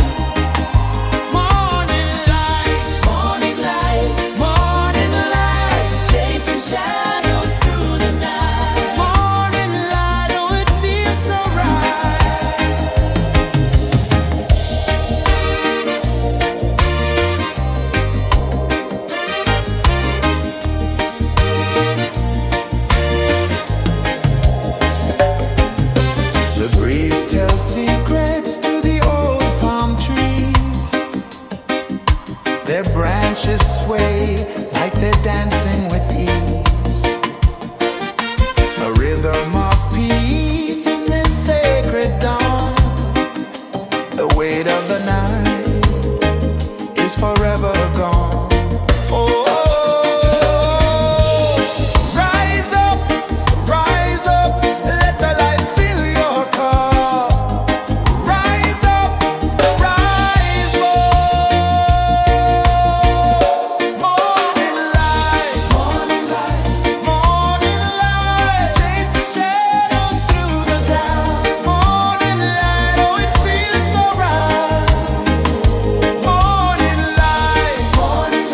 Morning light, Morning light, morning light, chasing shadows through the night. morning light, oh it feels so right. The breeze tells secrets to the old palm trees. Their branches sway like they're dancing with ease. A rhythm of peace in this sacred dawn. The weight of the night is forever gone. Oh, rise up, let the light fill your cup. Rise up, rise up. Morning light, morning light, morning light, chasing shadows through the cloud. Morning light, oh it feels so right. Morning light, morning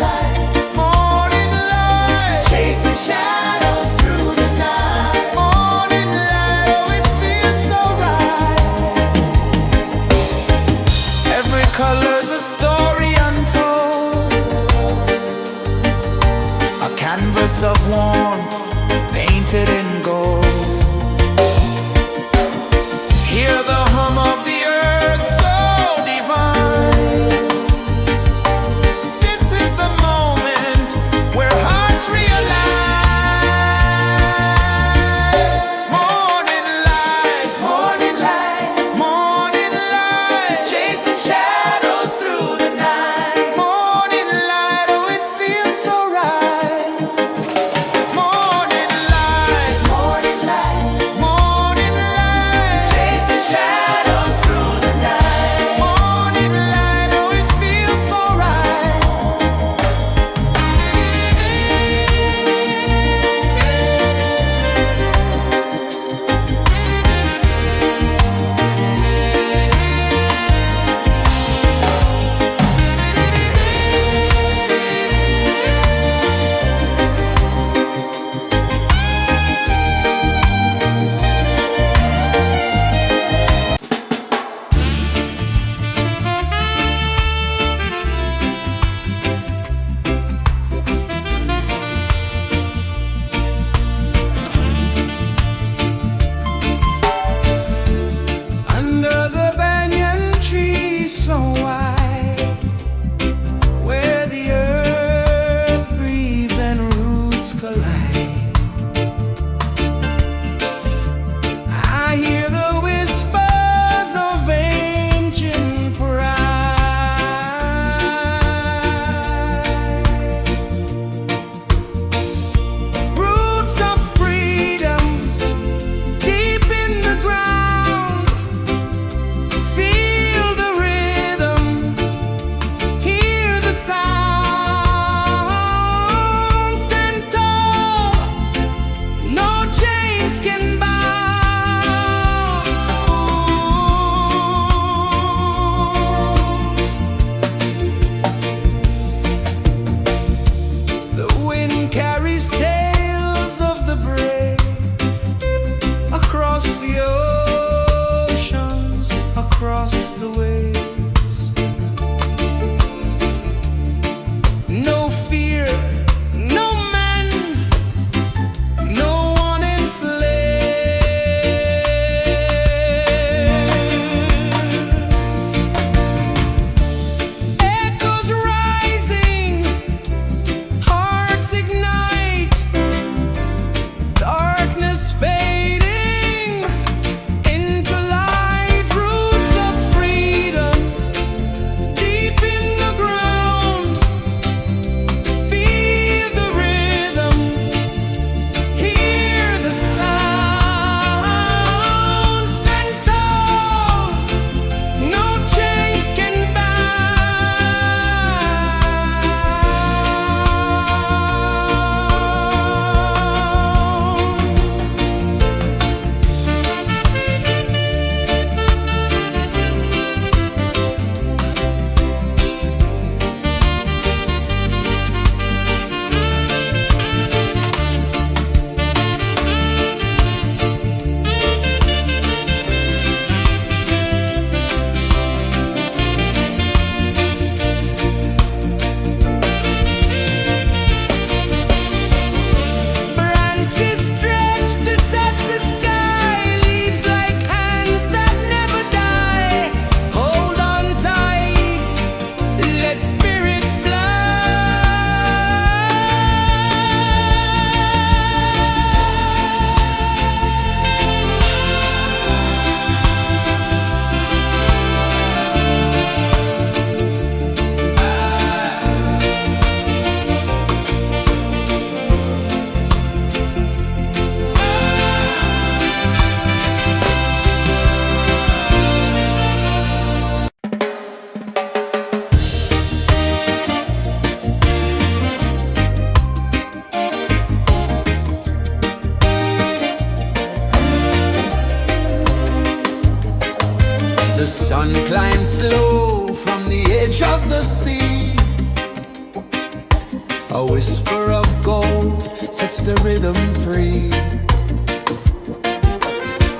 whisper of gold sets the rhythm free.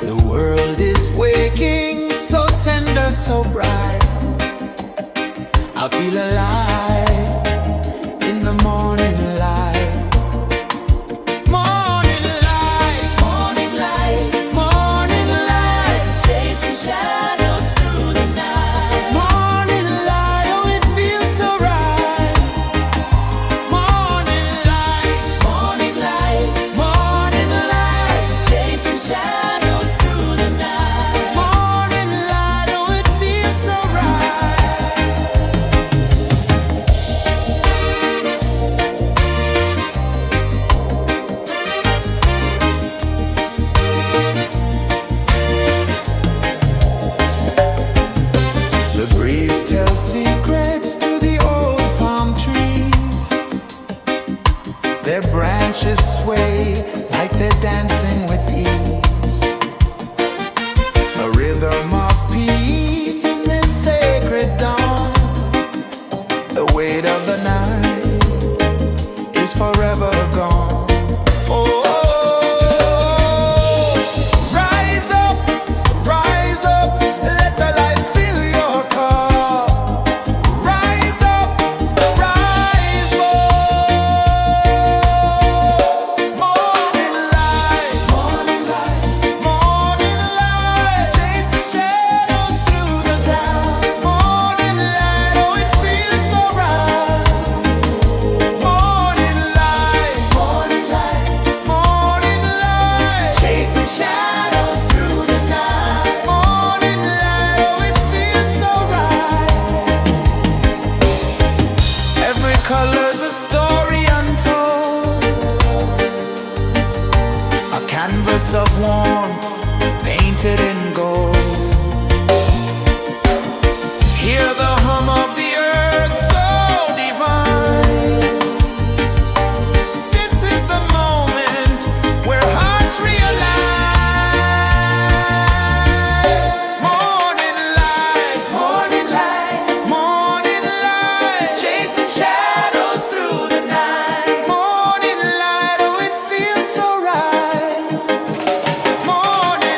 The world is waking, so tender, so bright. I feel alive in the morning light. Morning light, Morning light, morning light, chasing shadows through the night. morning light, oh it feels so right. Morning light, Morning light, morning light, chasing shadows through the night. morning light, oh it feels so right. The breeze tells secrets to the old palm trees. Their branches sway like they're dancing with ease. A rhythm of peace in this sacred dawn. The weight of the night is forever gone. Oh, rise up, let the light fill your cup. Rise up, rise up. Morning light, morning light, morning light, chasing shadows through the cloud. Morning light, oh it feels so right. Morning light, morning light, morning light, chasing shadows through the night. Morning light, oh it feels so right. Every color's a story untold, a canvas of warmth painted in gold. Hear the hum of the earth so divine. This is the moment where hearts realign. Morning light, morning light, morning light, chasing shadows through the night. Morning light, oh it feels so right. Morning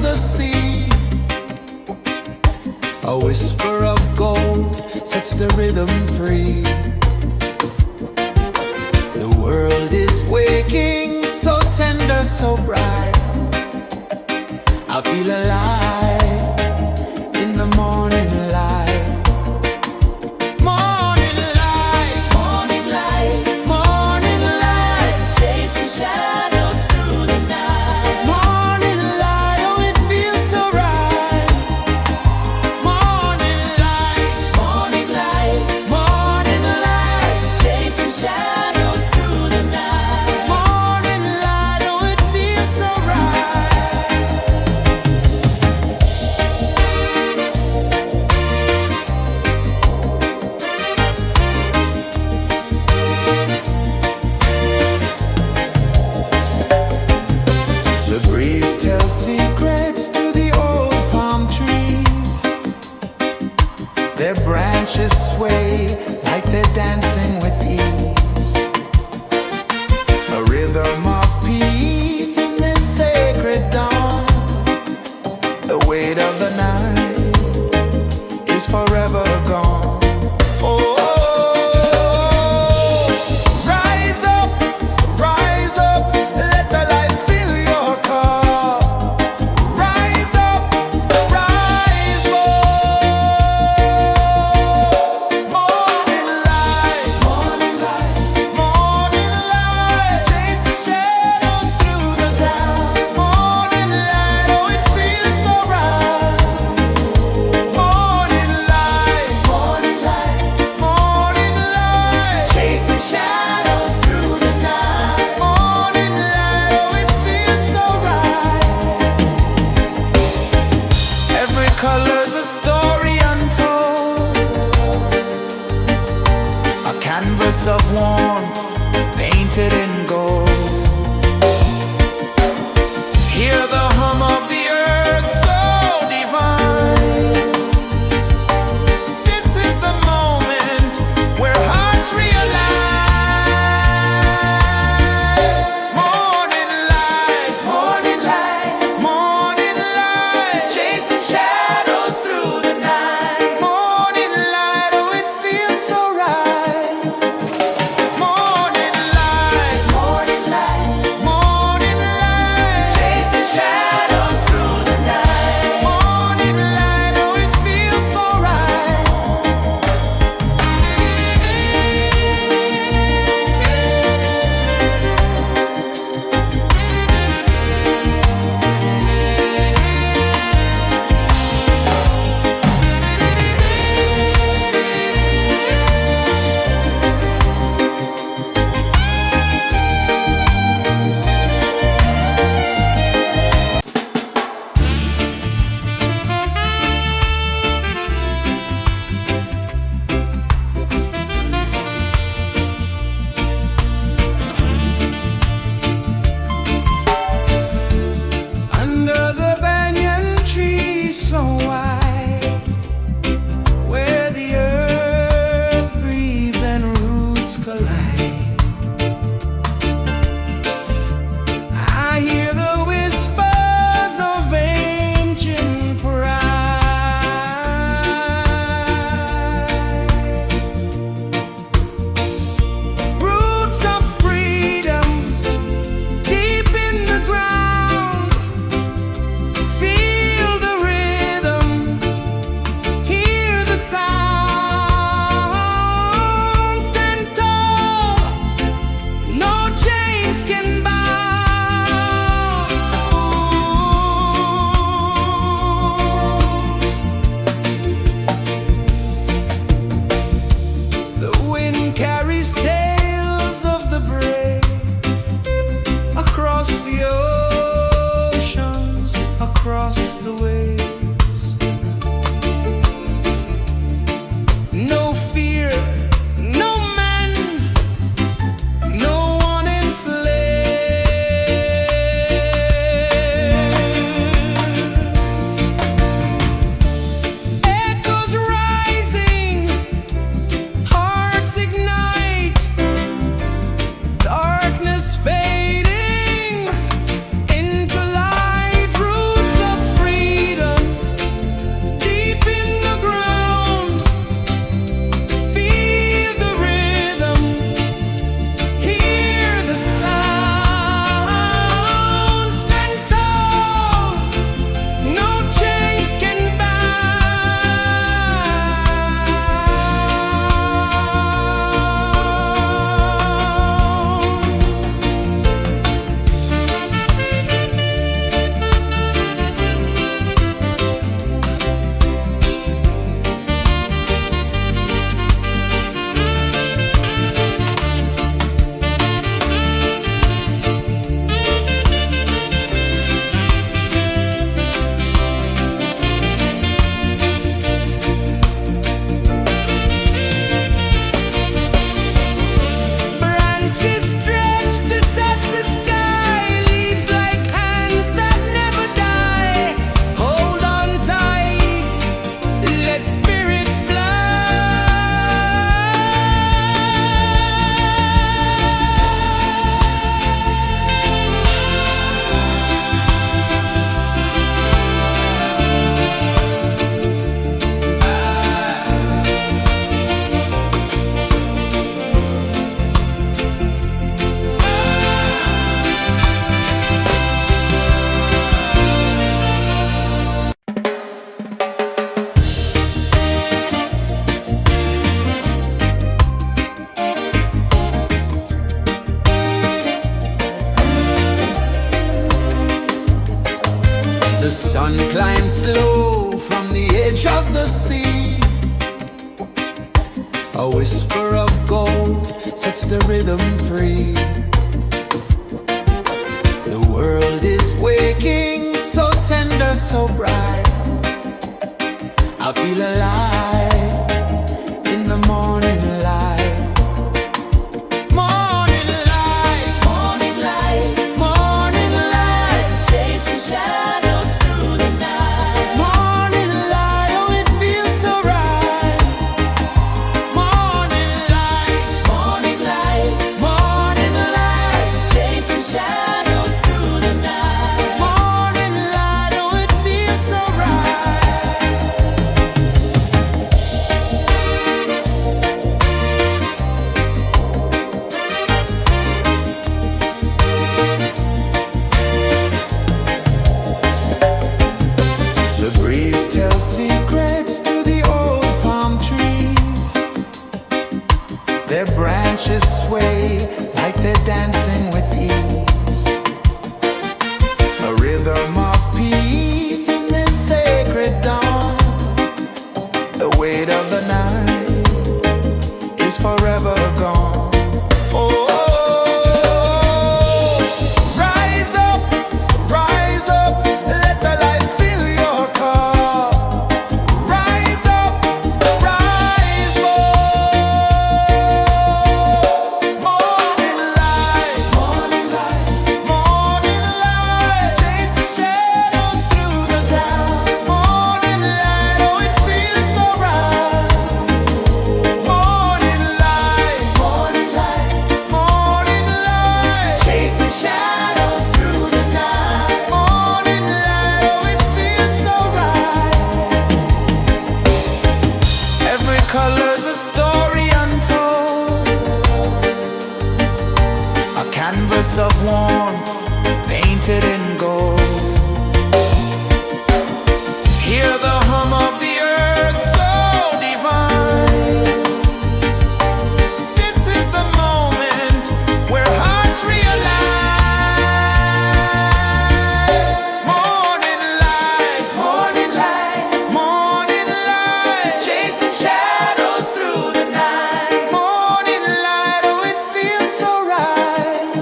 the sea. A whisper of gold sets the rhythm free. The world is waking, so tender, so bright. I feel alive in the morning light. Morning light, Morning light, morning light, chasing shadows through the night. morning light, oh it feels so right. Morning light, Morning light, morning light, chasing shadows through the night. morning light, oh it feels so right. sun climbs slow from the edge of the sea. A whisper of gold sets the rhythm free. The world is waking, so tender, so bright. I feel alive in the morning light. Morning light, Morning light, morning light, chasing shadows through the night. morning light, oh it feels so right. Morning light, Morning light, morning light, chasing shadows through the night. morning light, oh it feels so right. The breeze tells secrets to the old palm trees. Their branches sway like they're dancing with ease. A rhythm of peace in this sacred dawn. The weight of the night is forever gone. Oh, rise up, let the light fill your cup. Rise up, rise up. Morning light, morning light, morning light, chasing shadows through the cloud. Morning light, oh it feels so right. Morning light, morning light, morning light, chasing shadows through the night. Morning light, oh it feels so right. Every color's a story untold, a canvas of warmth painted in gold. Hear the hum of the earth so divine. This is the moment where hearts realign. Morning light, morning light, morning light, chasing shadows through the night. Morning light, oh it feels so right.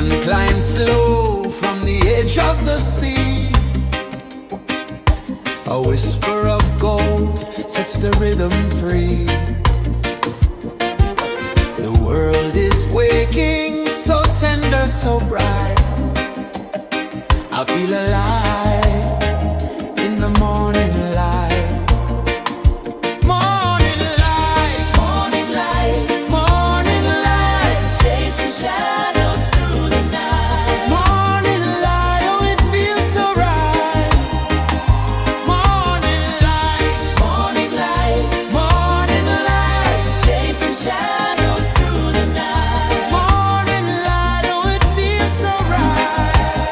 One climbs slow from the edge of the sea. A whisper of gold sets the rhythm free. The world is waking, so tender, so bright. I feel alive in the morning light. Morning light, Morning light, morning light, chasing shadows through the night. morning light. Oh, it feels so right. Morning light, Morning light, morning light, chasing shadows through the night. morning light. Oh, it feels so right.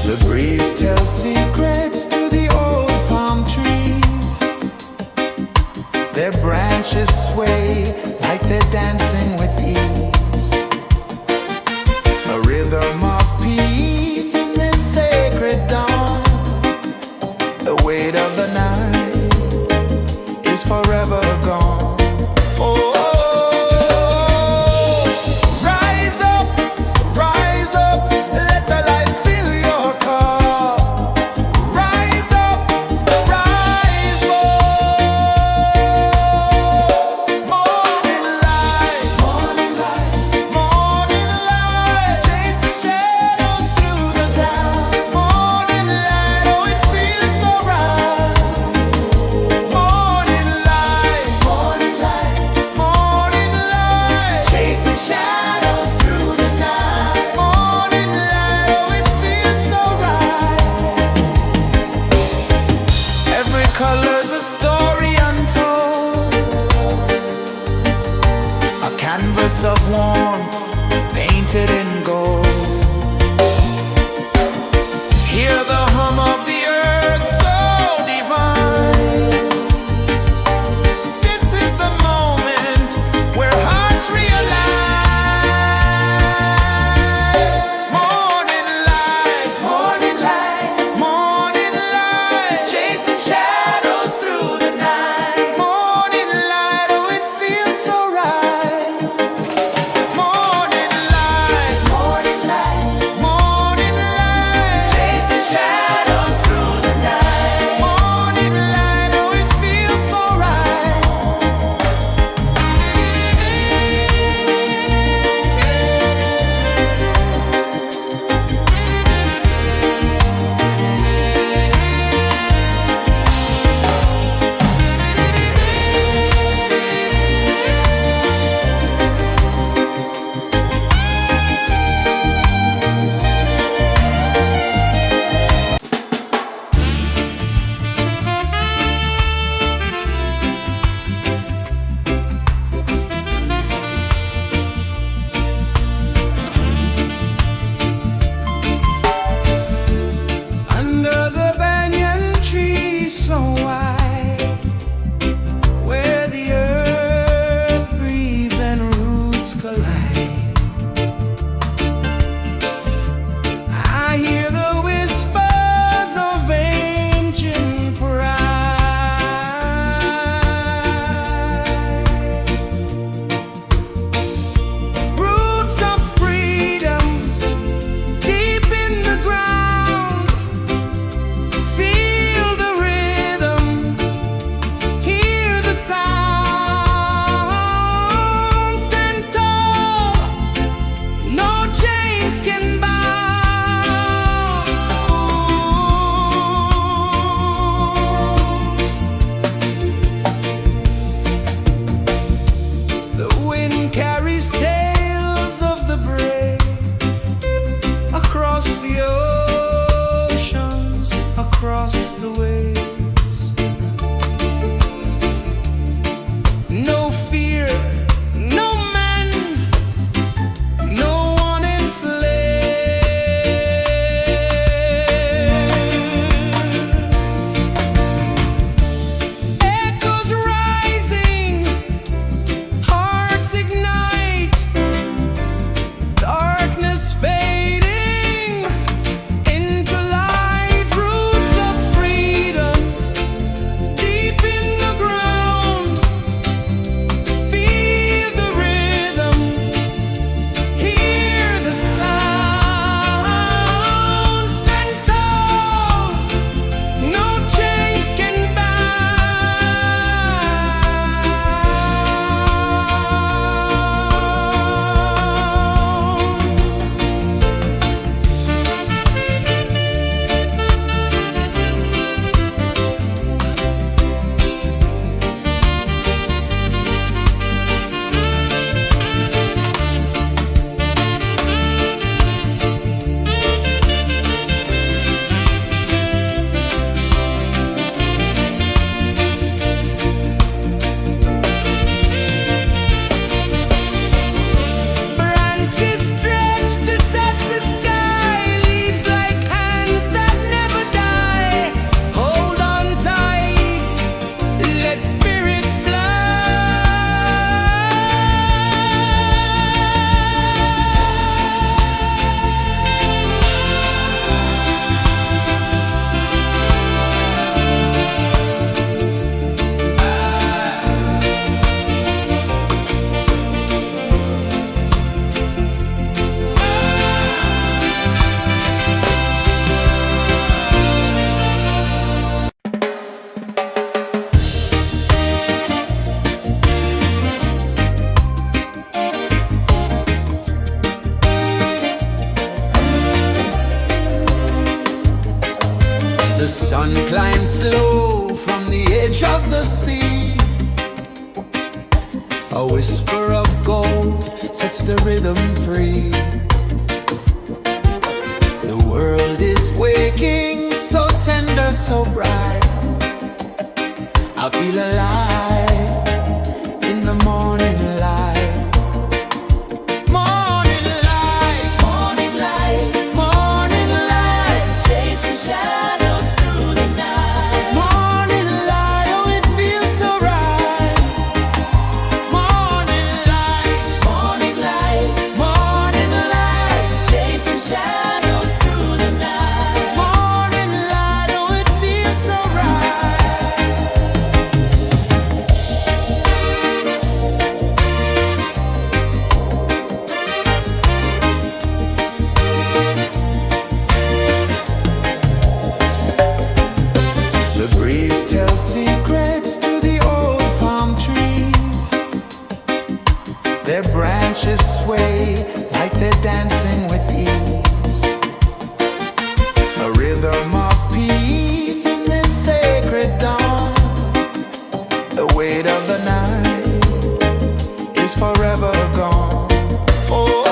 The breeze tells secrets to the old palm trees. Their branches sway like they're dancing with ease. A rhythm of peace in this sacred dawn. The weight of the night is forever gone. Oh, rise up, let the light fill your cup. Rise up, rise up. Morning light, morning light, morning light, chasing shadows through the cloud. Morning light, oh, it feels so right. Morning light, morning light, morning light, chasing shadows through the night. Morning light, oh, it feels so right. Every color's a story untold, a canvas of warmth painted in gold. Hear the hum of the earth so divine. This is the moment where hearts realize. Morning light, morning light, morning light, chasing shadows through the night. Morning light, oh, it feels so right. Morning light, morning The sun climbs slow from the edge of the sea. A whisper of gold sets the rhythm free. The world is waking, so tender, so bright. I feel alive in the morning light. Morning light, Morning light, morning light, chasing shadows through the night. morning light, oh it feels so right. Morning light, Morning light, morning light, chasing shadows through the night. morning light, oh it feels so right. The breeze tells secrets to the old palm trees. Their branches sway like they're dancing with ease. A rhythm of peace in this sacred dawn. The weight of the night is forever gone. Oh,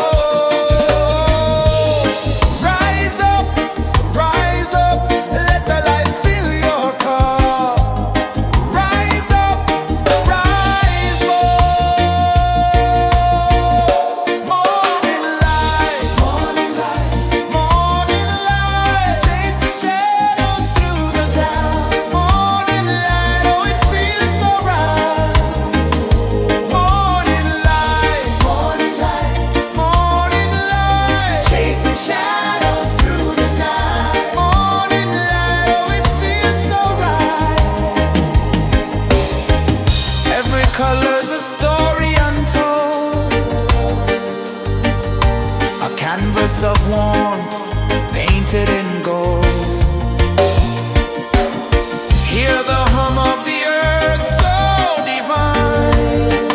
rise up, let the light fill your cup. Rise up, rise more. Morning light, morning light, chasing shadows through the cloud. Morning light, oh it feels so right. Morning light, morning light, chasing shadows through the night. Morning light, oh it feels so right. Every color's a story untold, a canvas of warmth painted in gold. Hear the hum of the earth so divine.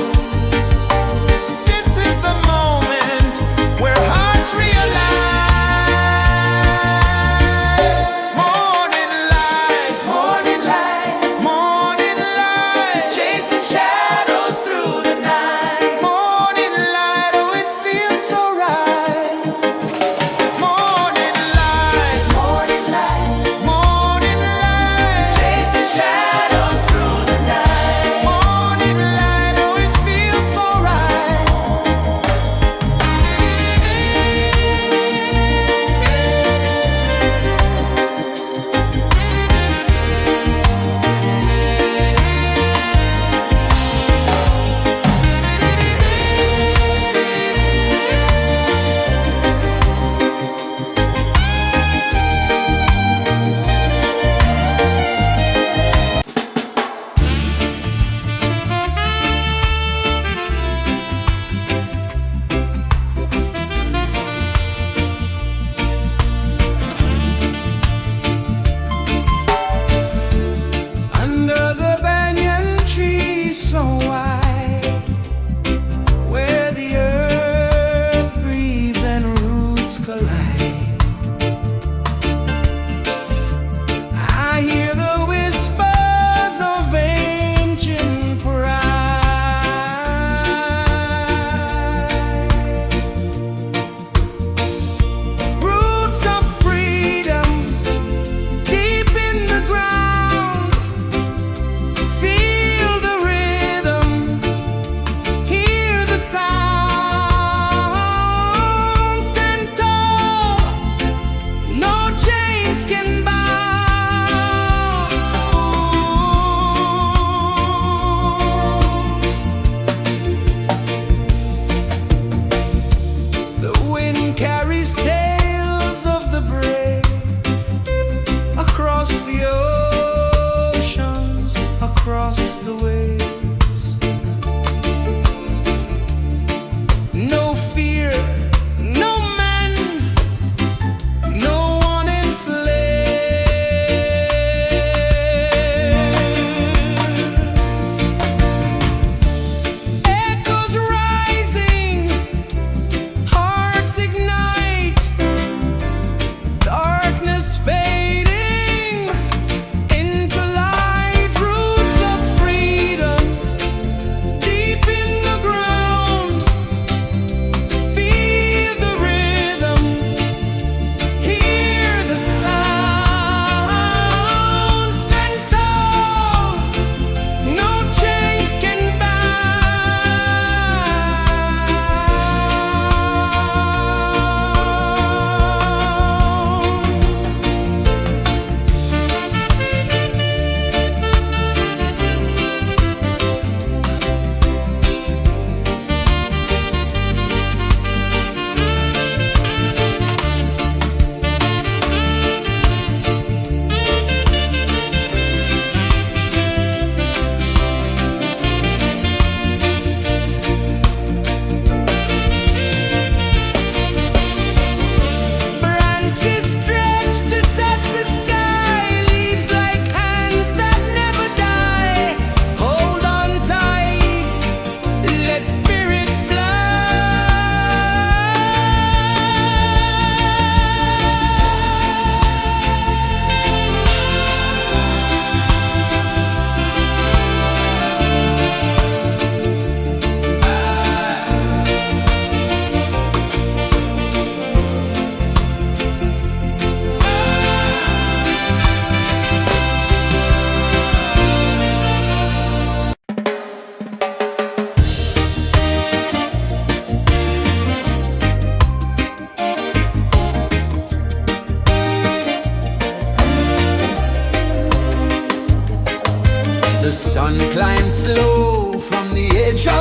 This is the moment where hearts realign. Morning light, morning light, chasing shadows through the night. Morning light, oh it feels so right. Morning light,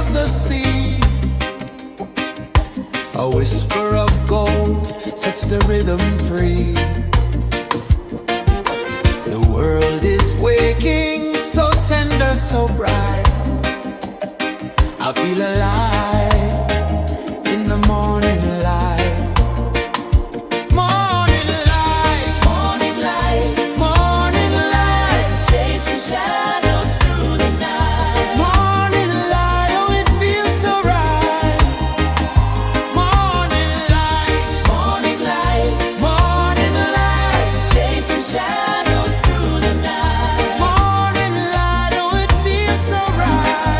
of the sea. A whisper of gold sets the rhythm free. The world is waking, so tender, so bright. I feel alive in the morning light. Morning light, Morning light, morning light, chasing shadows through the night. morning light, oh it feels so right. Morning light, Morning light, morning light, chasing shadows through the night. morning light, oh it feels so right.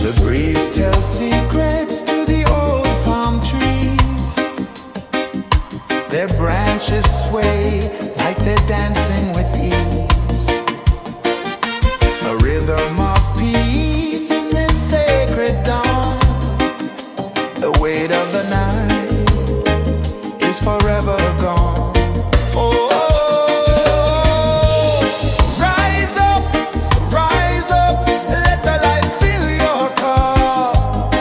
The breeze tells secrets to the old palm trees. Their branches sway like they're dancing with ease. A rhythm of peace in this sacred dawn. The weight of the night is forever gone. Oh, rise up, let the light fill your cup.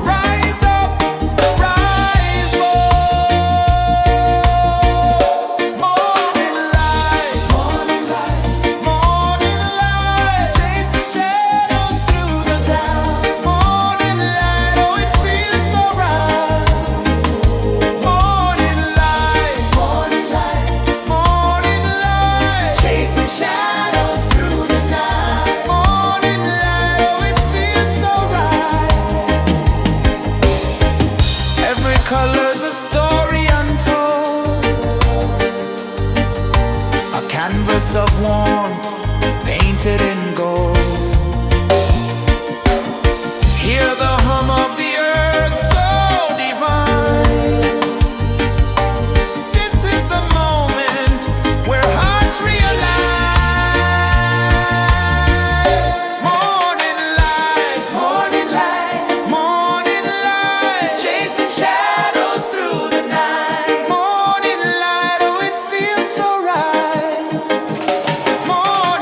Rise up, rise up. Morning light, morning light, morning light, chasing shadows through the cloud. Morning light, oh it feels so right. Morning light, morning light, morning light, chasing shadows through the night. Morning light, oh it feels so right. Every color's a story untold, a canvas of warmth painted in gold. Hear the hum of the earth so divine. This is the moment where hearts realign. Morning light, morning light, morning light, chasing shadows through the night. Morning light, oh it feels so right. Morning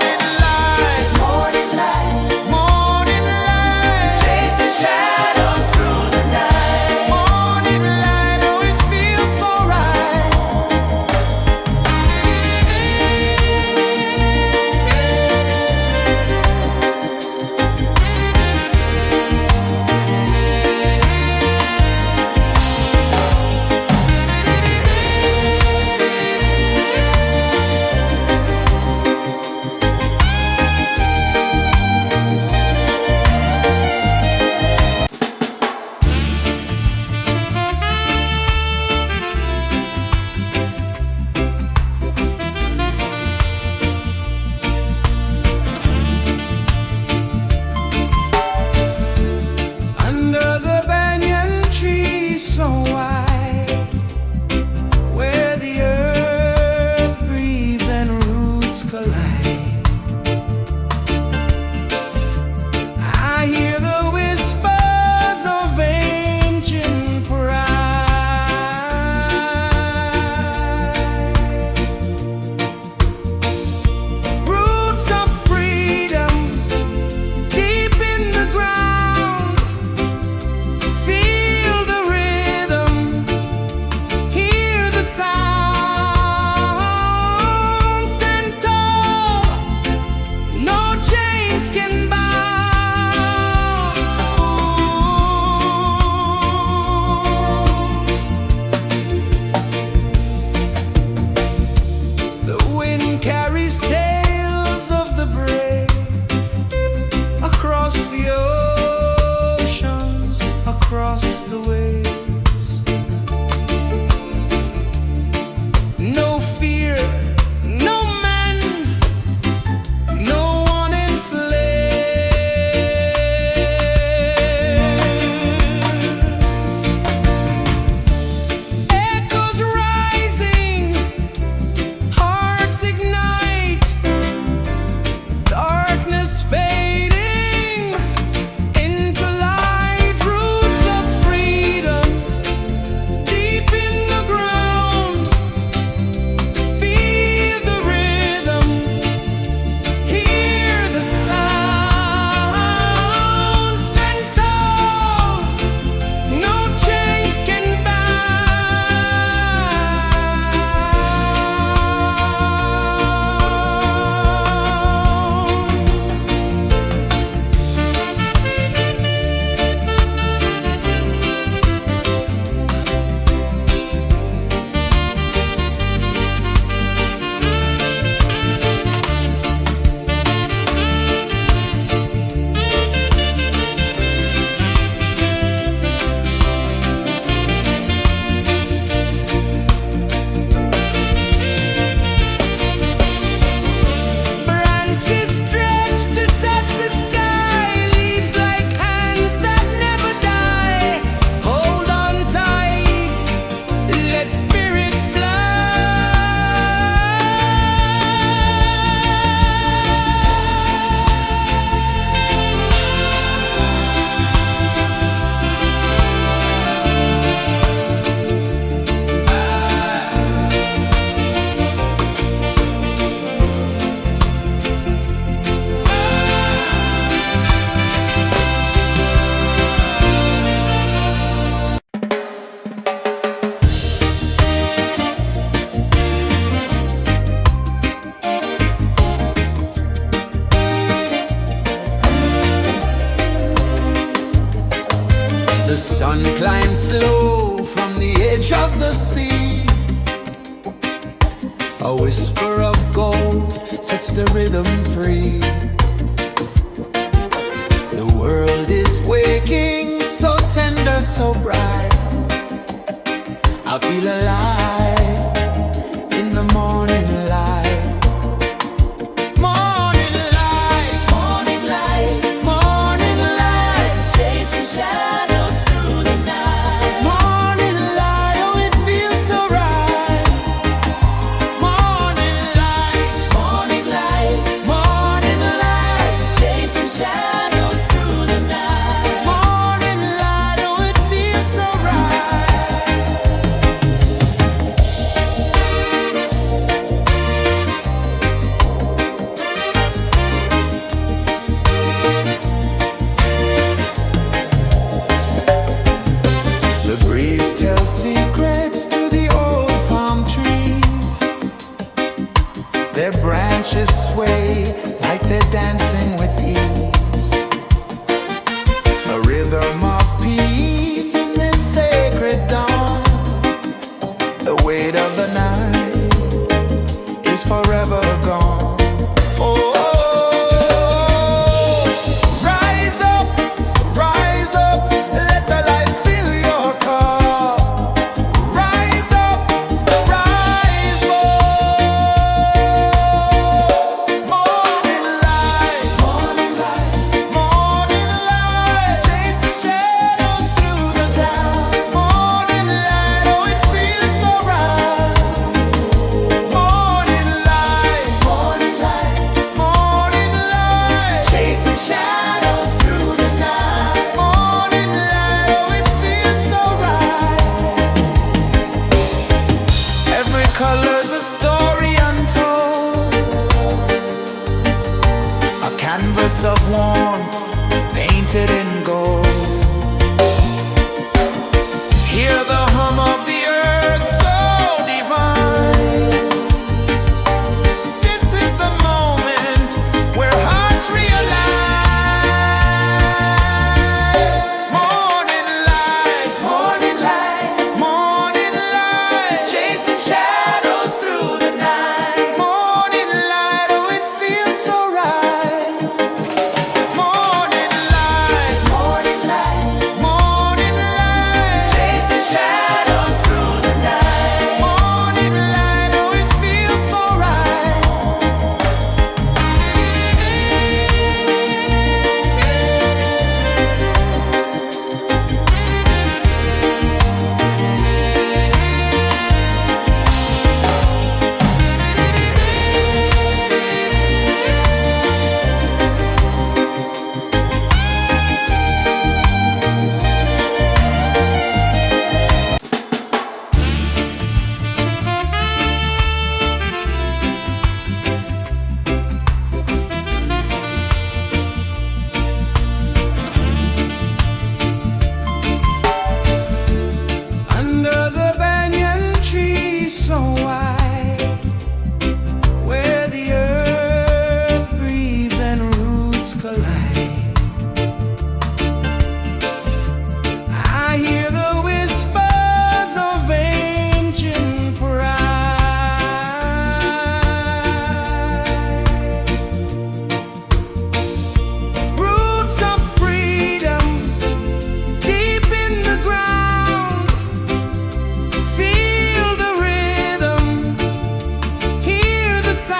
A whisper of gold sets the rhythm free. The world is waking, so tender, so bright. I feel alive in the morning light. Morning light, Morning light, morning light, chasing shadows through the night. morning light, oh it feels so right. Morning light, Morning light, morning light, chasing shadows through the night. morning light, oh it feels so right. The breeze tells secrets to the old palm trees. Their branches sway like they're dancing with ease. A rhythm of peace in this sacred dawn. The weight of the night is forever gone. Oh, rise up, let the light fill your cup. Rise up, rise up. Morning light, morning light, morning light, chasing shadows through the cloud. Morning light, oh it feels so right. Morning light, morning light, morning light, chasing shadows through the night. Morning light, oh it feels so right. Every color's a story untold, a canvas of warmth painted in gold. Hear the hum of the earth so divine. This is the moment where hearts realign. Morning light, morning light, morning light, chasing shadows through the night. Morning light, oh it feels so right. Morning light, morning light, morning light, chasing shadows through the night. Morning light, oh it feels so right. Under the banyan tree so wide, where the earth breathes and roots collide, I hear the whispers of ancient pride. Roots of freedom deep in the ground. Feel the rhythm, hear the sound.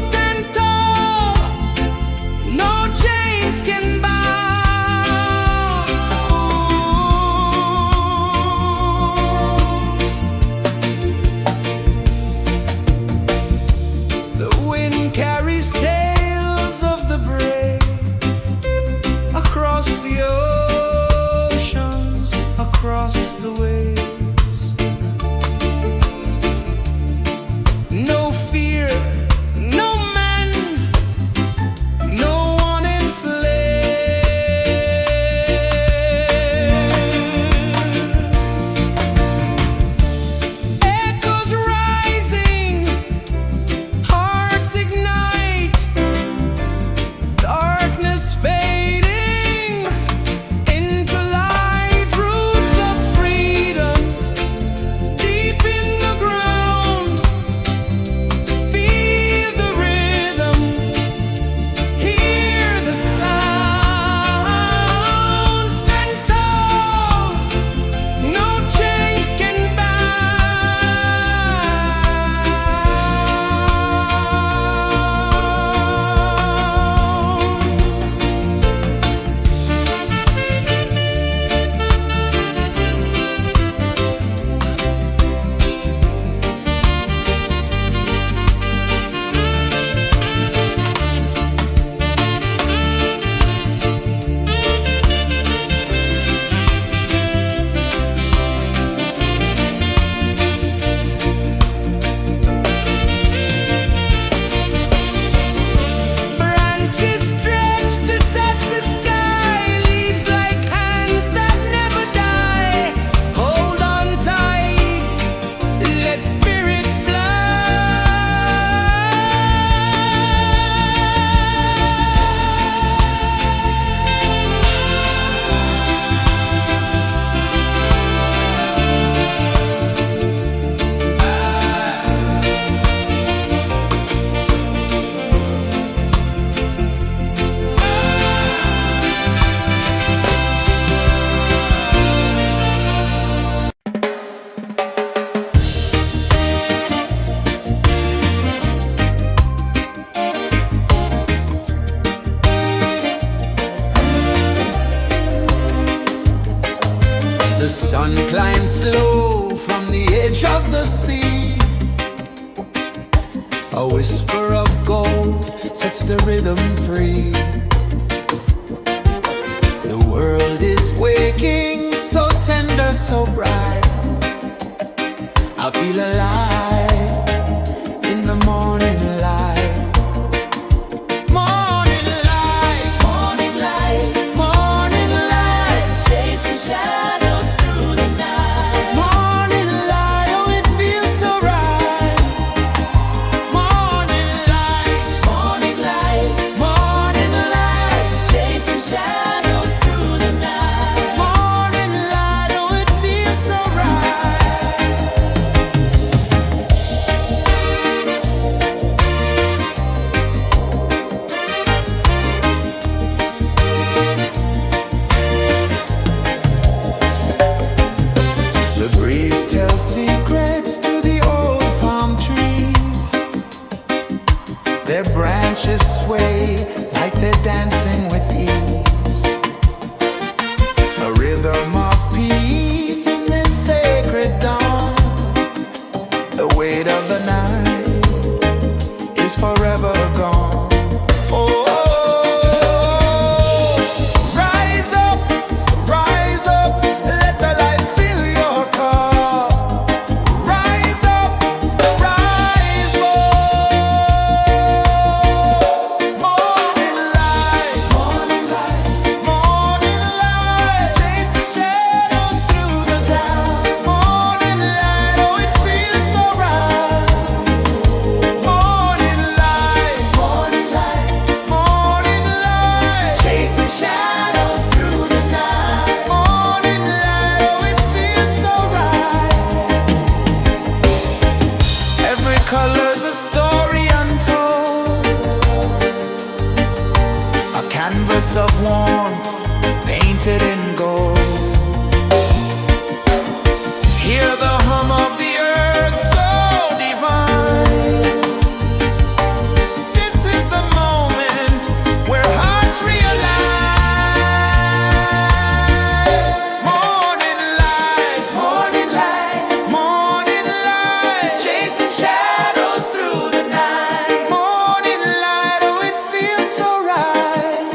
Stand tall, no chains can bound. The wind carries tales of the brave across the oceans, across the waves. No fear, no man, no one enslaves. Echoes rising, hearts ignite, darkness fading into light. Roots of freedom slow from the edge of the sea. A whisper of gold sets the rhythm free. The world is waking, so tender, so bright. I feel alive in the morning light. Morning light, Morning light, morning light, chasing shadows through the night. morning light, oh it feels so right. Morning light, Morning light, morning light, chasing shadows through the night. morning light, oh it feels so right. The breeze tells secrets to the old palm trees. Their branches sway like they're dancing with ease. A rhythm of peace in this sacred dawn. The weight of the night is forever gone. Oh, rise up, let the light fill your cup. Rise up, rise up. Morning light, morning light, morning light, chasing shadows through the cloud. Morning light, oh it feels so right. Morning light, morning light, morning light, chasing shadows through the night. Morning light, oh it feels so right. Every color's a story untold, a canvas of warmth painted in gold. Hear the hum of the earth so divine. This is the moment where hearts realign. Morning light, morning light, morning light, chasing shadows through the night. Morning light, oh it feels so right.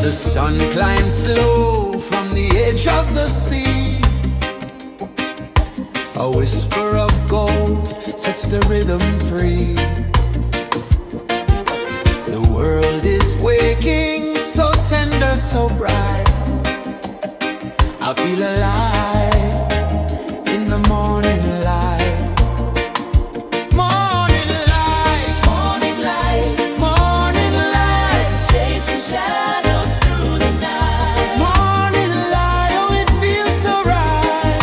The sun climbs slow from the edge of the sea. A whisper of gold sets the rhythm free. The world is waking, so tender, so bright. I feel alive in the morning light. Morning light, Morning light, morning light, chasing shadows through the night. morning light, oh it feels so right.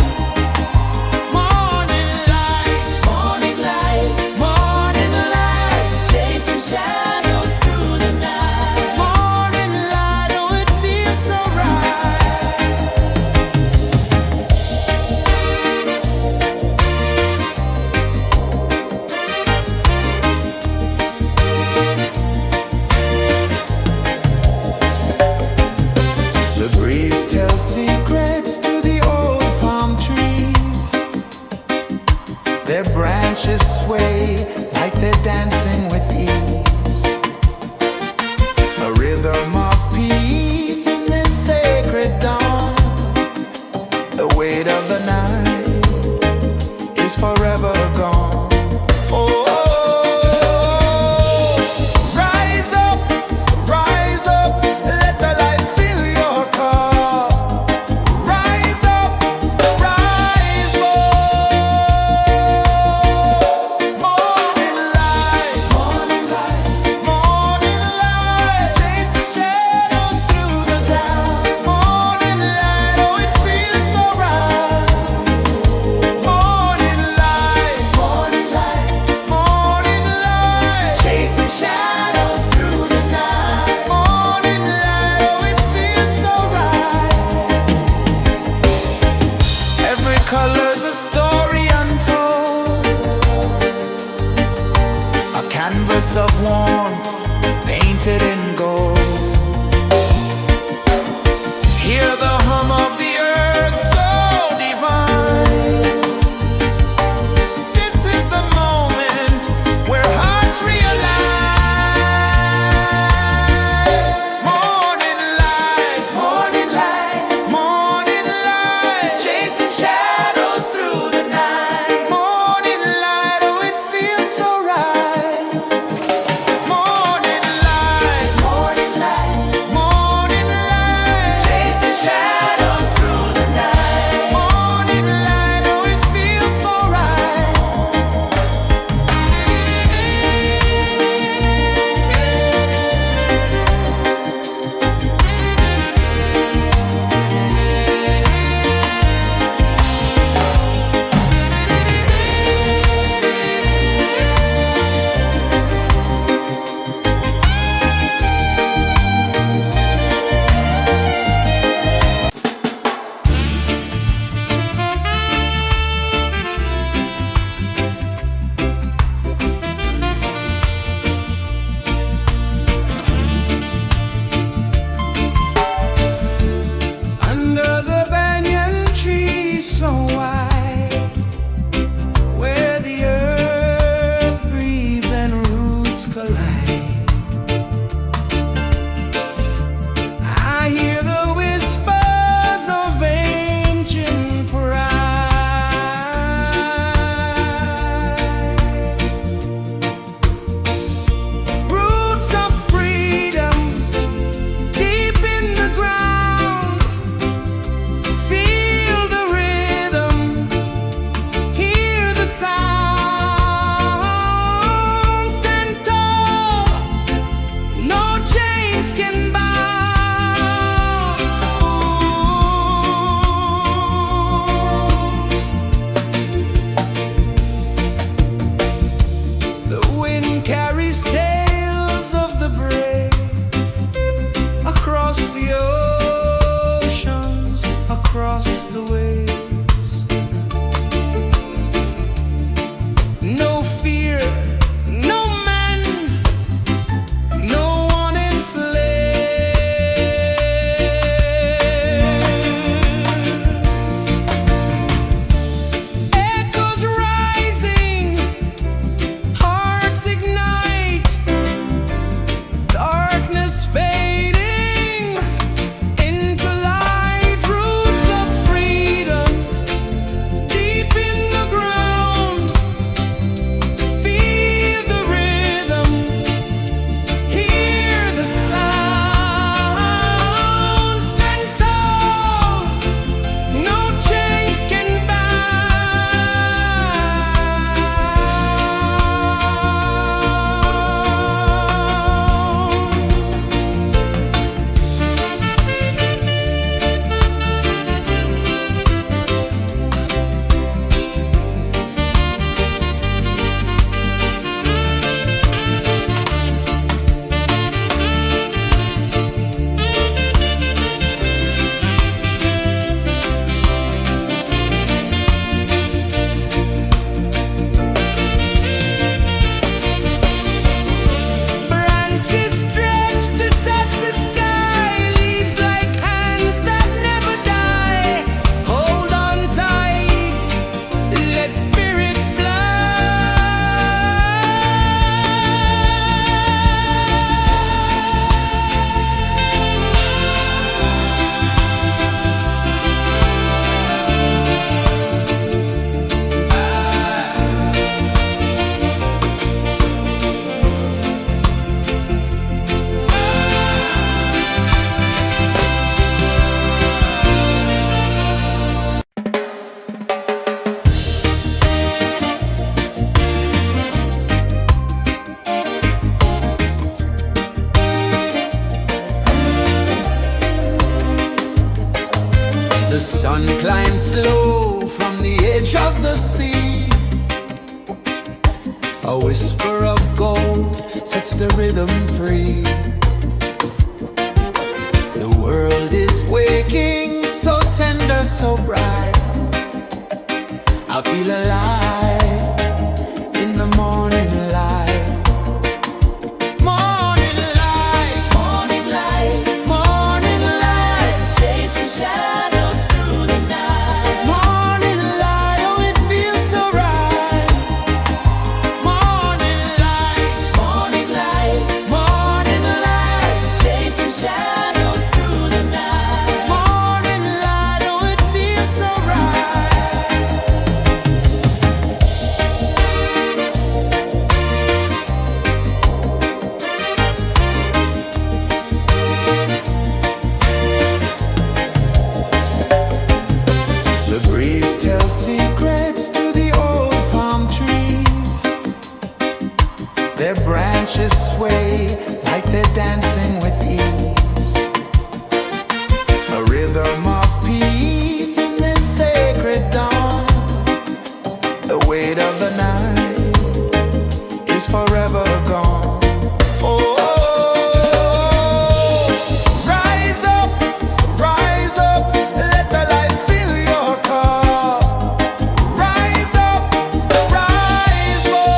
Morning light, Morning light, morning light, chasing shadows through the night. morning light, oh it feels so right. The breeze tells secrets to the old palm trees. Their branches sway like they're dancing with ease. A rhythm of peace in this sacred dawn. The weight of the night is forever gone. Oh, rise up, let the light fill your car. Rise up, rise up. Morning light, morning light, morning light, chasing shadows through the cloud. Morning light, oh it feels so right. Morning light, morning light, morning light, chasing shadows through the night. Morning light, oh it feels so right. Every color's a story untold, a canvas of warmth painted in gold. Hear the hum of the earth so divine. This is the moment where hearts realign. Morning light, morning light, morning light, chasing shadows through the night. Morning light, oh it feels so right. Morning light, The sun climbs slow from the edge of the sea. A whisper of gold sets the rhythm free. The world is waking, so tender, so bright. I feel alive in the morning light. Morning light, Morning light, morning light, chasing shadows through the night. morning light, oh it feels so right. Morning light, Morning light, morning light, chasing shadows through the night. morning light, oh it feels so right. The breeze tells secrets to the old palm trees. Their branches sway like they're dancing with ease. A rhythm of peace in this sacred dawn. The weight of the night is forever gone. Oh, rise up, let the light fill your cup. Rise up, rise up.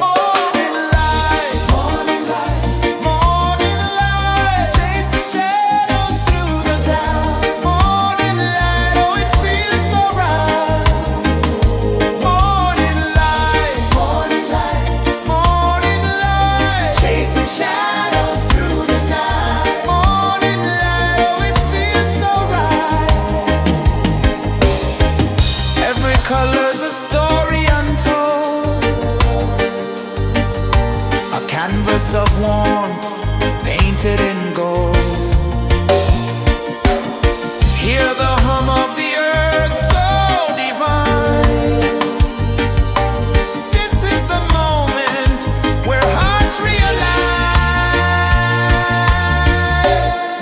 Morning light, morning light, morning light, chasing shadows through the cloud. Morning light, oh it feels so right. Morning light, morning light, morning light, chasing shadows through the night. Morning light, oh it feels so right. Every color's a story untold, a canvas of warmth painted in gold. Hear the hum of the earth so divine. This is the moment where hearts realign.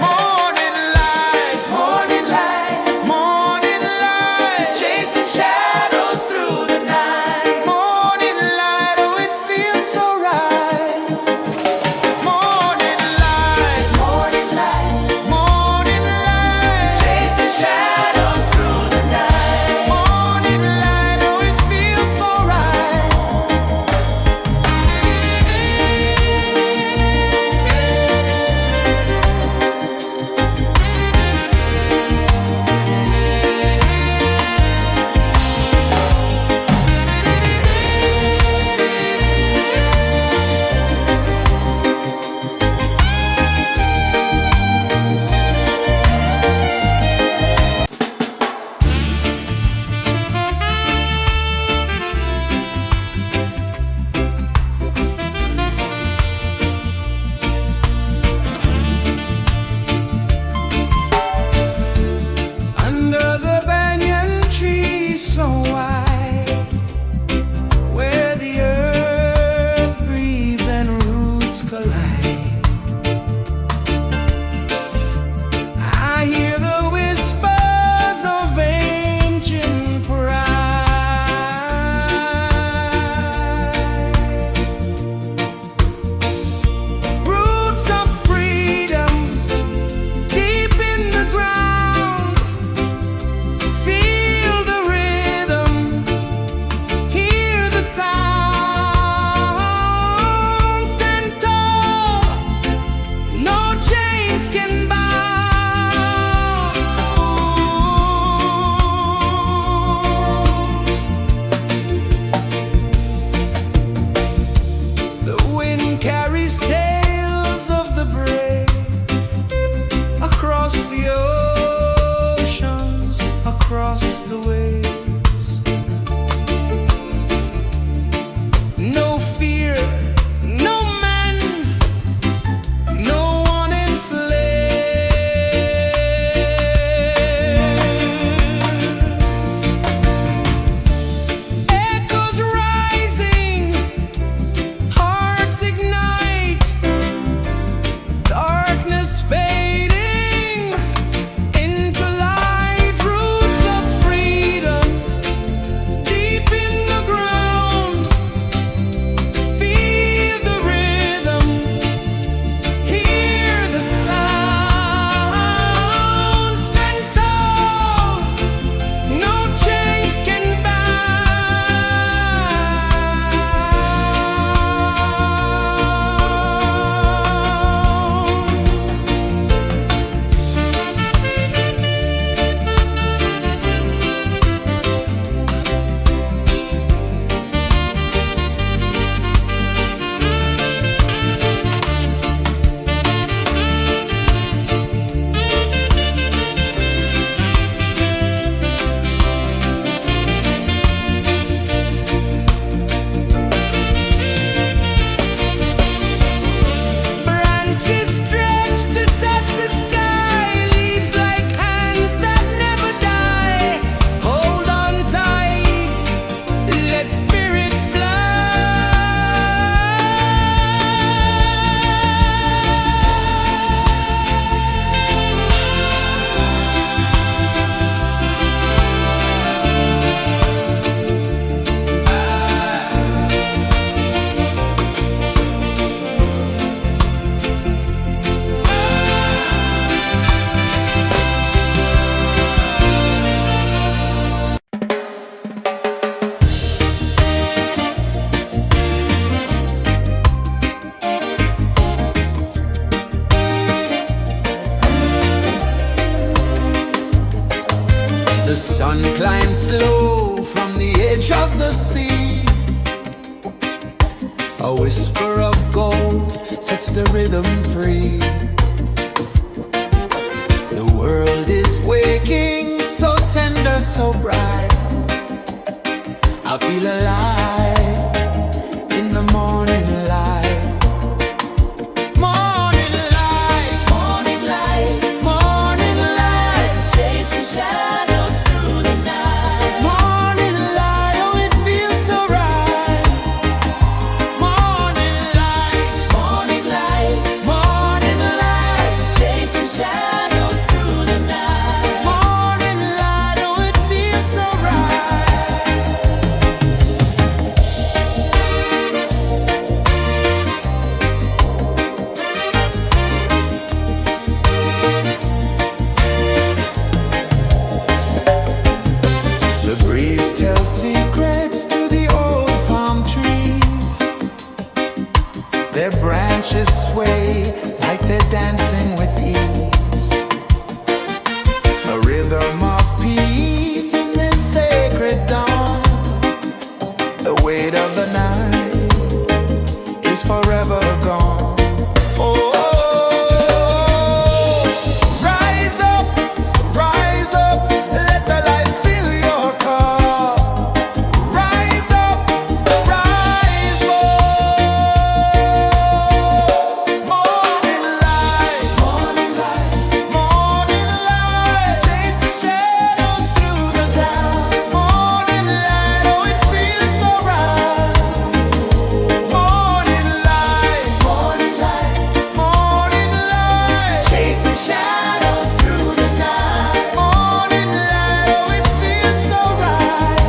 Morning light, morning light, morning light, chasing shadows through the night. Morning light, oh it feels so right. Morning light, morning them free. The world is waking, so tender, so bright. I feel alive in the morning light. Morning light, Morning light, morning light, chasing shadows through the night. morning light. Oh, it feels so right. Morning light, Morning light, morning light, chasing shadows through the night. morning light. Oh, it feels so right. The breeze tells secrets to the old palm trees. Their branches sway like they're dancing with ease. A rhythm of peace in this sacred dawn. The weight of the night is forever gone. Oh, rise up, let the light fill your cup. Rise up, rise up. Morning light, morning light, morning light, chasing shadows through the cloud. Morning light, oh, it feels so right. Morning light, morning light, morning light, chasing shadows through the night. Morning light, oh, it feels so right.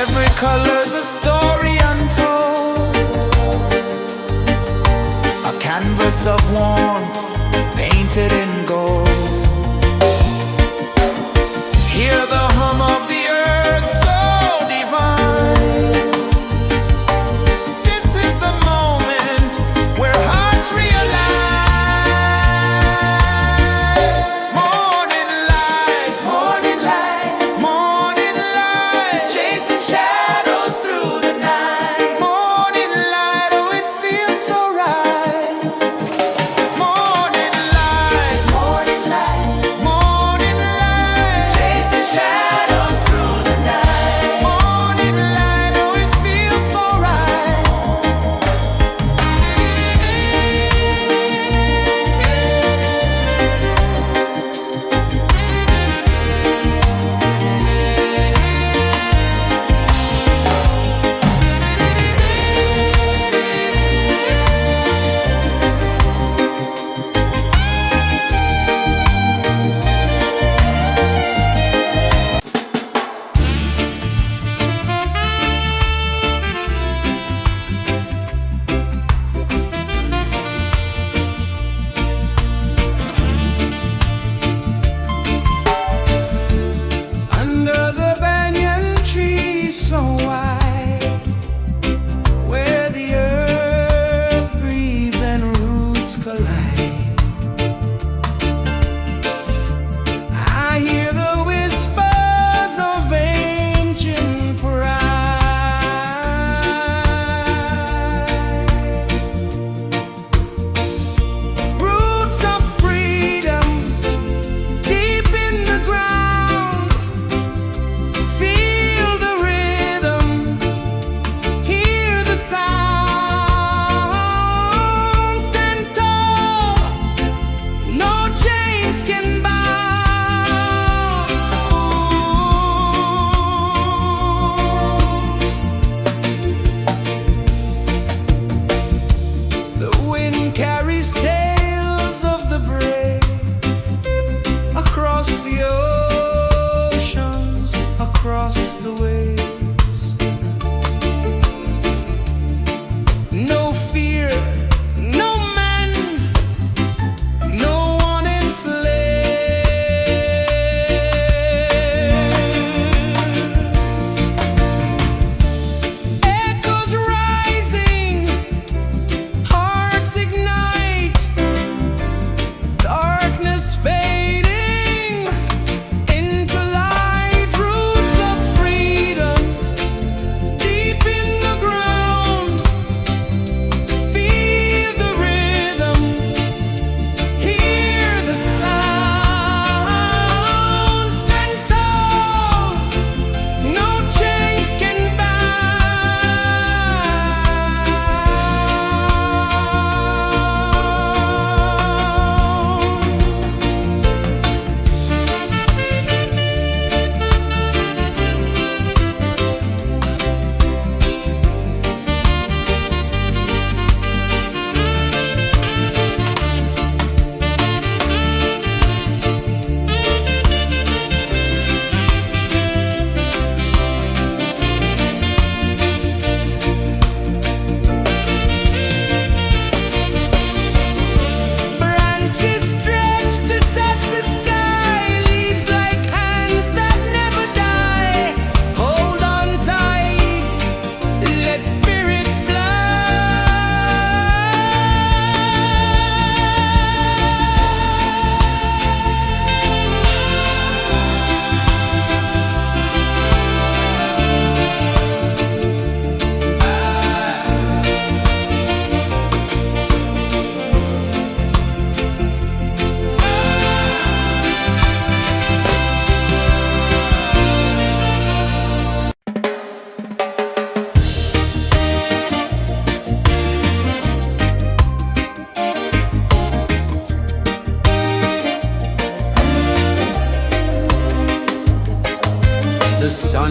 Every color's a story untold, a canvas of warmth painted in gold. Hear the hum of the earth so divine. This is the moment where hearts realign. Morning light, morning light, morning light, chasing shadows through the night. Morning light, oh, it feels so right. Morning light, morning light, morning light, chasing shadows through the night. Morning light, oh, it feels so right. Under the banyan tree so wide, where the earth breathes and roots collide, I hear the whispers of ancient pride. Roots of freedom deep in the ground. Feel the rhythm, hear the sound. Stand tall, no chains can bound. The wind carries tales of the brave across the oceans, across the waves. No fear, no man, no one enslaves. Echoes rising, hearts ignite.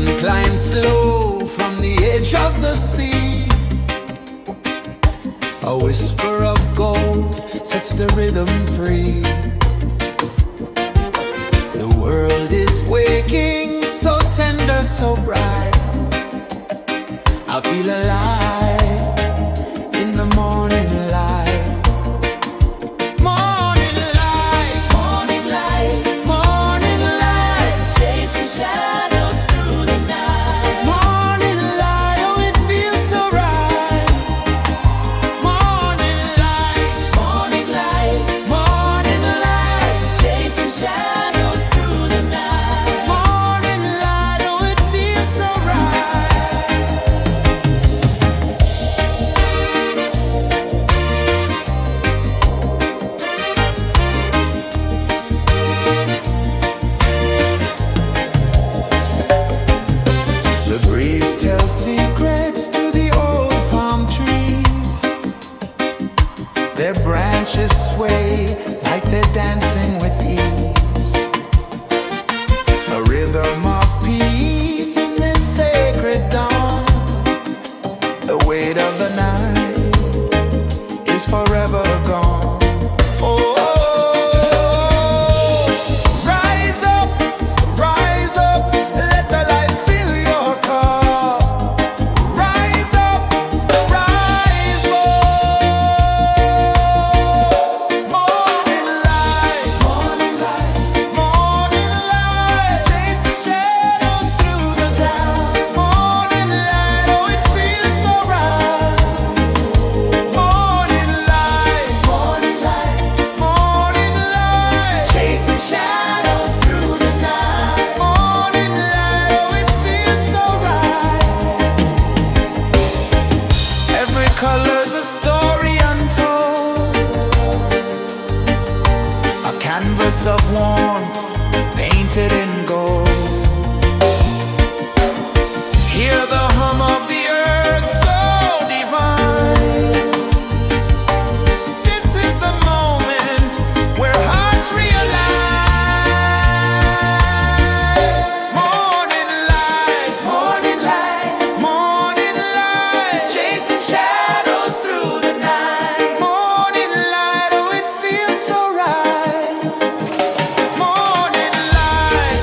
sun climbs slow from the edge of the sea. A whisper of gold sets the rhythm free. The world is waking, so tender, so bright. I feel alive in the morning light. Morning light, Morning light, morning light, chasing shadows through the night. morning light, oh it feels so right. Morning light, Morning light, morning light, chasing shadows through the night. morning light, oh it feels so right. The breeze tells secrets to the old palm trees. Their branches sway like they're dancing with ease. A rhythm of peace in this sacred dawn. The weight of the night is forever gone. Oh, rise up, let the light fill your cup. Rise up, rise up. Morning light, morning light, morning light, chasing shadows through the cloud. Morning light, oh it feels so right. Morning light, morning light, morning light, chasing shadows through the night. Morning light, oh it feels so right. Every color's a story untold, a canvas of warmth painted in gold. Hear the hum of the earth so divine. This is the moment where hearts realign. Morning light, morning light, morning light, chasing shadows through the night. Morning light, oh it feels so right. Morning light,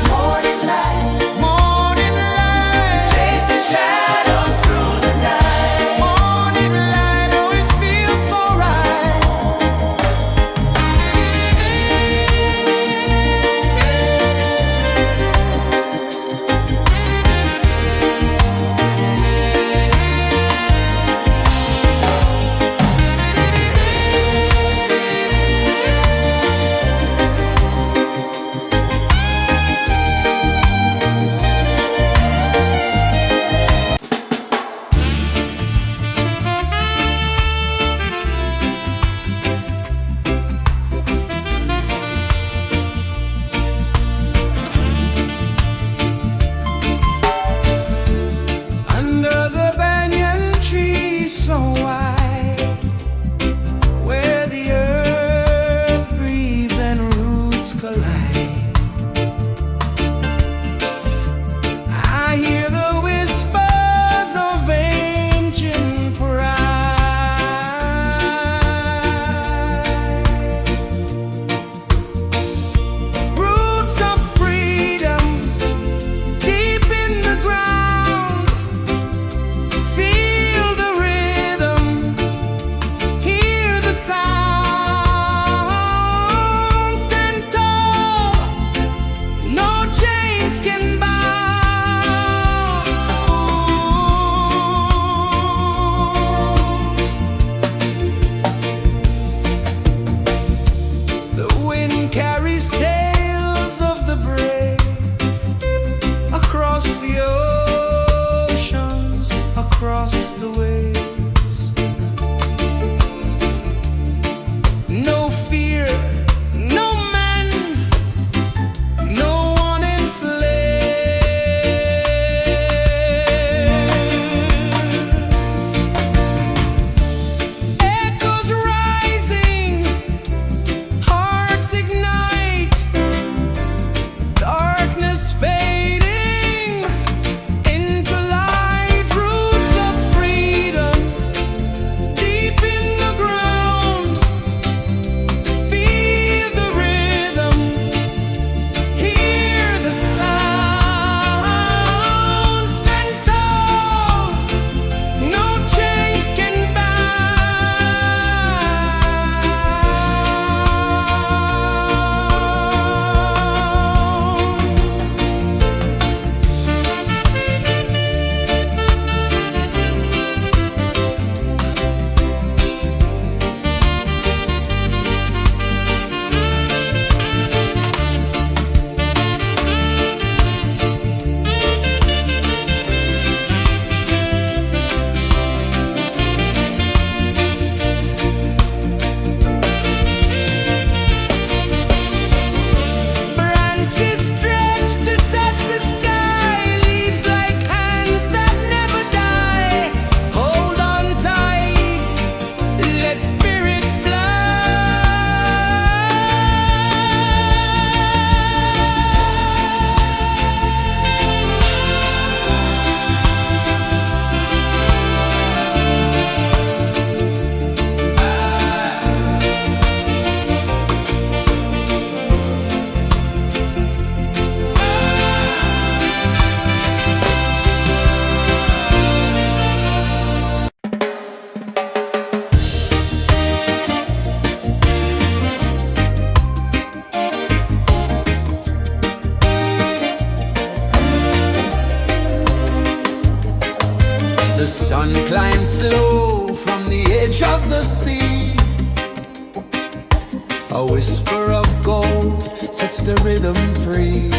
A whisper of gold sets the rhythm free.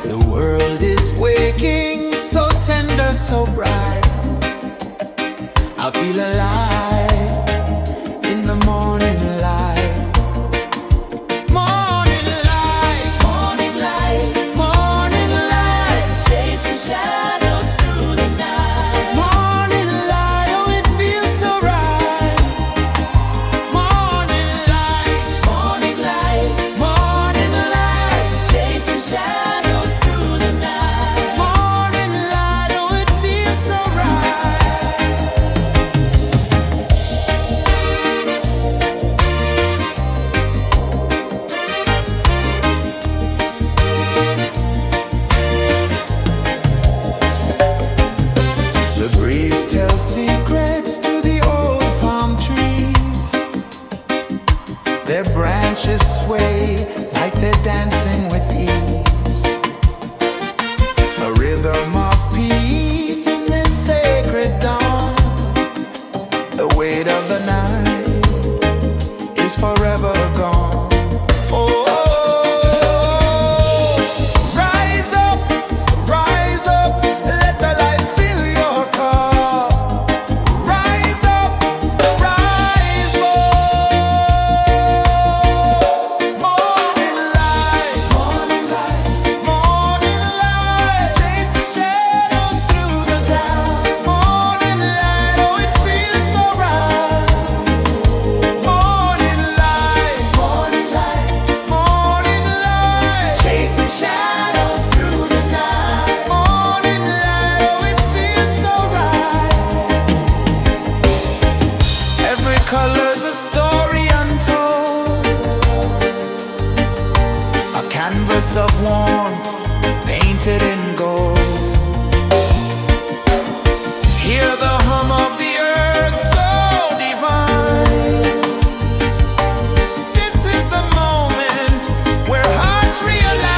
The world is waking, so tender, so bright. I feel alive in the morning light. Morning light, Morning light, morning light, chasing shadows through the night. morning light, oh it feels so right. Morning light, Morning light, morning light, chasing shadows through the night. morning light, oh it feels so right. The breeze tells secrets to the old palm trees. Their branches sway like they're dancing with ease. A rhythm of peace in this sacred dawn. The weight of the night is forever gone. Oh, rise up, let the light fill your cup. Rise up, rise up. Morning light, morning light, morning light, chasing shadows through the cloud. Morning light, oh it feels so right. Morning light, morning light, morning light, chasing shadows through the night. Morning light, oh it feels so right. Every color's a story untold, a canvas of warmth painted in gold. Hear the hum of the earth so divine. This is the moment where hearts realign.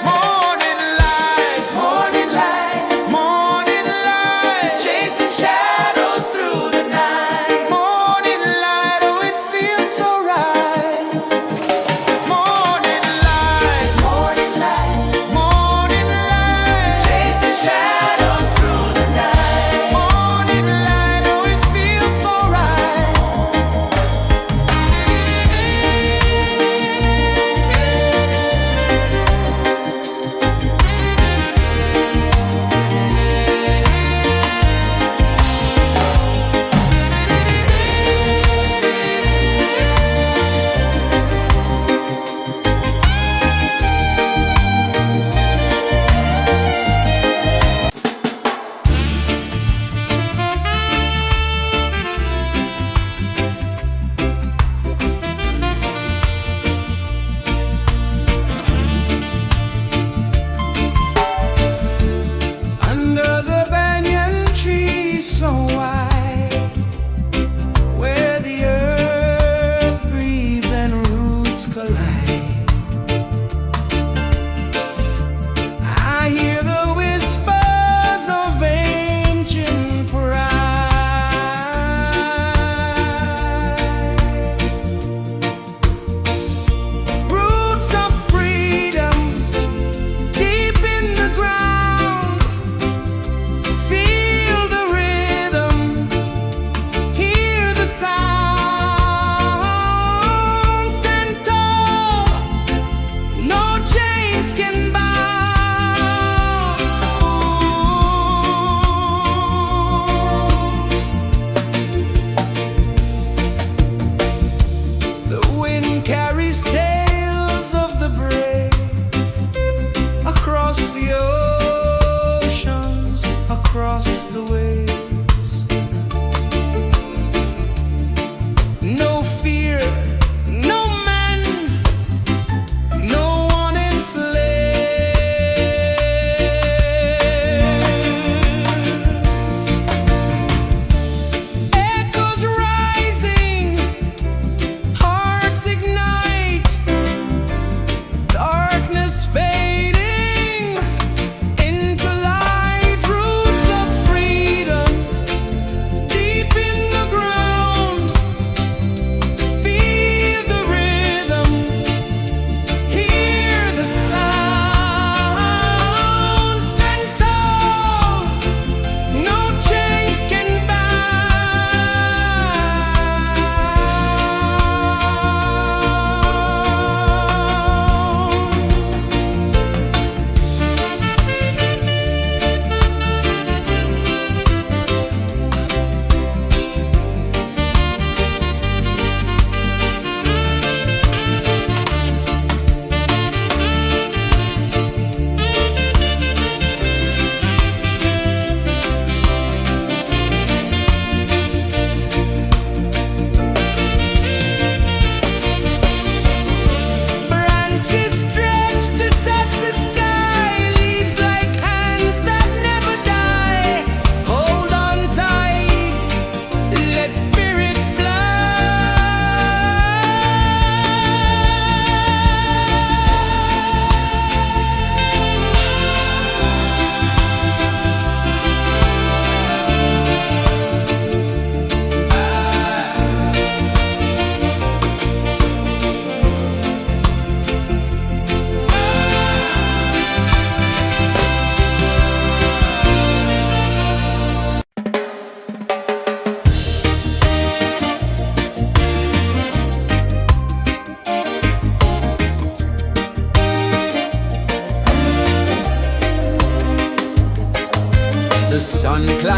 Morning light, morning light, morning light, chasing shadows through the night. Morning light, oh it feels so right. Morning light,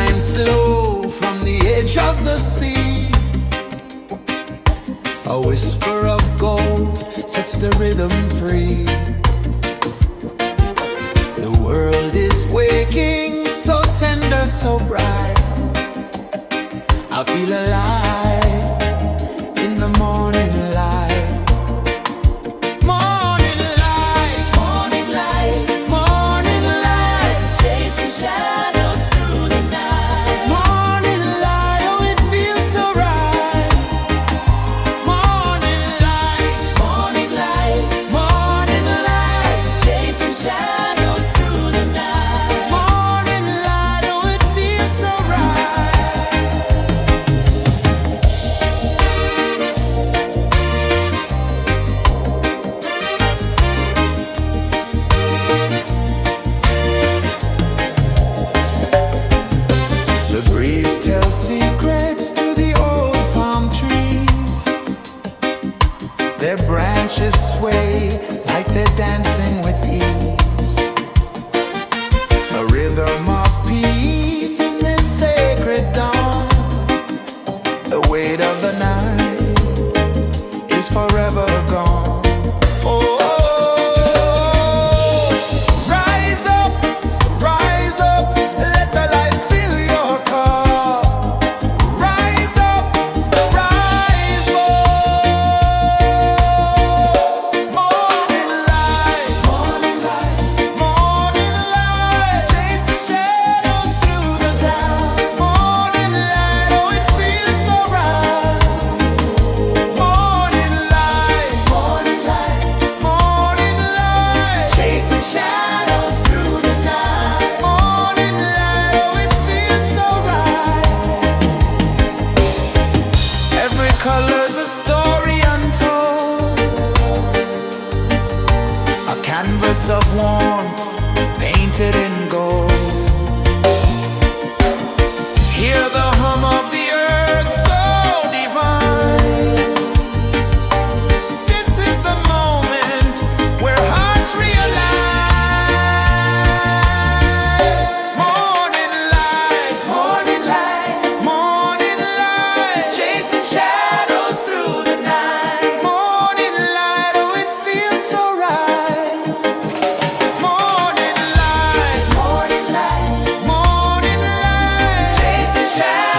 climb slow from the edge of the sea. A whisper of gold sets the rhythm free. The world is waking, so tender, so bright. I feel alive in the morning light. Morning light, Morning light, morning light, chasing shadows through the night. morning light, oh it feels so right. Morning light, Morning light, morning light, chasing shadows through the night. morning light, oh it feels so right. The breeze tells secrets to the old palm trees. Their branches sway like they're dancing with ease. A rhythm of peace in this sacred dawn. The weight of the night is forever gone. Oh, rise up, let the light fill your cup. Rise up, rise up. Morning light, morning light, morning light, chasing shadows through the cloud. Morning light, oh it feels so right. Morning light, morning light, morning light, chasing shadows through the night. Morning light, oh it feels so right. Every color's a story untold, a canvas of warmth painted in gold. Hear the hum of the earth so divine. This is the moment where hearts realign. Morning light, morning light, morning light, chasing shadows through the night. Morning light, oh it feels so right. Morning light, morning light, morning light, chasing shadows.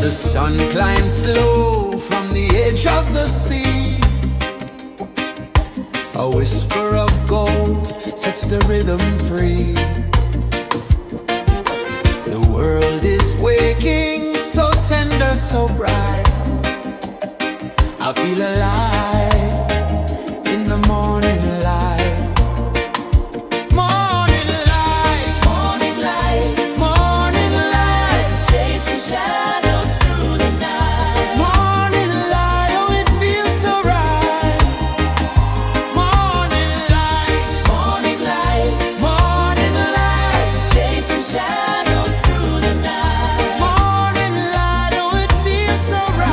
The sun climbs slow from the edge of the sea. A whisper of gold sets the rhythm free. The world is waking, so tender, so bright. I feel alive in the morning light. Morning light, Morning light, morning light, chasing shadows through the night. morning light, oh it feels so right. Morning light, Morning light, morning light, chasing shadows through the night. morning light, oh it feels so right.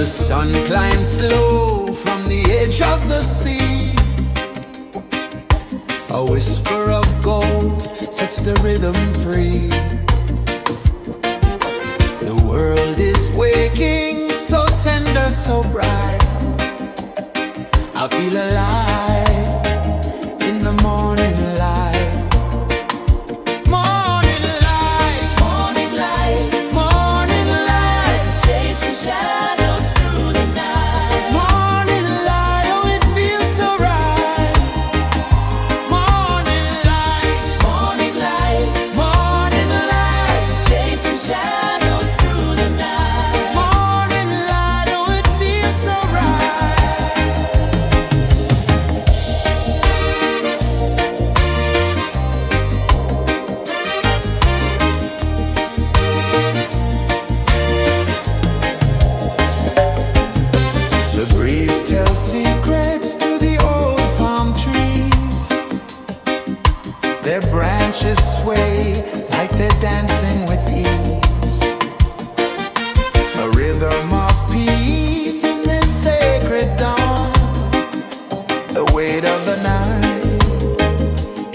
The sun climbs slow from the edge of the sea. A whisper of gold sets the rhythm free. The world is waking, so tender, so bright. I feel alive in the morning light. Morning light, Morning light, morning light, chasing shadows through the night. morning light, oh it feels so right. Morning light, Morning light, morning light, chasing shadows through the night. morning light, oh it feels so right. The breeze tells secrets to the old palm trees. Their branches sway like they're dancing with ease. A rhythm of peace in this sacred dawn. The weight of the night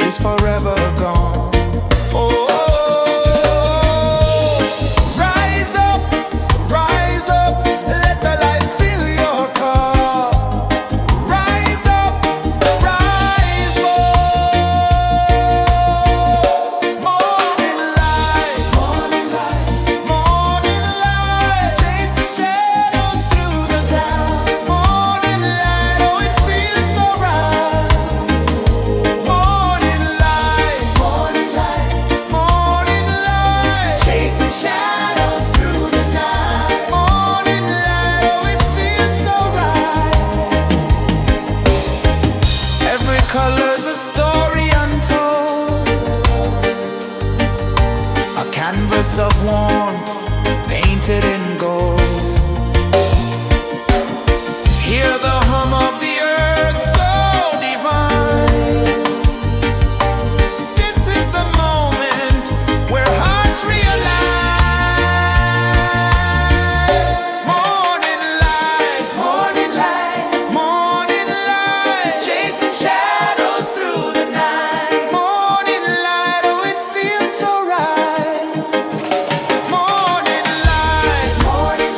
is forever gone. Oh, rise up, let the light fill your cup. Rise up, rise up. Morning light, morning light, morning light, chasing shadows through the cloud. Morning light, oh it feels so right. Morning light, morning light, morning light, chasing shadows through the night. Morning light, oh it feels so right. Every color's a story untold, a canvas of warmth painted in gold. Hear the hum of the earth so divine. This is the moment where hearts realign. Morning light, morning light, morning light, chasing shadows through the night. Morning light, oh it feels so right. Morning light, morning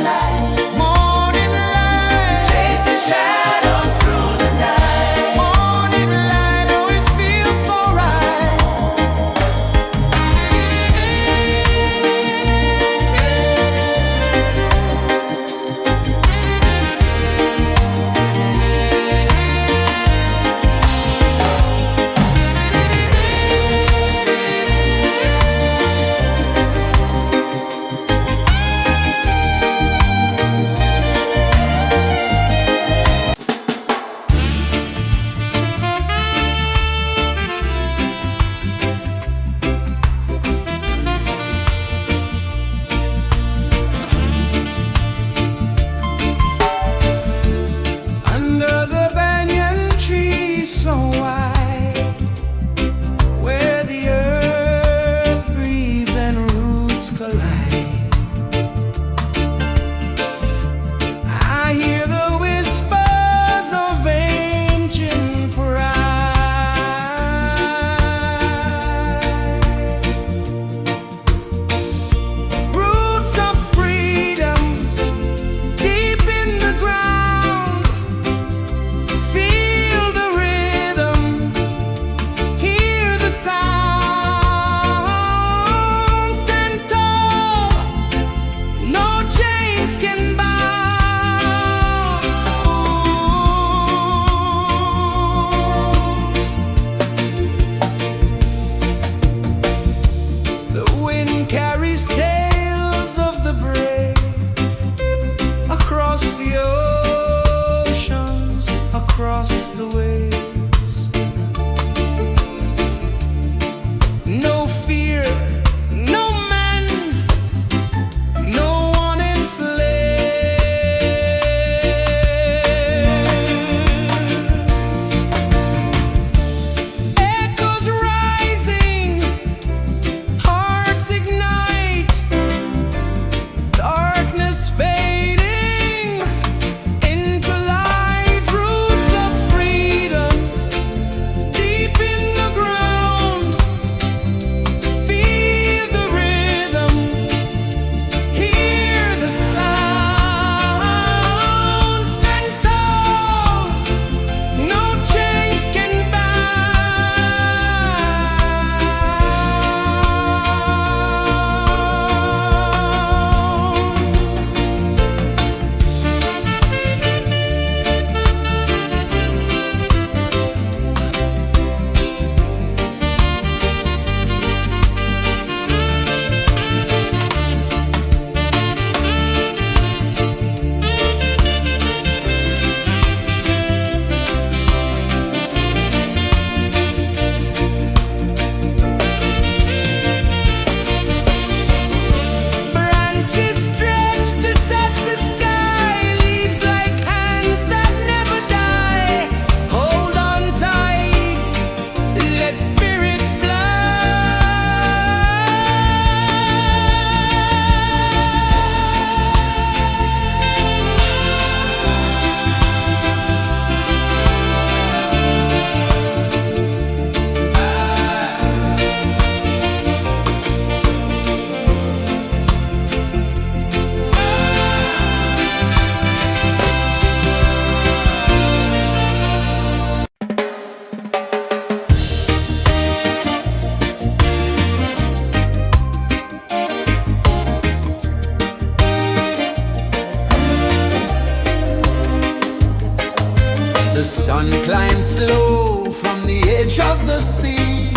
The sun climbs slow from the edge of the sea.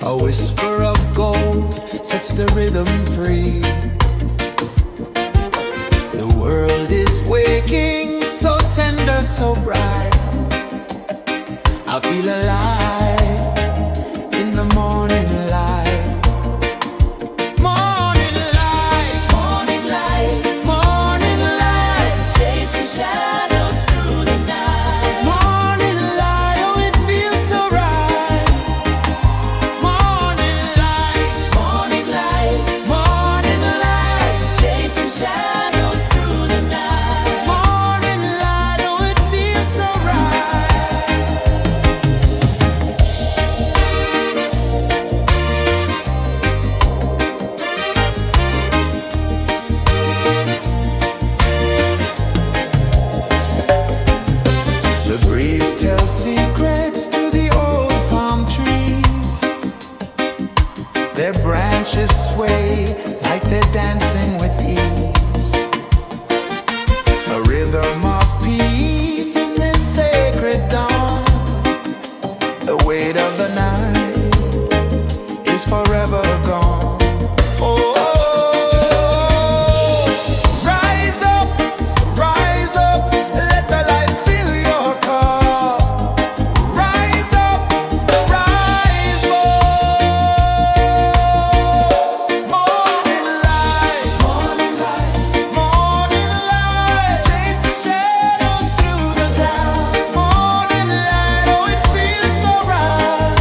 A whisper of gold sets the rhythm free. The world is waking, so tender, so bright. I feel alive in the morning light. Morning light, Morning light, morning light, chasing shadows through the night. morning light, oh it feels so right. Morning light, Morning light, morning light, chasing shadows through the night. morning light, oh it feels so right. The breeze tells secrets to the old palm trees. Their branches sway like they're dancing with ease. A rhythm of peace in this sacred dawn. The weight of the night is forever gone. Oh, rise up, let the light fill your cup. Rise up, rise up. Morning light, morning light, morning light, chasing shadows through the cloud. Morning light, oh it feels so right.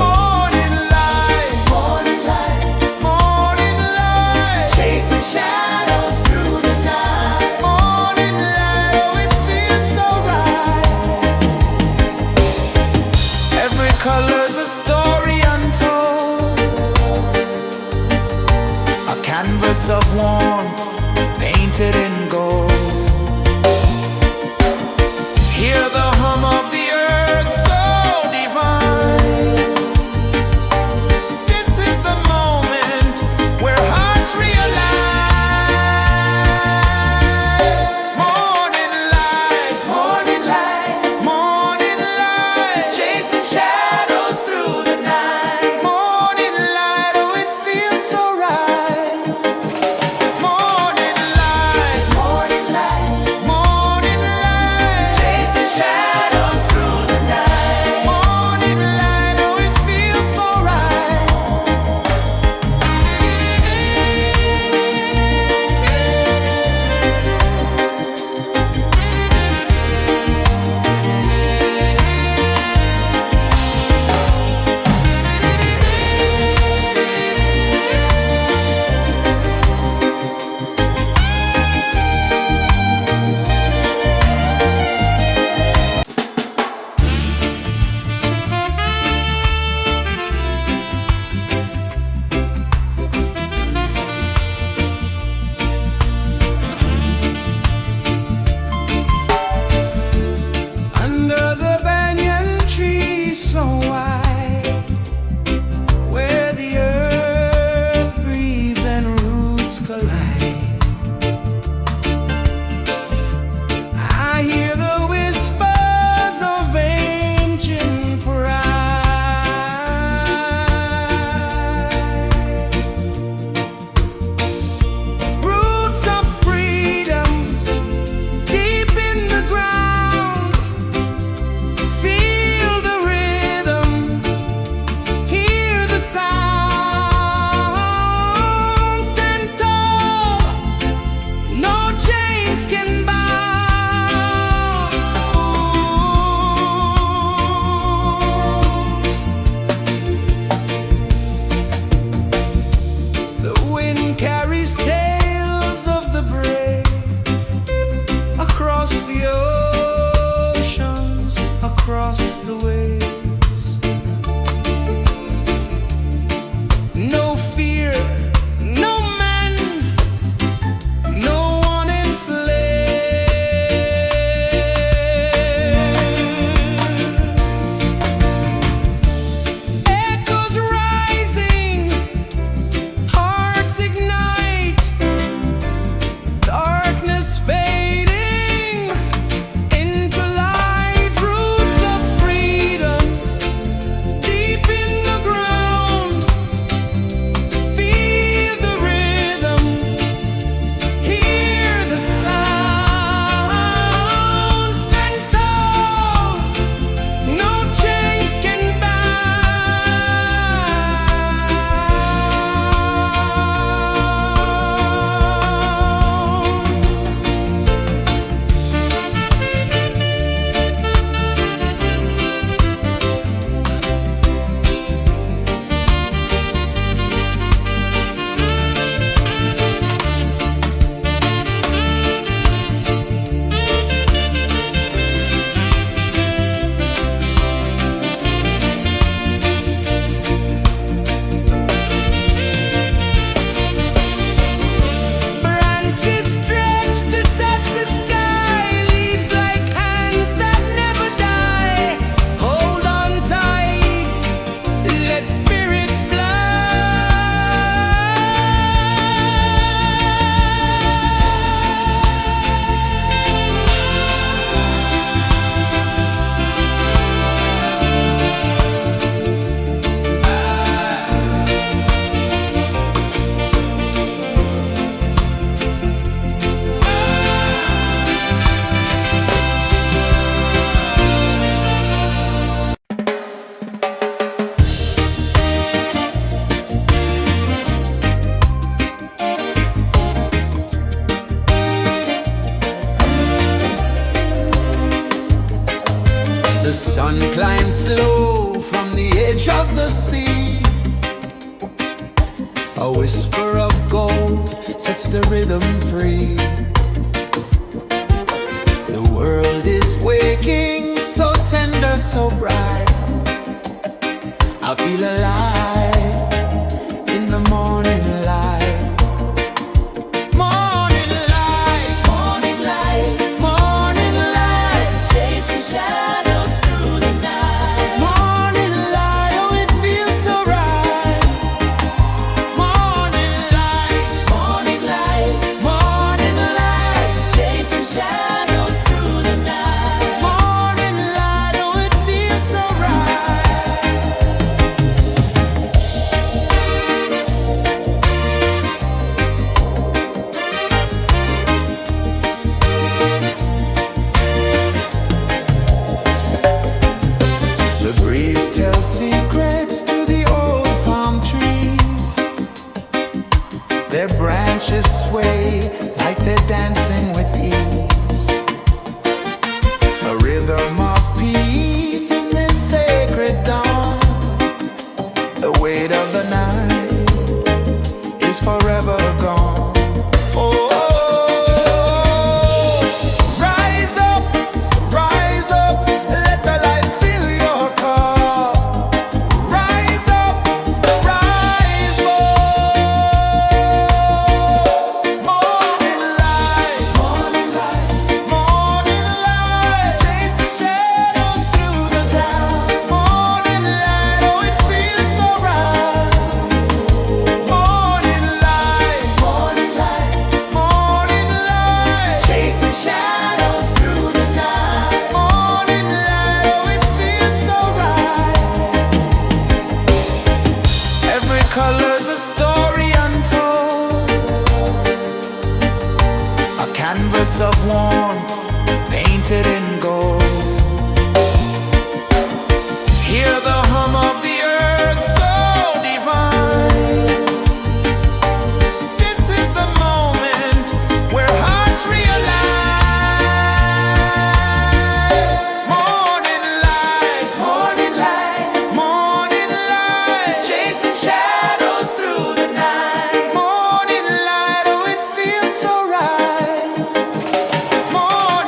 Morning light, morning light, morning light, chasing shadows through the night. Morning light, oh it feels so right. Every color's a story untold, a canvas of warmth painted in gold. Hear the hum of the earth so divine. This is the moment where hearts realign. Morning light, morning light, morning light, chasing shadows through the night. Morning light, oh it feels so right. Morning A whisper of gold sets the rhythm free. The world is waking, so tender, so bright. I feel alive in the morning light. Morning light, Morning light, morning light, chasing shadows through the night. morning light, oh it feels so right. Morning light, Morning light, morning light, chasing shadows through the night. morning light, oh it feels so right. The breeze tells secrets to the old palm trees. Their branches sway like they're dancing with ease. A rhythm of peace in this sacred dawn. The weight of the night is forever gone. Oh, rise up, let the light fill your cup. Rise up, rise up. Morning light, morning light, morning light, chasing shadows through the cloud. Morning light, oh it feels so right. Morning light, morning light, morning light, chasing shadows through the night. Morning light, oh it feels so right. Every color's a story untold, a canvas of warmth painted in gold. Hear the hum of the earth so divine. This is the moment where hearts realign. Morning light, morning light, morning light, chasing shadows through the night. Morning light, oh it feels so right. Morning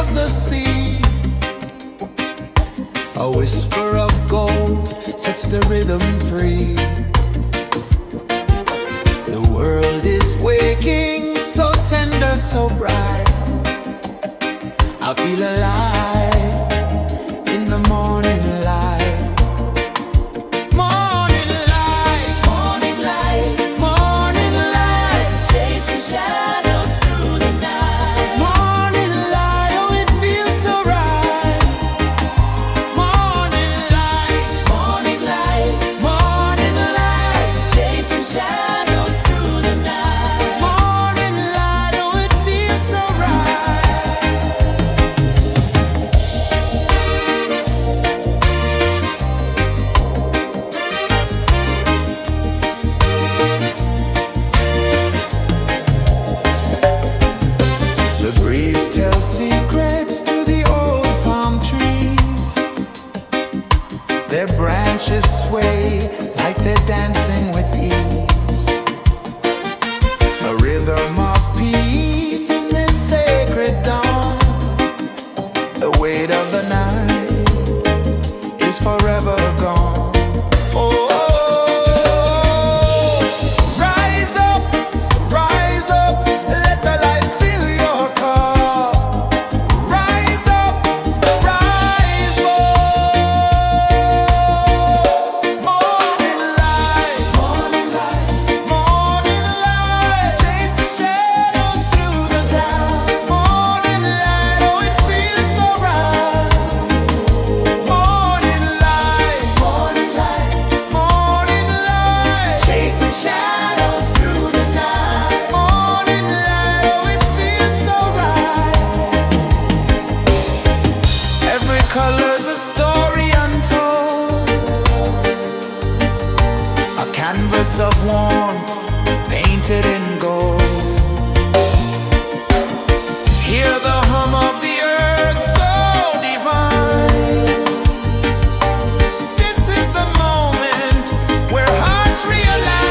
of the sea. A whisper of gold sets the rhythm free. The world is waking, so tender, so bright. I feel alive in the morning light. Morning light, Morning light, morning light, chasing shadows through the night. morning light, oh it feels so right. Morning light, Morning light, morning light, chasing shadows through the night. morning light, oh it feels so right. The breeze tells secrets to the old palm trees. Their branches sway like they're dancing with ease. A rhythm of peace in this sacred dawn. The weight of the night is forever gone. Oh, rise up, let the light fill your cup. Rise up, rise up. Morning light, morning light, morning light, chasing shadows through the cloud. Morning light, oh it feels so right. Morning light, morning light, morning light, chasing shadows through the night. Morning light, oh it feels so right. Every color's a story untold, a canvas of warmth painted in gold. Hear the hum of the earth so divine. This is the moment where hearts realign.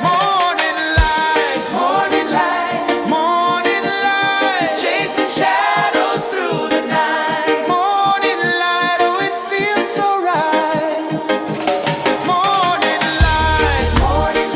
Morning light, morning light, morning light, chasing shadows through the night. Morning light, oh it feels so right. Morning light, morning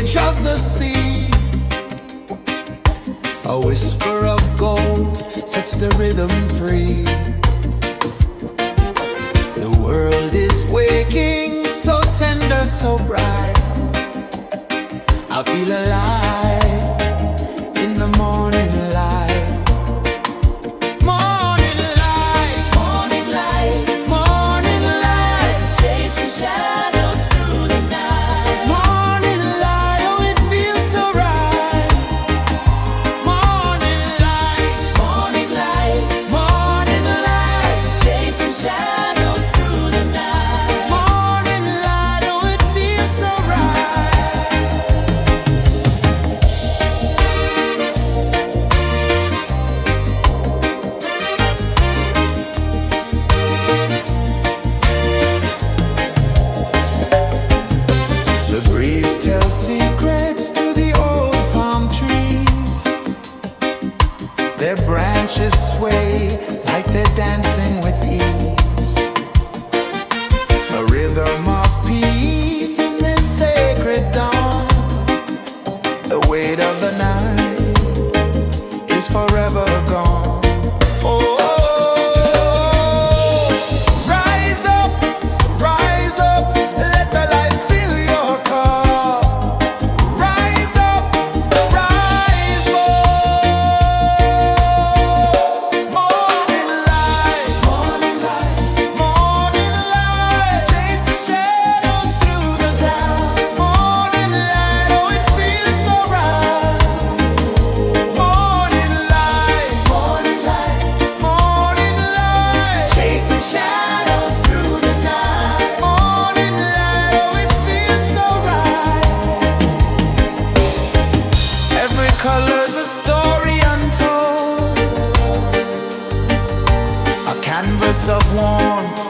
edge of the sea. A whisper of gold sets the rhythm free. The world is waking, so tender, so bright. I feel alive in the morning light. Morning light, Morning light, morning light, chasing shadows through the night. morning light, oh it feels so right. Morning light, Morning light, morning light, chasing shadows through the night. morning light, oh it feels so right. The breeze tells secrets to the old palm trees. Their branches sway like they're dancing with ease. A rhythm of peace in this sacred dawn. The weight of the night is forever gone. Oh, rise up, let the light fill your cup. Rise up, rise up. Morning light, morning light, morning light, chasing shadows through the cloud. Morning light, oh it feels so right. Morning light, morning light, morning light, chasing shadows through the night. Morning light, oh it feels so right. Every color's a story untold, a canvas of warmth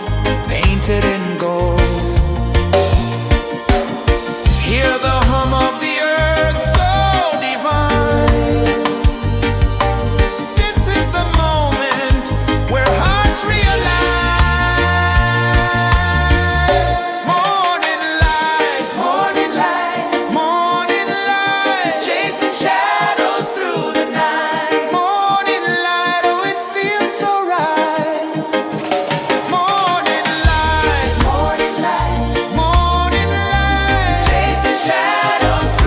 painted in gold. Hear the hum of the earth so divine. This is the moment where hearts realign. Morning light, morning light, morning light, chasing shadows through the night. Morning light, oh it feels so right. Morning light, morning light, morning light, chasing shadows through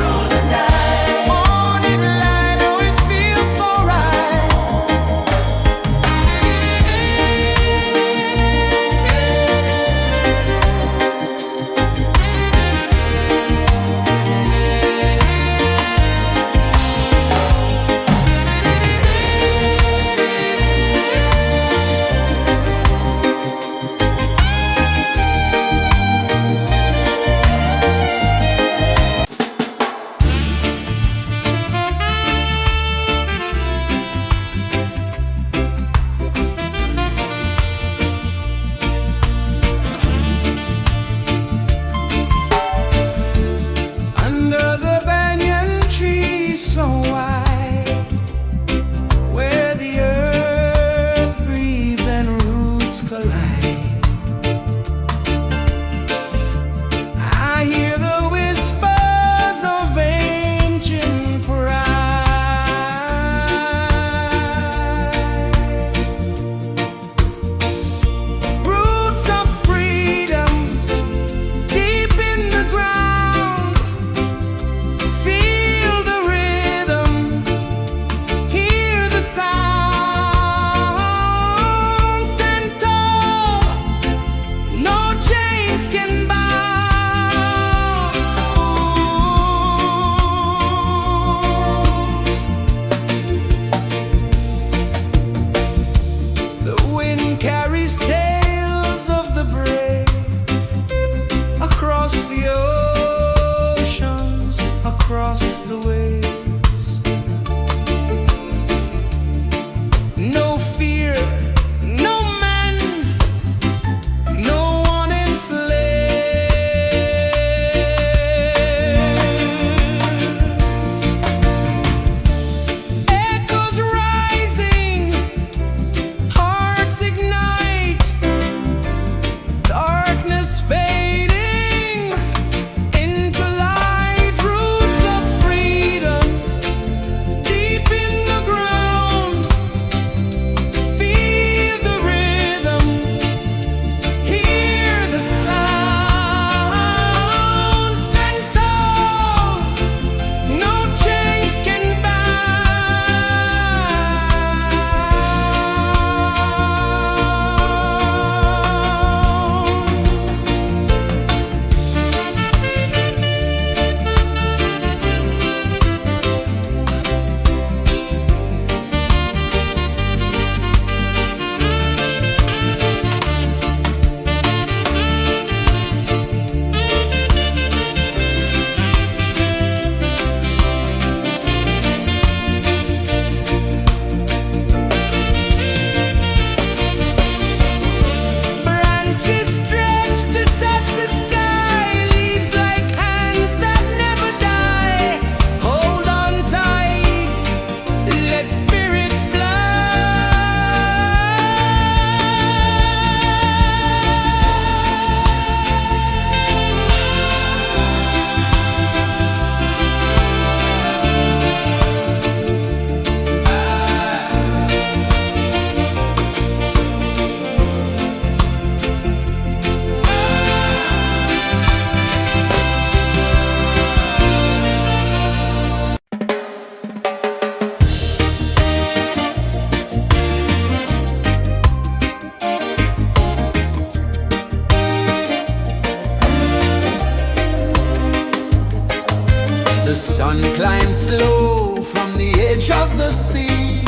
The sun climbs slow from the edge of the sea.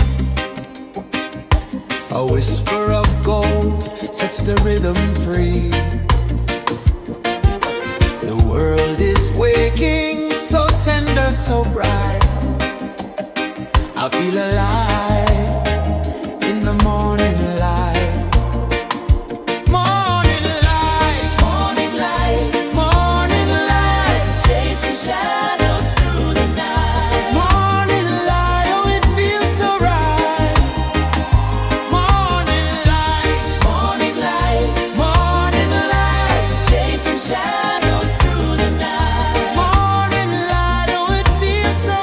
A whisper of gold sets the rhythm free. The world is waking, so tender, so bright. I feel alive in the morning light. Morning light, Morning light, morning light, chasing shadows through the night. morning light, oh it feels so right. Morning light, Morning light, morning light, chasing shadows through the night. morning light, oh it feels so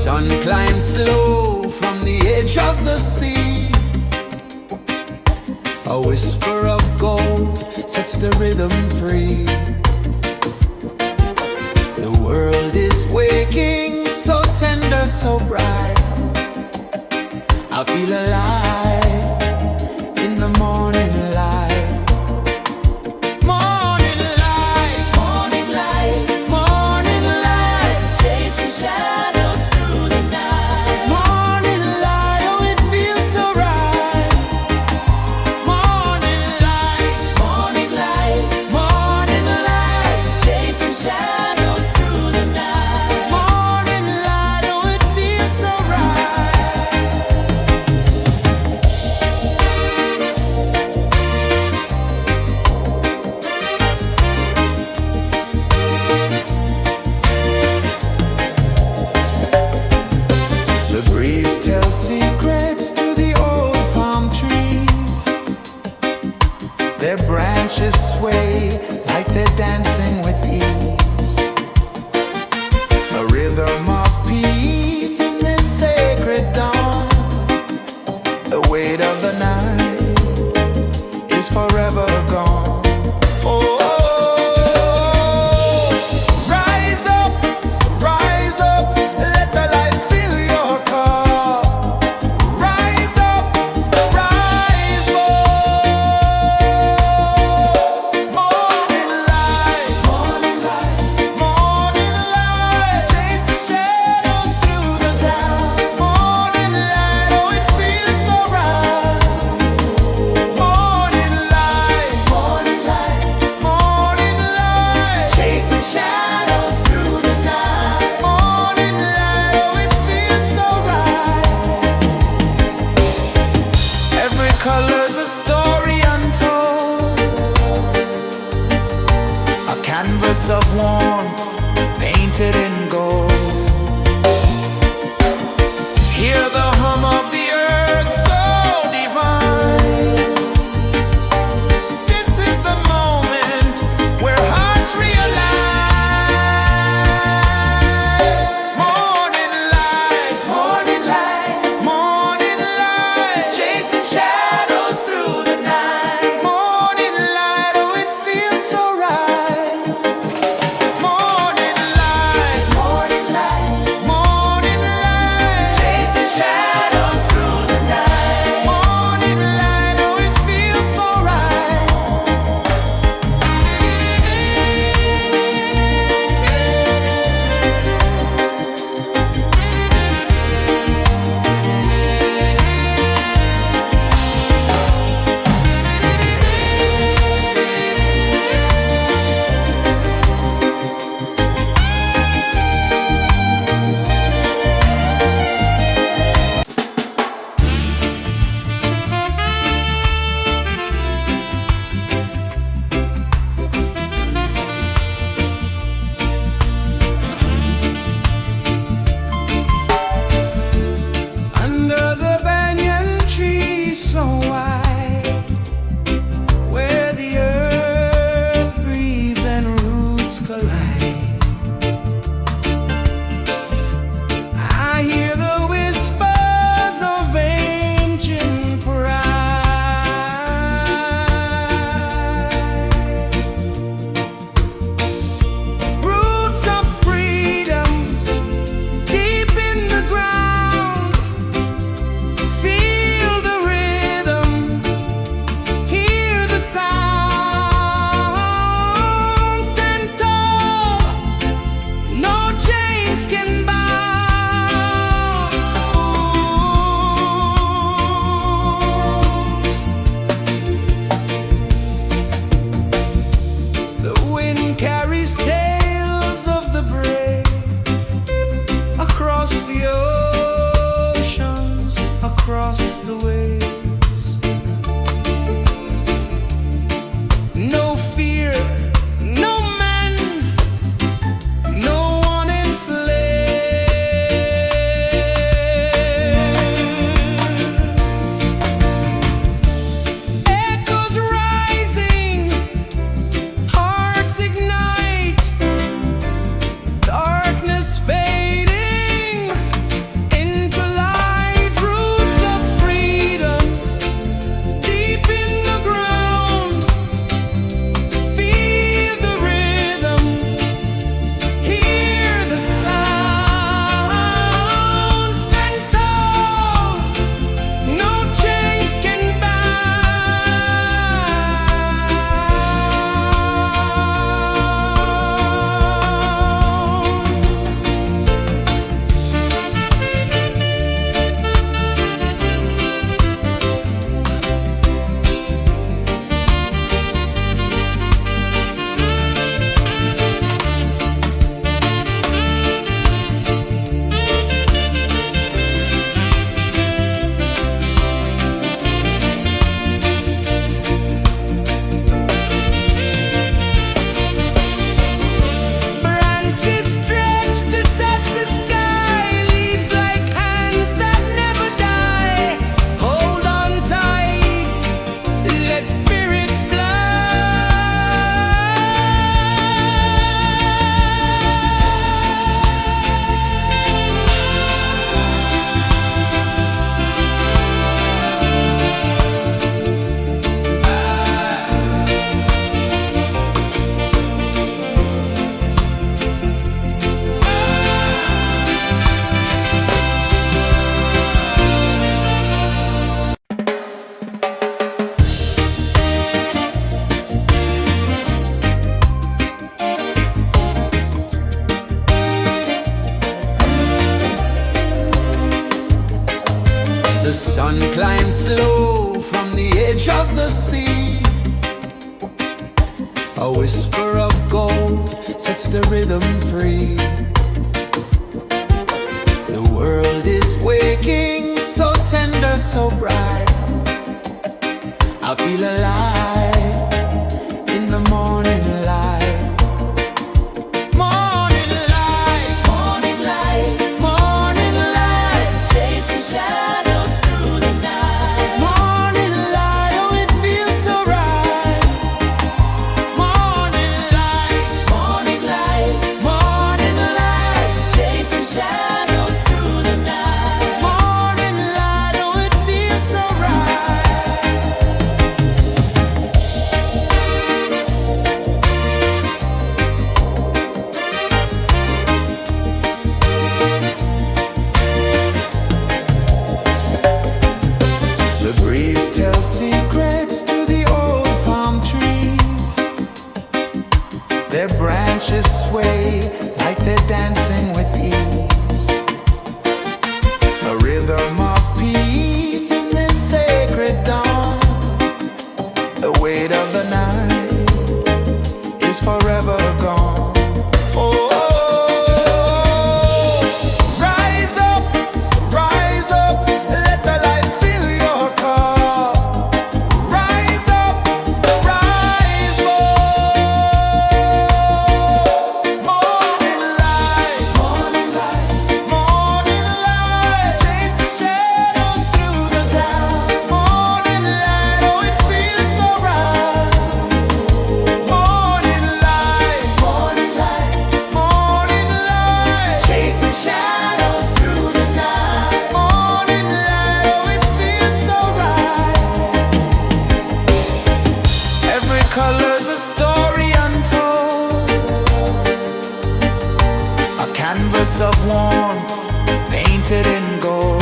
Sun climbs slow from the edge of the sea. A whisper of gold sets the rhythm free. The world is waking, so tender, so bright. I feel alive in the morning light. Morning light, Morning light, morning light, chasing shadows through the night. morning light, oh it feels so right. Morning light, Morning light, morning light, chasing shadows through the night. morning light, oh it feels so right. The breeze tells secrets to the old palm trees. Their branches sway like they're dancing with ease. A rhythm of peace in this sacred dawn. The weight of the night is forever gone. Oh, rise up, let the light fill your cup. Rise up, rise more. Morning light, morning light, chasing shadows through the cloud. Morning light, oh it feels so right. Morning light, morning light, chasing shadows through the night. Morning light, oh it feels so right. Every color's a story untold, a canvas of warmth painted in gold. Hear the hum of the earth so divine. This is the moment where hearts realign. Morning light, morning light, chasing shadows through the night. Morning light, oh it feels so right. Morning light, Sun climbs slow from the edge of the sea. A whisper of gold sets the rhythm free. The world is waking, so tender, so bright. I feel alive in the morning light. Morning light, Morning light, morning light, chasing shadows through the night. morning light, oh it feels so right. Morning light, Morning light, morning light, chasing shadows through the night. morning light, oh it feels so right. The breeze tells secrets to the old palm trees. Their branches sway like they're dancing with ease. A rhythm of peace in this sacred dawn. The weight of the night is forever gone. Oh, rise up, let the light fill your cup. Rise up, rise up. Morning light, morning light, morning light, chasing shadows through the cloud. Morning light, oh it feels so right. Morning light, morning light, morning light, chasing shadows through the night. Morning light, oh it feels so right. Every color's a story untold, a canvas of warmth painted in gold.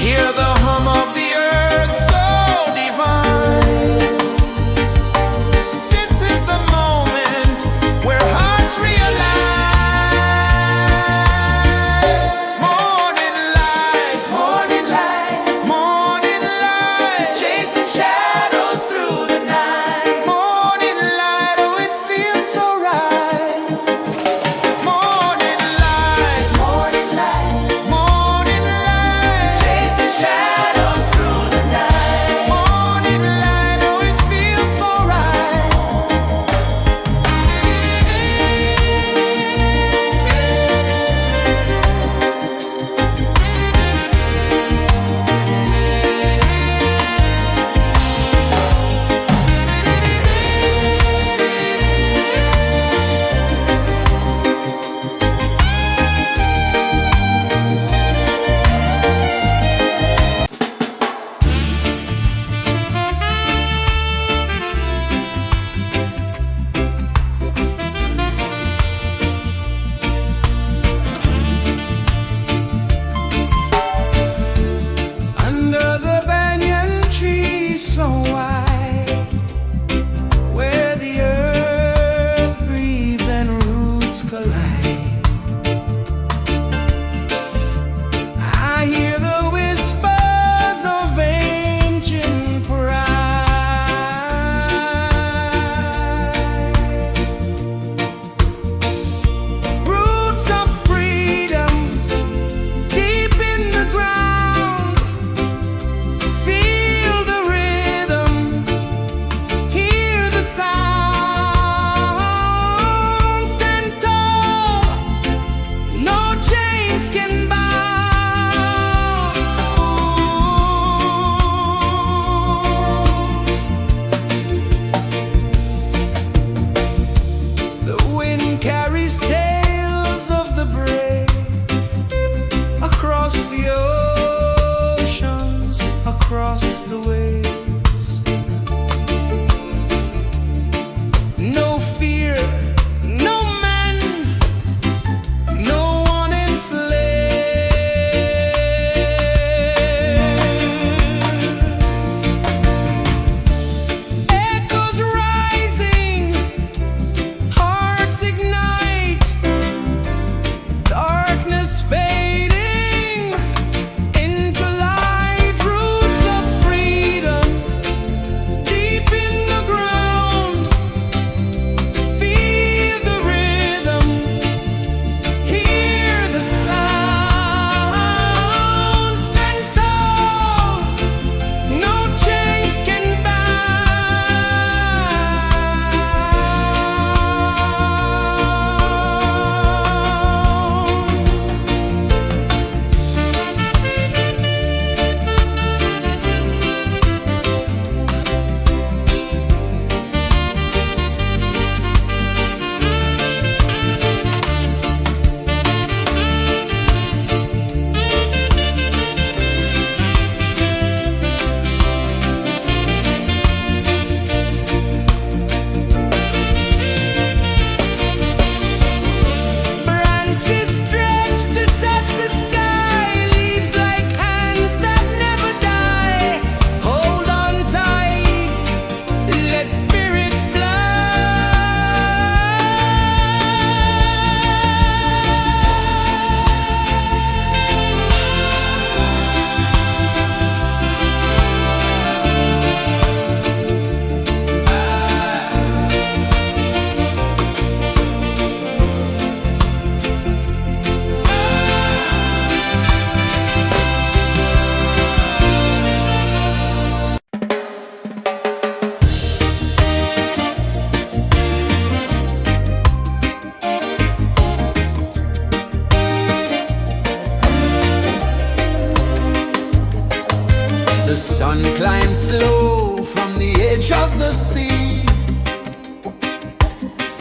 Hear the hum of the earth so divine. This is the moment where hearts realign. Morning light, morning light, morning light, chasing shadows through the night. Morning light, oh it feels so right. Morning light,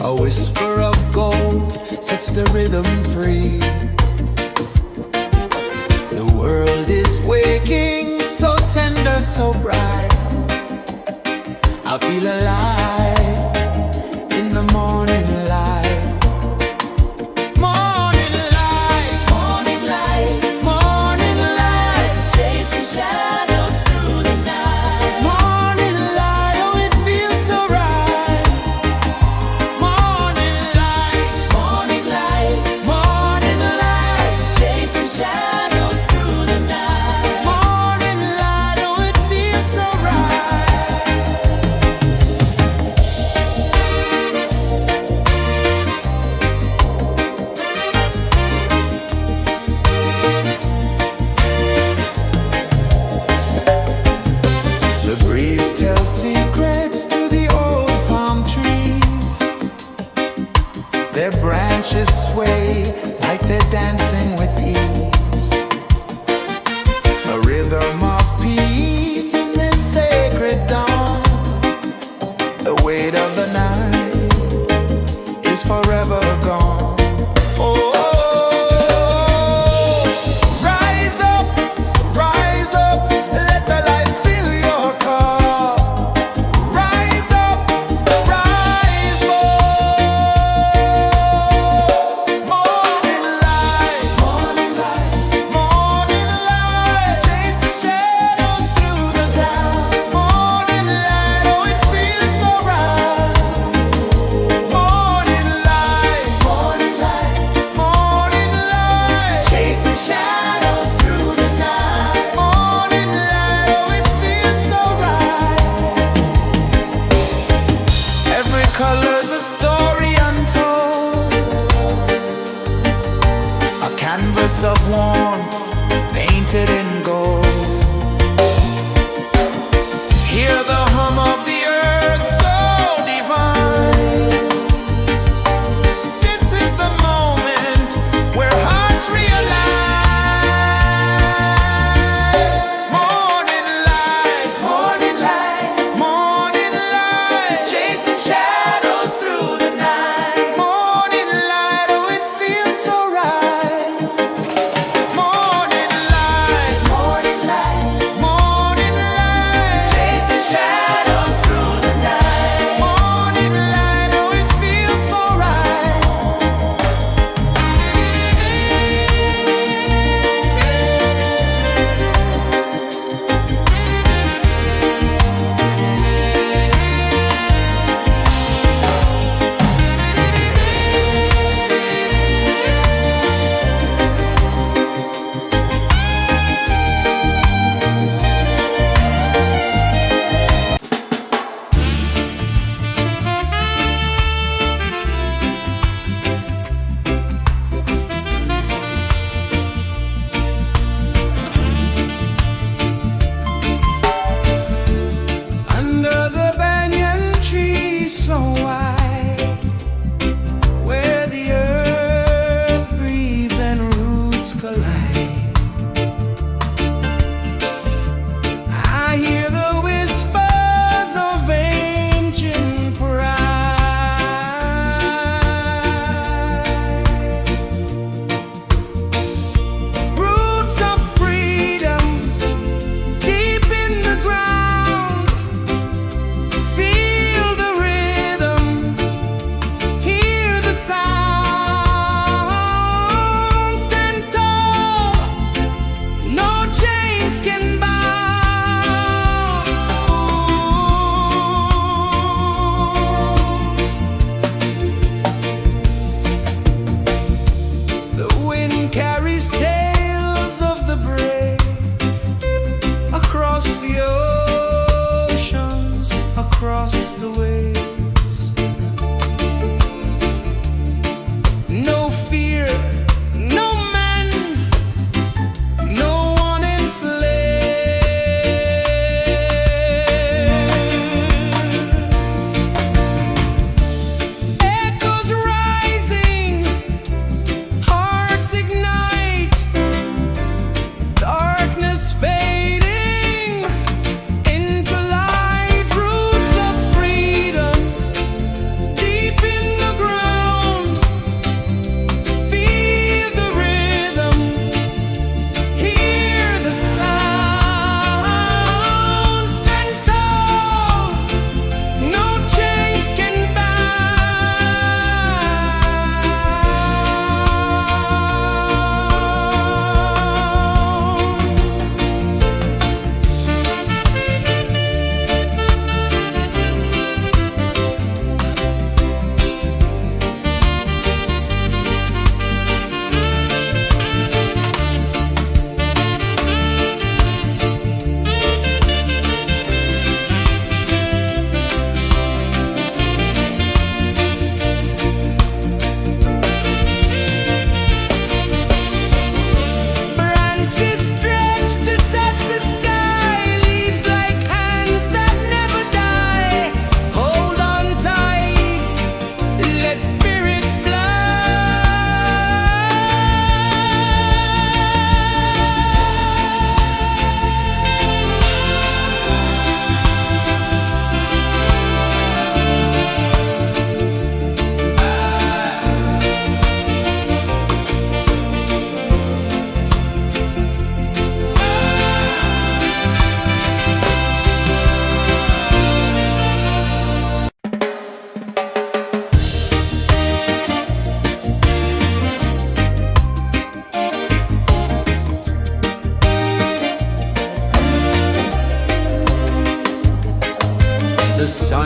A whisper of gold sets the rhythm free. The world is waking, so tender, so bright. I feel alive in the morning light. Morning light, Morning light, morning light, chasing shadows through the night. morning light. Oh, it feels so right. Morning light, Morning light, morning light, chasing shadows through the night. morning light. Oh, it feels so right. The breeze tells secrets to the old palm trees. Their branches sway like they're dancing with ease. A rhythm of peace in this sacred dawn. The weight of the night is forever gone. Oh, rise up, let the light fill your cup. Rise up, rise up. Morning light, morning light, morning light, chasing shadows through the cloud. Morning light, oh, it feels so right. Morning light, morning light, morning light, chasing shadows through the night. Morning light, oh, it feels so right. Every color's a story untold, a canvas of warmth painted in gold. Hear the hum of the earth so divine. This is the moment where hearts realign. Morning light, morning light, morning light, chasing shadows through the night. Morning light, oh, it feels so right. Morning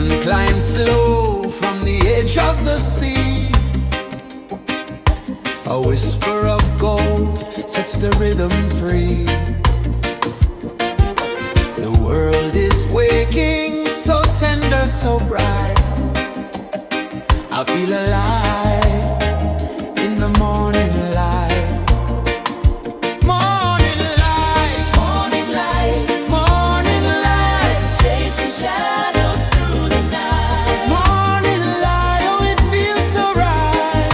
Sun climbs slow from the edge of the sea. A whisper of gold sets the rhythm free. The world is waking, so tender, so bright. I feel alive in the morning light. Morning light, Morning light, morning light, chasing shadows through the night. morning light, oh it feels so right.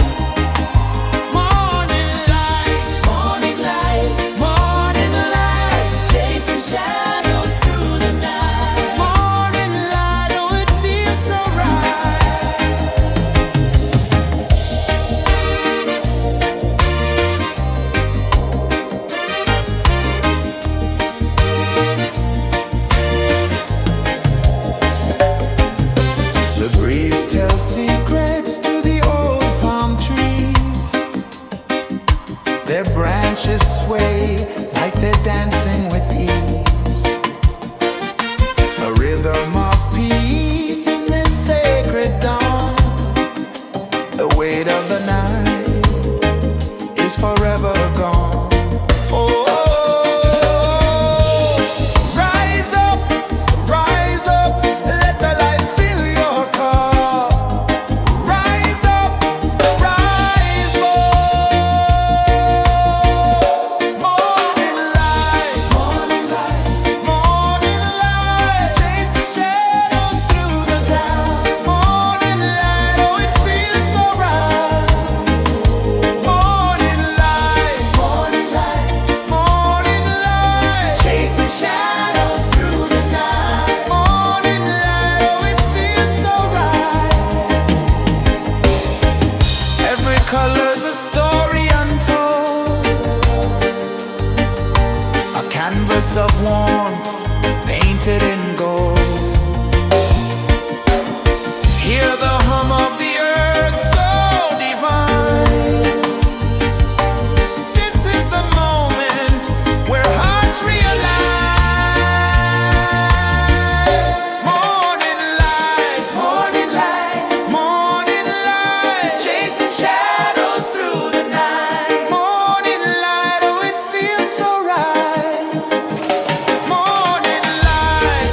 Morning light, Morning light, morning light, chasing shadows through the night. morning light, oh it feels so right. The breeze tells secrets to the old palm trees. Their branches sway like they're dancing with ease. A rhythm of peace in this sacred dawn. The weight of the night is forever gone. Oh, rise up, let the light fill your cup. Rise up, rise more. Morning light, morning light, chasing shadows through the cloud. Morning light, oh it feels so right. Morning light, morning light, chasing shadows through the night. Morning light, oh it feels so right. Every color's a story untold, a canvas of warmth painted in gold. Hear the hum of the earth so divine. This is the moment where hearts realign. Morning light, morning light, chasing shadows through the night. Morning light, oh it feels so right. Morning light,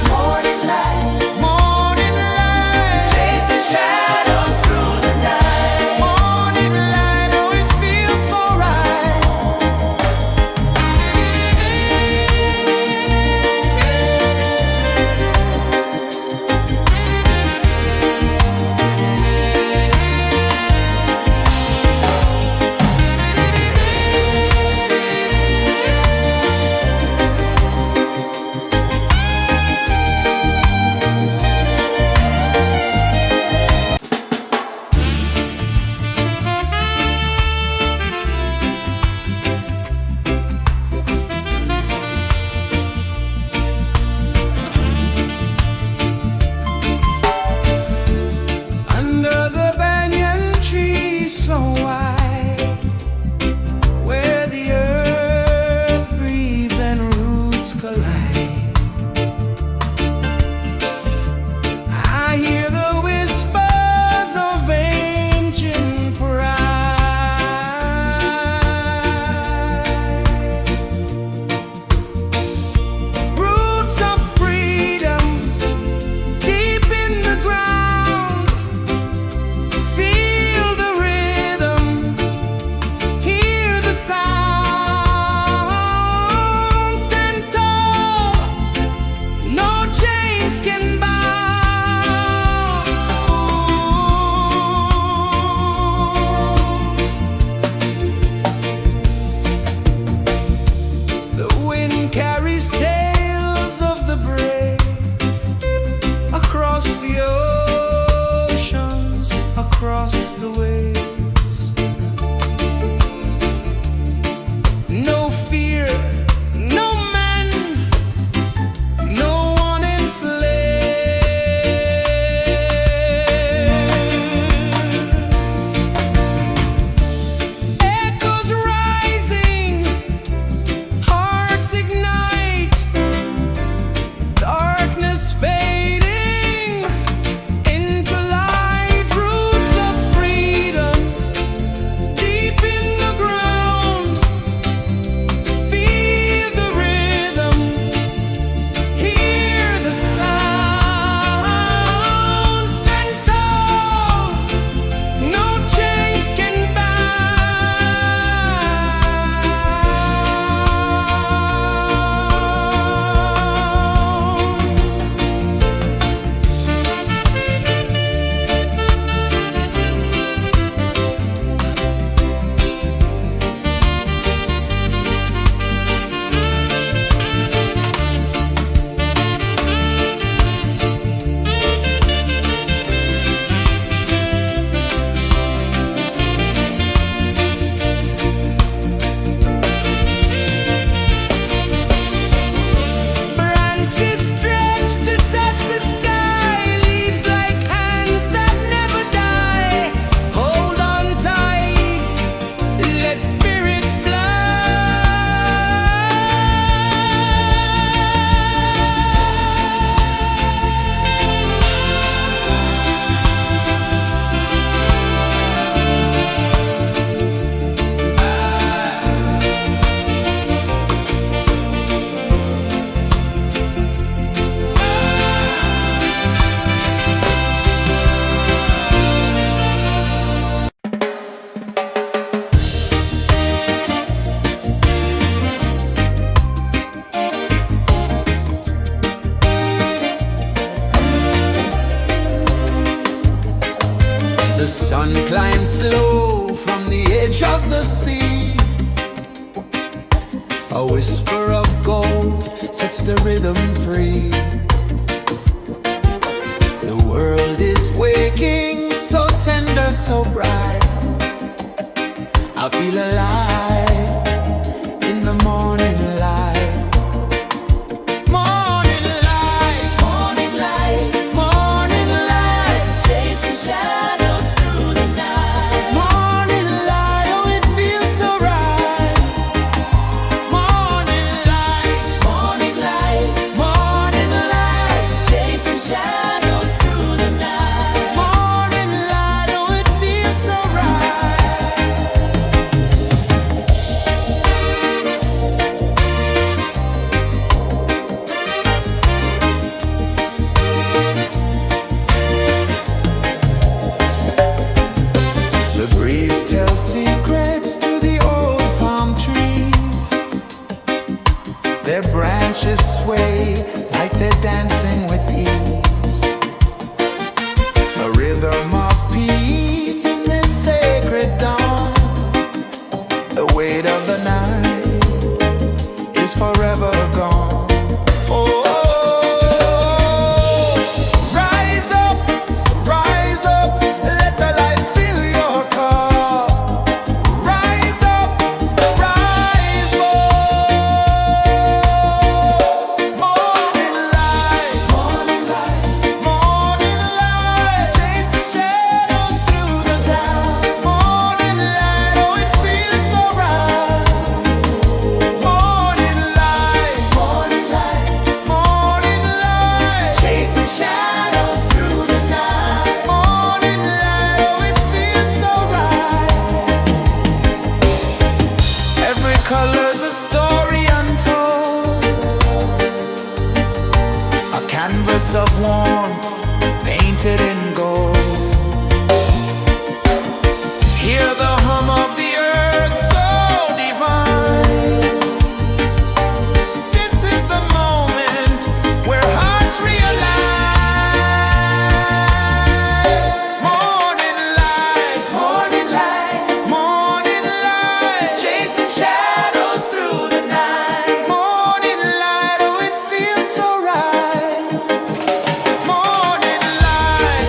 A whisper of gold sets the rhythm free. The world is waking, so tender, so bright. I feel alive in the morning light. Morning light, Morning light, morning light, chasing shadows through the night. morning light, oh it feels so right. Morning light, Morning light, morning light, chasing shadows through the night. morning light, oh it feels so right. The breeze tells secrets to the old palm trees. Their branches sway like they're dancing with ease. A rhythm of peace in this sacred dawn. The weight of the night is forever gone. Oh, rise up, let the light fill your cup. Rise up, rise up. Morning light, morning light, morning light, chasing shadows through the cloud. Morning light, oh it feels so right. Morning light, morning light, morning light, chasing shadows through the night. Morning light, oh it feels so right. Every color's a story untold, a canvas of warmth painted in gold. Hear the hum of the earth so divine. This is the moment where hearts realign. Morning light, morning light, morning light, chasing shadows through the night. Morning light, oh it feels so right. Morning light,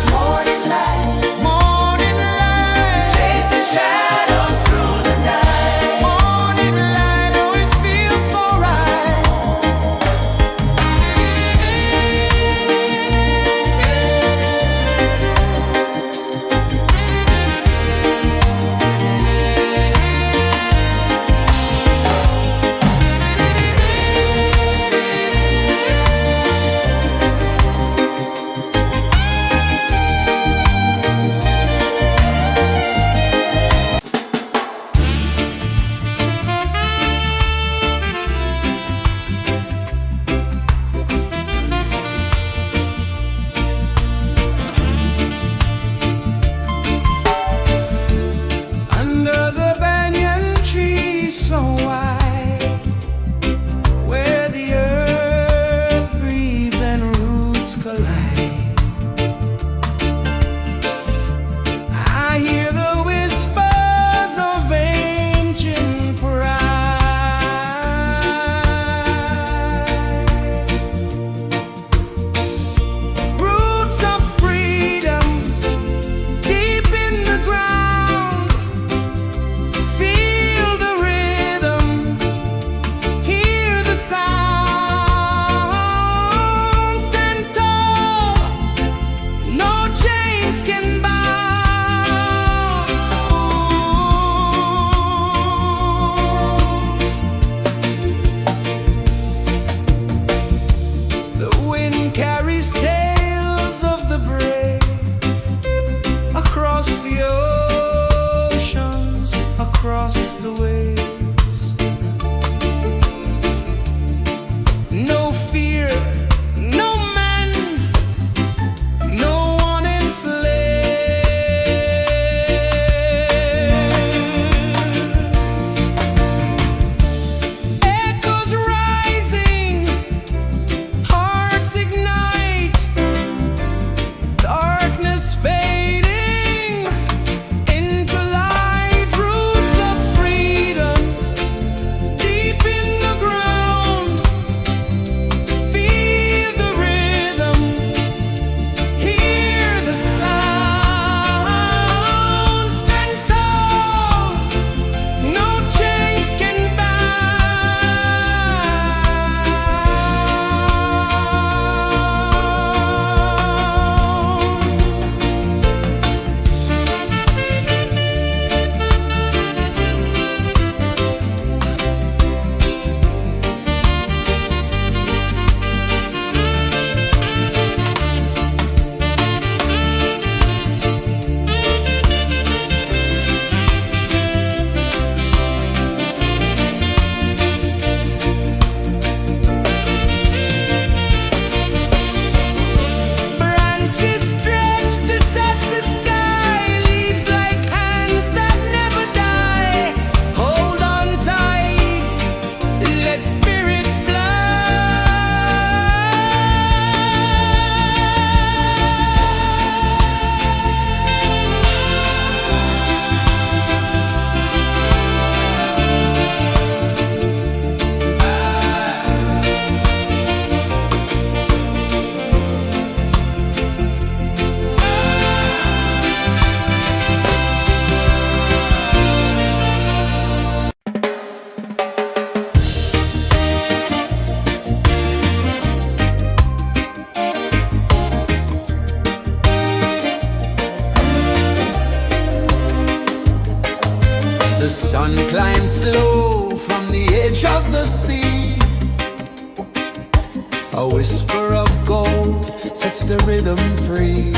The sun climbs slow from the edge of the sea. A whisper of gold sets the rhythm free.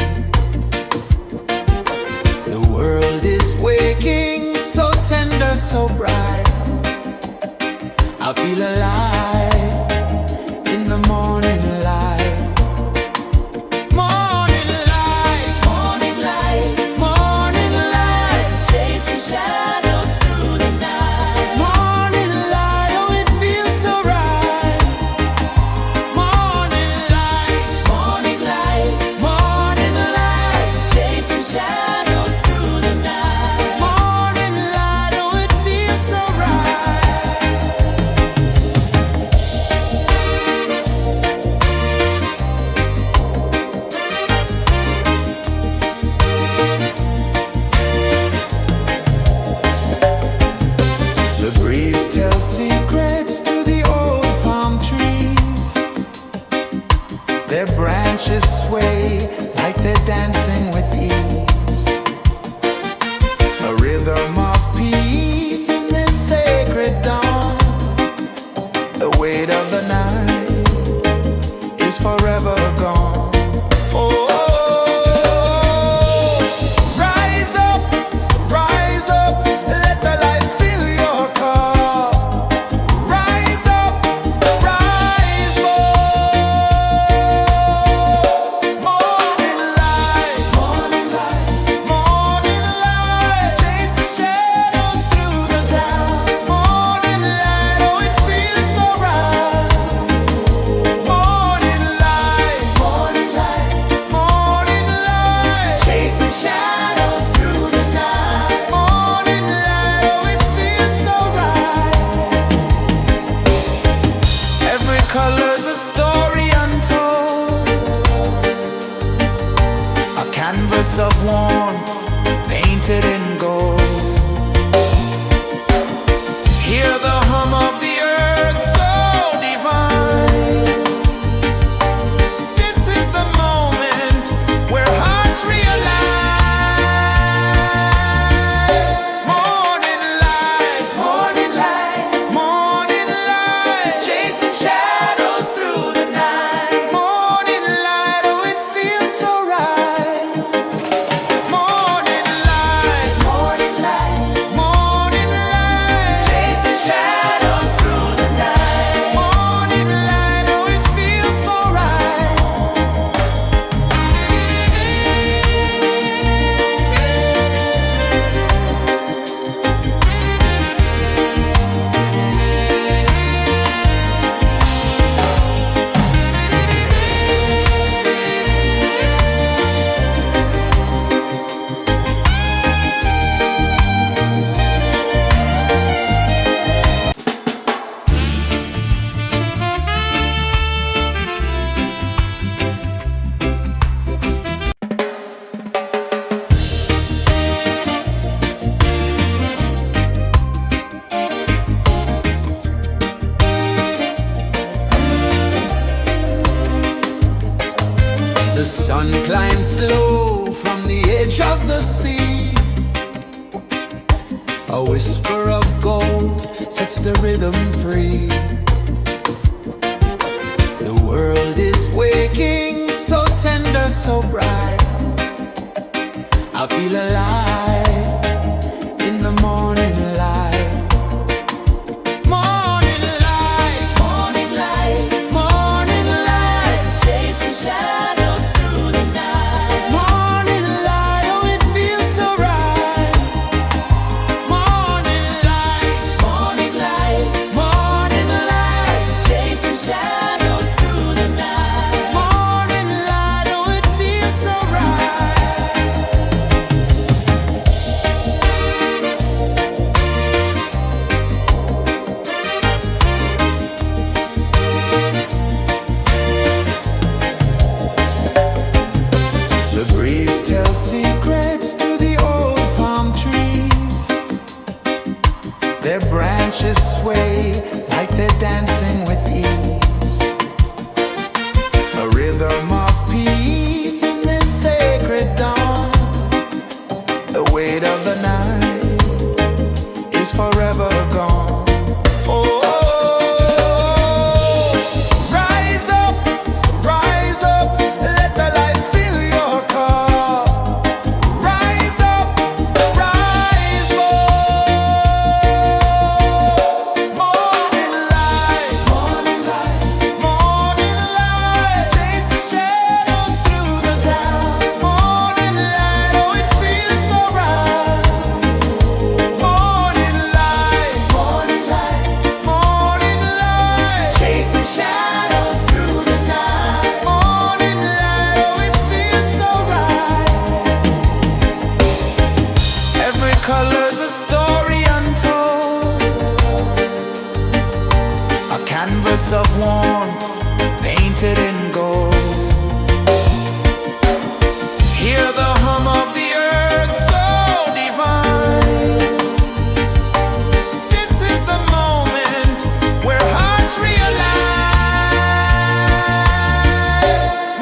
The world is waking, so tender, so bright. I feel alive in the morning light. Morning light, Morning light, morning light, chasing shadows through the night. morning light, oh it feels so right. Morning light, Morning light, morning light, chasing shadows through the night. morning light, oh it feels so right. The breeze tells secrets to the old palm trees. Their branches sway like they're dancing with ease. A rhythm of peace in this sacred dawn. The weight of the night is forever gone. Oh, rise up, let the light fill your cup. Rise up, rise up. Morning light, morning light, morning light, chasing shadows through the cloud. Morning light, oh it feels so right. Morning light, morning light, morning light, chasing shadows through the night. Morning light, oh it feels so right. Every color's a story untold, a canvas of warmth painted in gold. Hear the hum of the earth so divine. This is the moment where hearts realign. Morning light, morning light, morning light, chasing shadows through the night. Morning light, oh it feels so right. Morning light, morning light, morning light, chasing shadows through the night. Morning light, oh it feels so right. The sun climbs slow from the edge of the sea. A whisper of gold sets the rhythm free. The world is waking, so tender, so bright. I feel alive in the morning light. Morning light, Morning light, morning light, chasing shadows through the night. morning light, oh it feels so right. Morning light, Morning light, morning light, chasing shadows through the night. morning light, oh it feels so right. The breeze tells secrets to the old palm trees. Their branches sway like they're dancing with ease. A rhythm of peace in this sacred dawn. The weight of the night is colors, a story untold, a canvas of warmth painted in gold. Hear the hum of the earth so divine. This is the moment where hearts realize.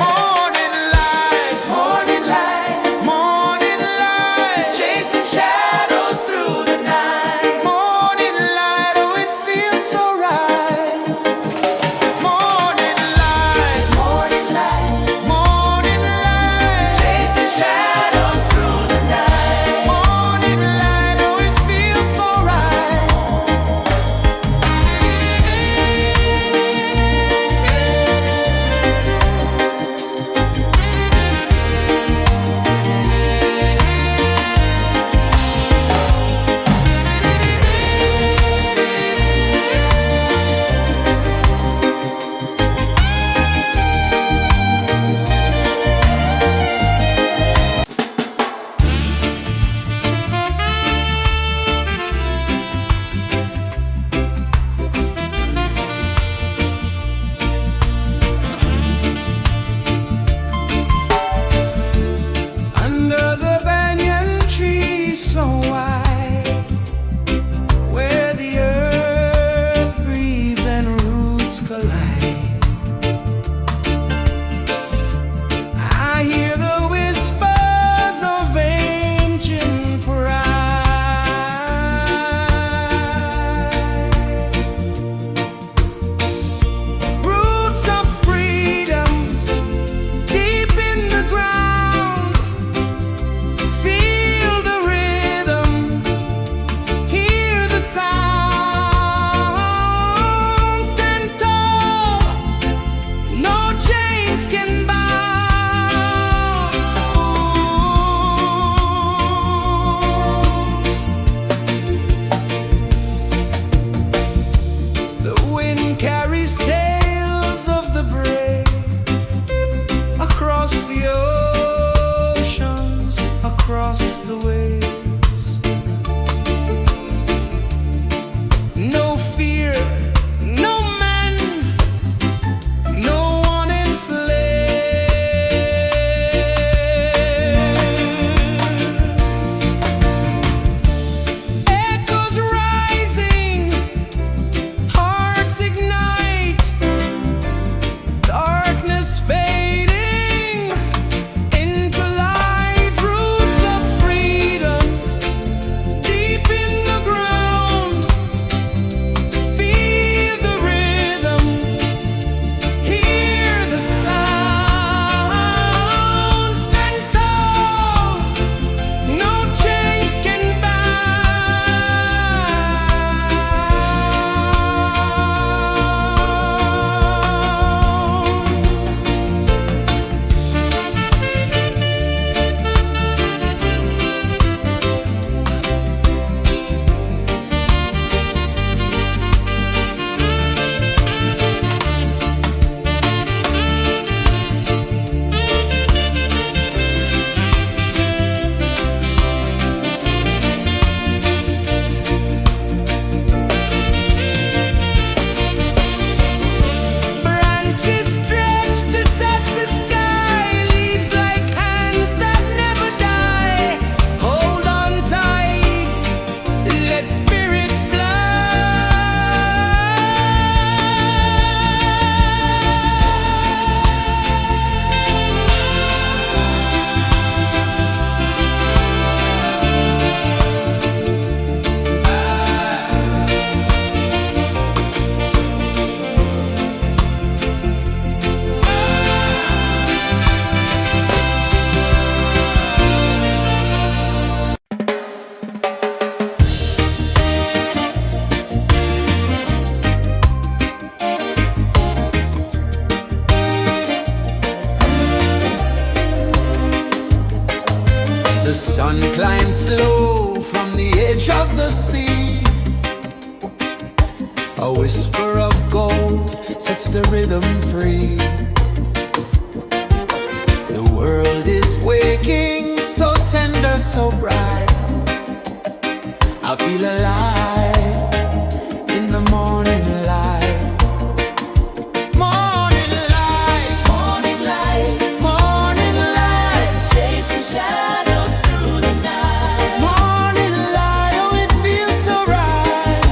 Morning light, morning light, morning light, chasing shadows through the night. Morning light, oh it feels so right. Morning light, morning light, morning light, chasing shadows through the night. Morning light, oh it feels so right. Under the banyan tree so wide, where the earth breathes and roots collide, I hear the whispers of ancient pride. Roots of freedom deep in the ground. Feel the rhythm, hear the sound. Stand tall, no chains can bound. The wind carries tales of the brave across the oceans, across the waves. No fear, no man, no one enslaves. Echoes rising, hearts ignite, darkness fading into light. Roots of freedom deep in the ground. Feel the rhythm, hear the sound. Stand tall, no chains can branches stretch to touch the sky, leaves like hands that never die. Hold on tight, let spirits The sun climbs slow from the edge of the sea. A whisper of gold sets the rhythm free. The world is waking so tender, so bright. I feel alive in the morning light. Morning light, Morning light, morning light, chasing shadows through the night. morning light. Oh, it feels so right.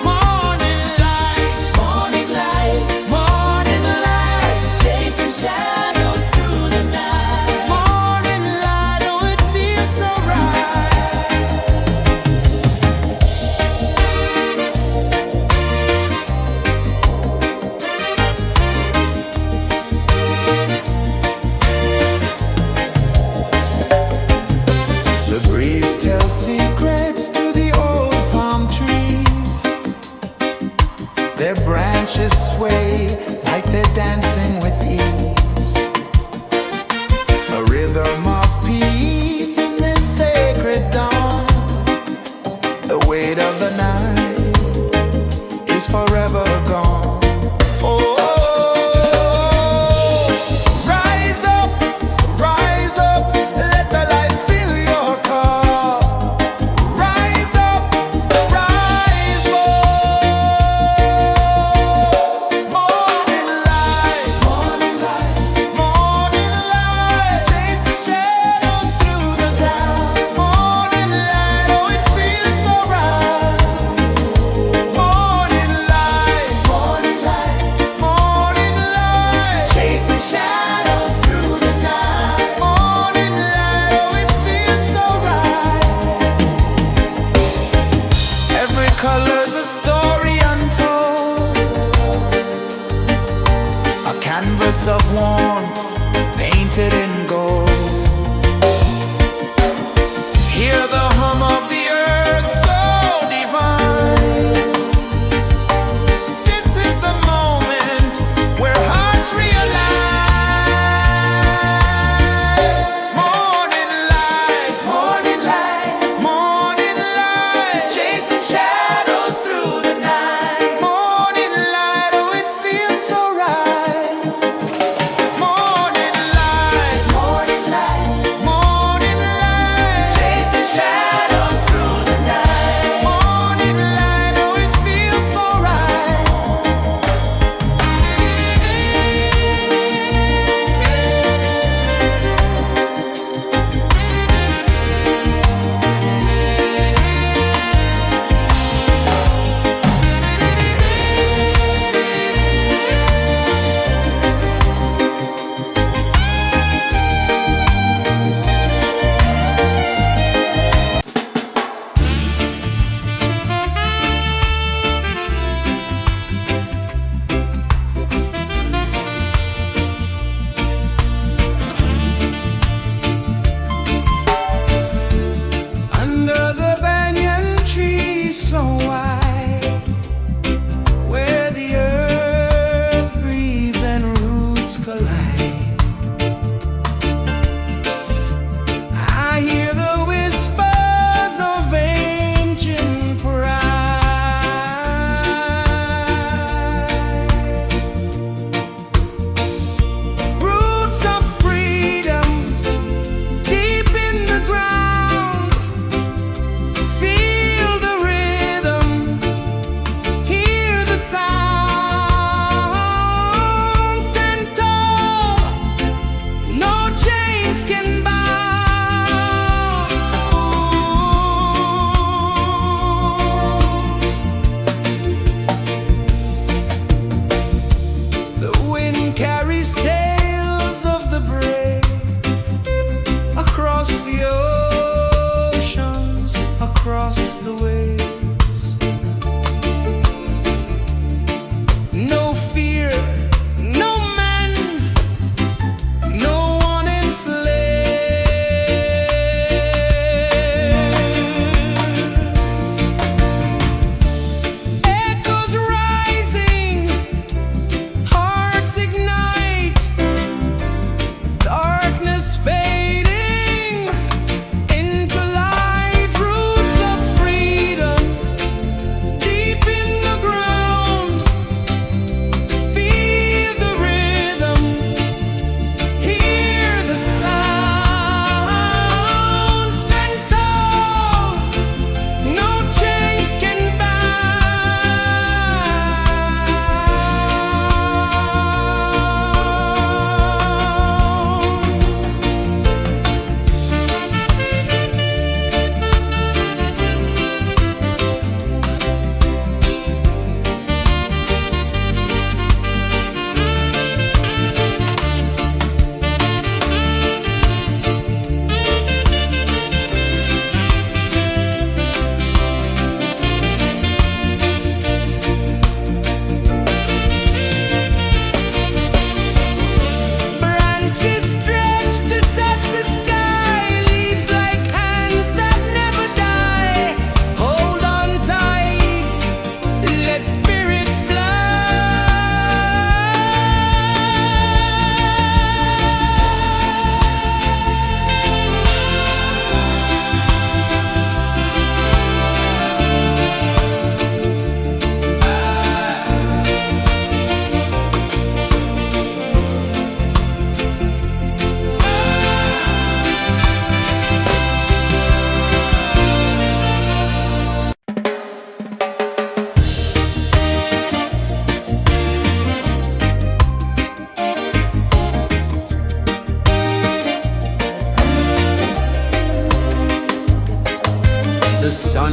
Morning light, Morning light, morning light, chasing shadows through the night. morning light. Oh, it feels so right. The breeze tells secrets to the old palm trees. Their branches sway like they're dancing with ease. A rhythm of peace in this sacred dawn. The weight of the night is forever gone. Oh, rise up, let the light fill your cup. Rise up, rise up. Morning light, morning light, morning light, chasing shadows through the cloud. Morning light, oh, it feels so right. Morning light, morning light, morning light, chasing shadows through the night. Morning light, oh, it feels so right. Every color's a story untold, a canvas of warmth painted in gold. Hear the hum of the earth so divine. This is the moment where hearts realign. Morning light, morning light, morning light, chasing shadows through the night. Morning light, oh, it feels so right. Morning light,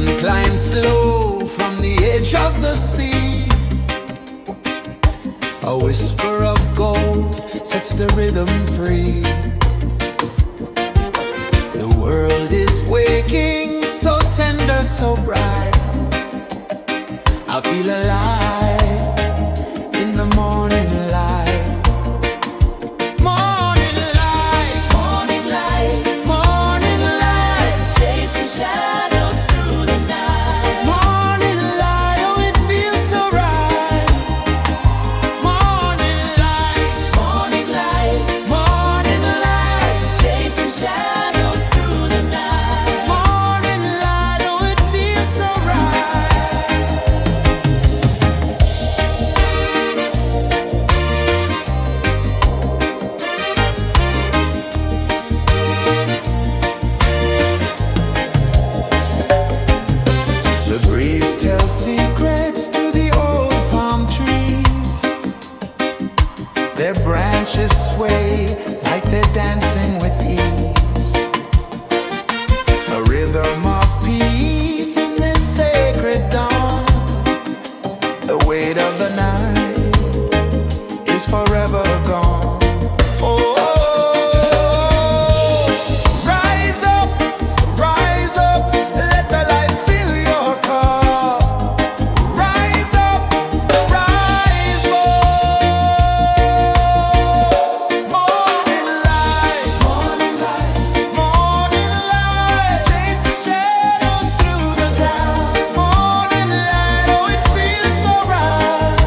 sun climbs slow from the edge of the sea. A whisper of gold sets the rhythm free. The world is waking, so tender, so bright. I feel alive in the morning light. Morning light, Morning light, morning light, chasing shadows through the night. morning light, oh it feels so right. Morning light, Morning light, morning light, chasing shadows through the night. morning light, oh it feels so right. The breeze tells secrets to the old palm trees. Their branches sway like they're dancing with ease. A rhythm of peace in this sacred dawn. The weight of the night is forever gone. Oh, rise up, let the light fill your cup. Rise up, rise up. Morning light, morning light, morning light, chasing shadows through the cloud. Morning light, oh it feels so right.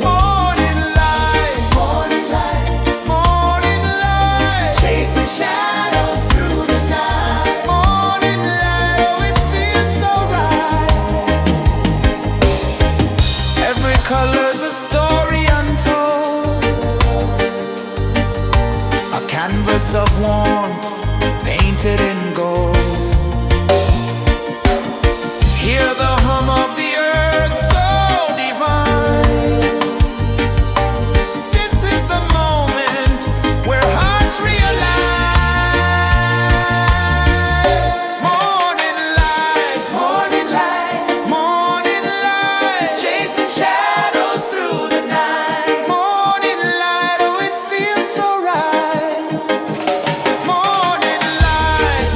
Morning light, morning light, morning light, chasing shadows through the night. Morning light, oh it feels so right. Every color's a story untold, a canvas of warmth painted in gold. Hear the hum of the earth so divine. This is the moment where hearts realign. Morning light, morning light, morning light, chasing shadows through the night. Morning light, oh it feels so right. Morning light,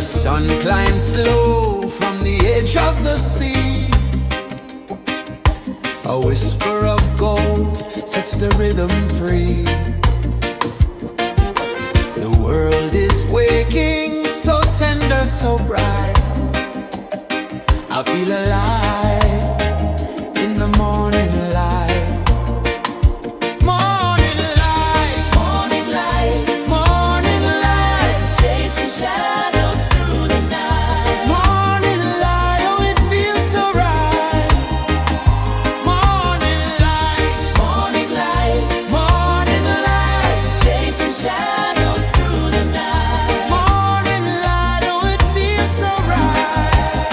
The sun climbs slow from the edge of the sea. A whisper of gold sets the rhythm free. The world is waking, so tender, so bright. I feel alive in the morning light. Morning light, Morning light, morning light, chasing shadows through the night. morning light, oh it feels so right. Morning light, Morning light, morning light, chasing shadows through the night. morning light, oh it feels so right.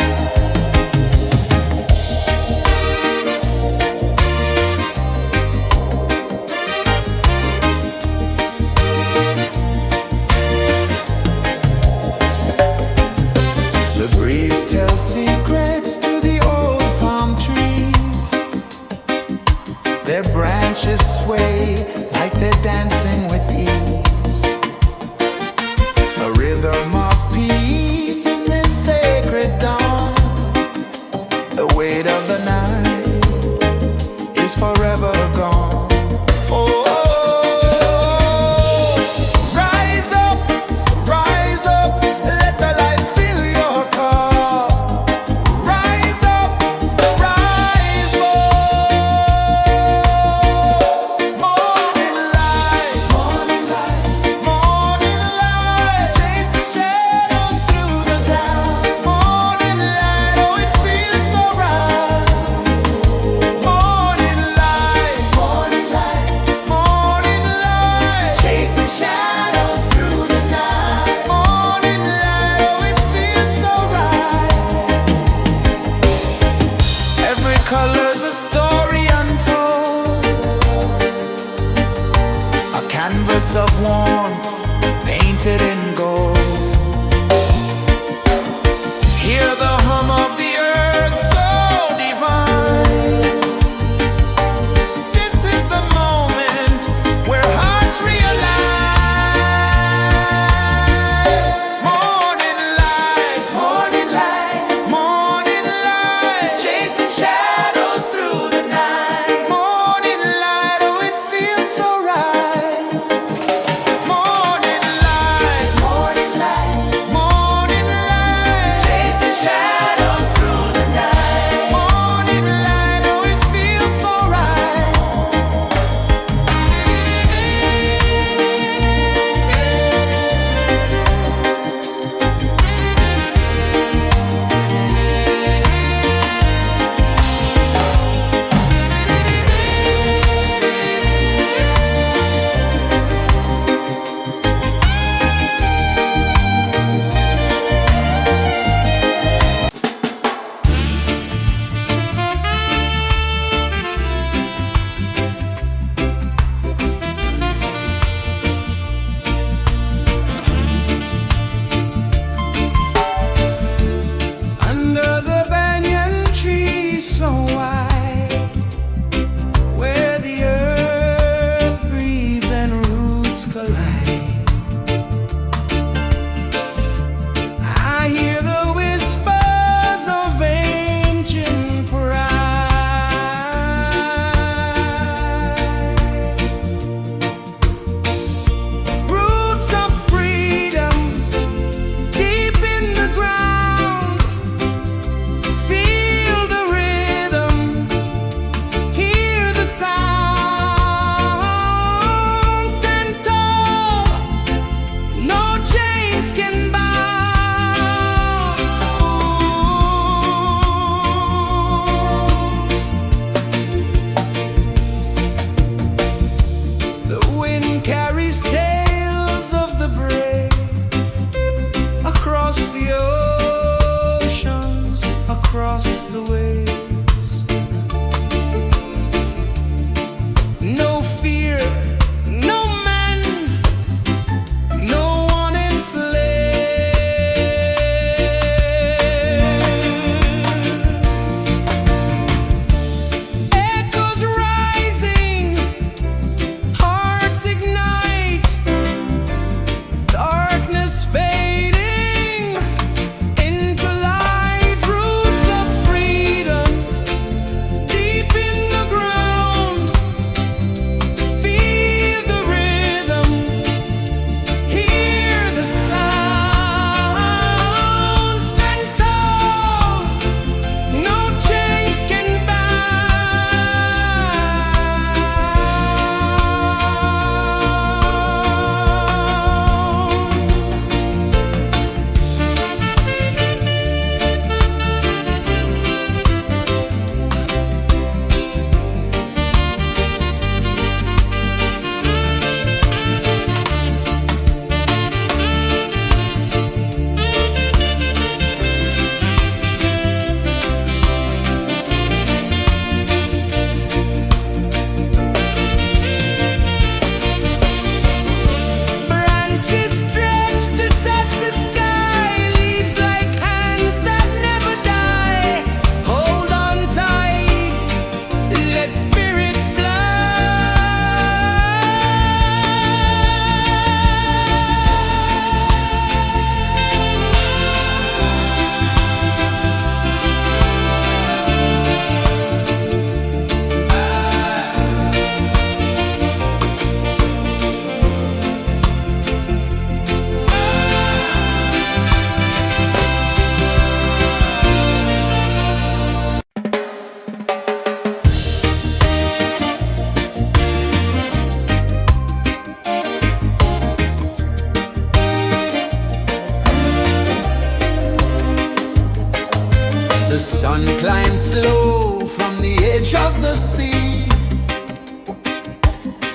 The sun climbs slow from the edge of the sea.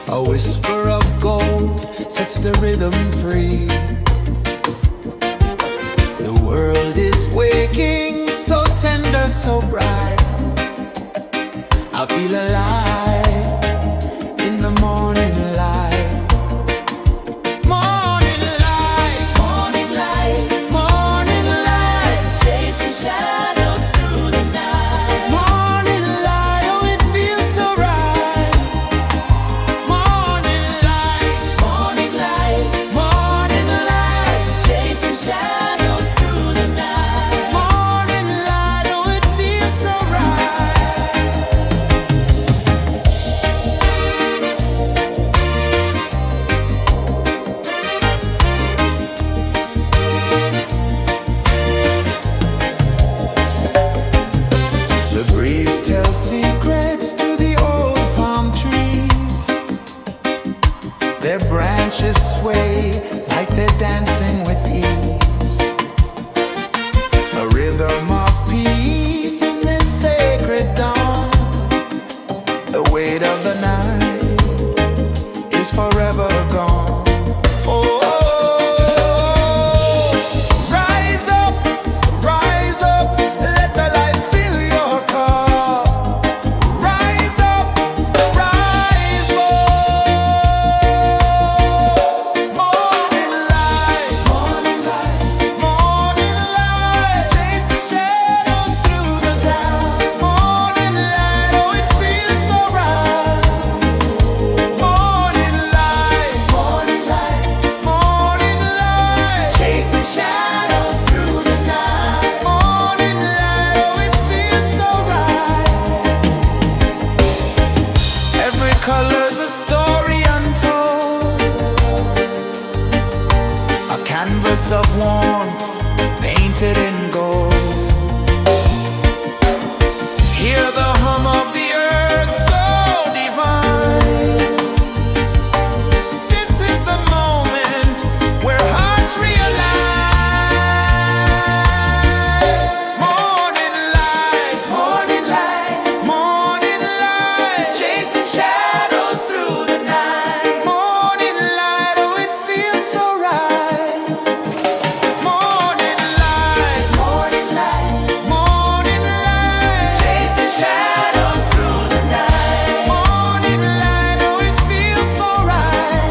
A whisper of gold sets the rhythm free. The world is waking, so tender, so bright. I feel alive in the morning light. Morning light, Morning light, morning light, chasing shadows through the night. morning light, oh it feels so right. Morning light, Morning light, morning light, chasing shadows through the night. morning light, oh it feels so right. The breeze tells secrets to the old palm trees. Their branches sway like they're dancing with ease. A rhythm of peace in this sacred dawn. The weight of the night is forever gone. Oh, rise up, let the light fill your cup. Rise up, rise up. Morning light, morning light, chasing shadows through the cloud. Morning light, oh it feels so right. Morning light, morning light, chasing shadows through the night. Morning light, oh it feels so right. Every color's a story untold, a canvas of warmth painted in gold. Hear the hum of the earth so divine. This is the moment where hearts realign. Morning light, morning light, chasing shadows through the night. Morning light, oh it feels so right. Morning light, chasing shadows through the night. Morning light, oh it feels so right.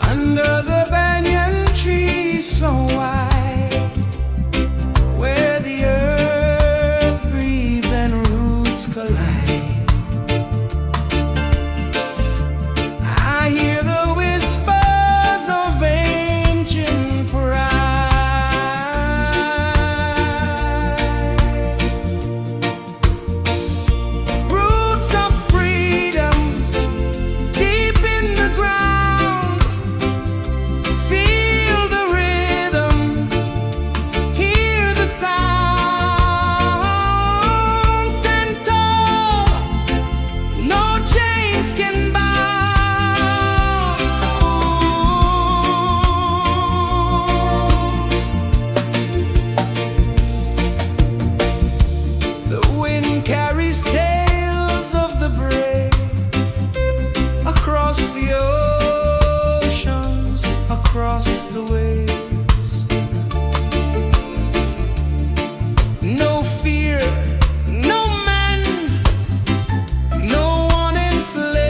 Under the banyan tree so wide, where the earth breathes and roots collide, I hear the whispers of ancient pride. Roots of freedom deep in the ground. Feel the rhythm, hear the sound. Stand tall, no chains can bound. The wind carries tales of the brave across the oceans, across the waves. No fear, no man, no one enslaves.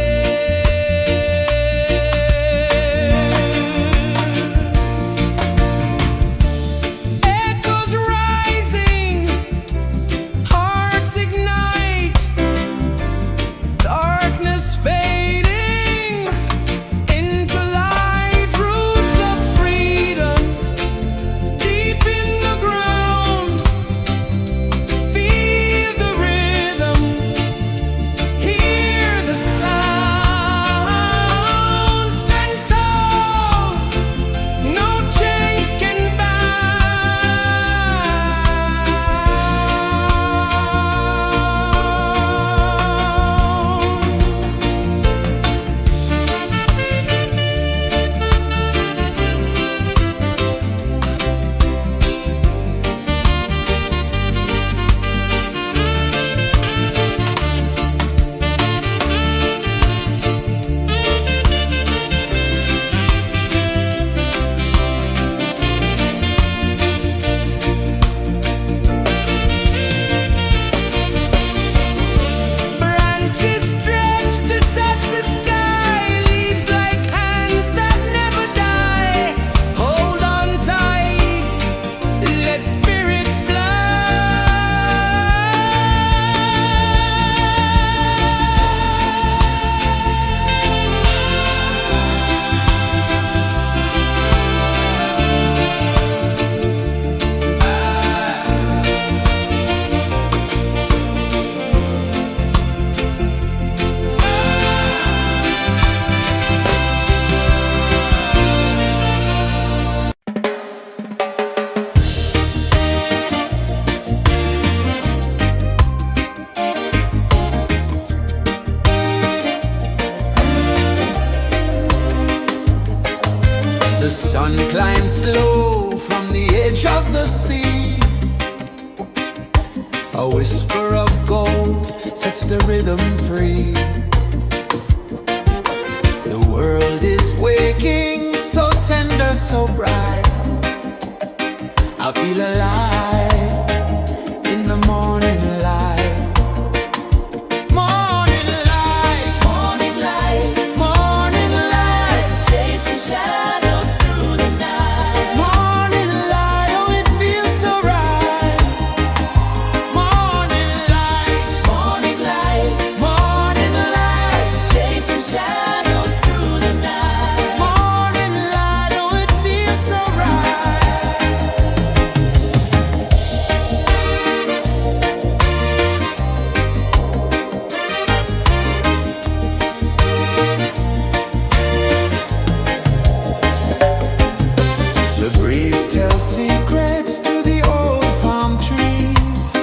Echoes rising, hearts ignite. sun climbs slow from the edge of the sea. A whisper of gold sets the rhythm free. The world is waking, so tender, so bright. I feel alive in the morning light. Morning light, Morning light, morning light, chasing shadows through the night. morning light, oh it feels so right. Morning light, Morning light, morning light, chasing shadows through the night. morning light, oh it feels so right. The breeze tells secrets to the old palm trees.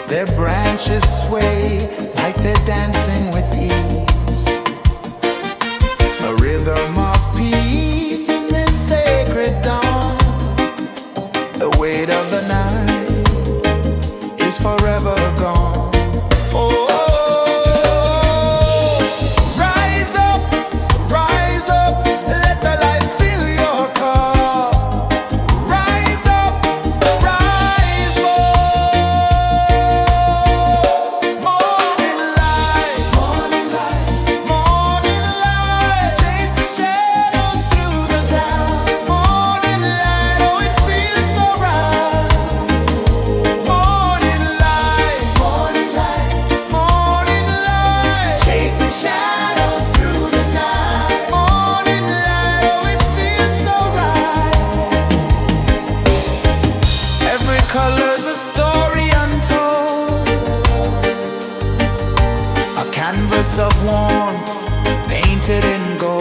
Their branches sway like they're dancing with ease. A rhythm of peace in this sacred dawn. The weight of the night is forever gone. Oh, rise up, let the light fill your cup. Rise up, rise up. Morning light, morning light, morning light, chasing shadows through the cloud. Morning light, oh it feels so right. Morning light, morning light, morning light, chasing shadows through the night. Morning light, oh it feels so right. Every color's a story untold, a canvas of warmth painted in gold.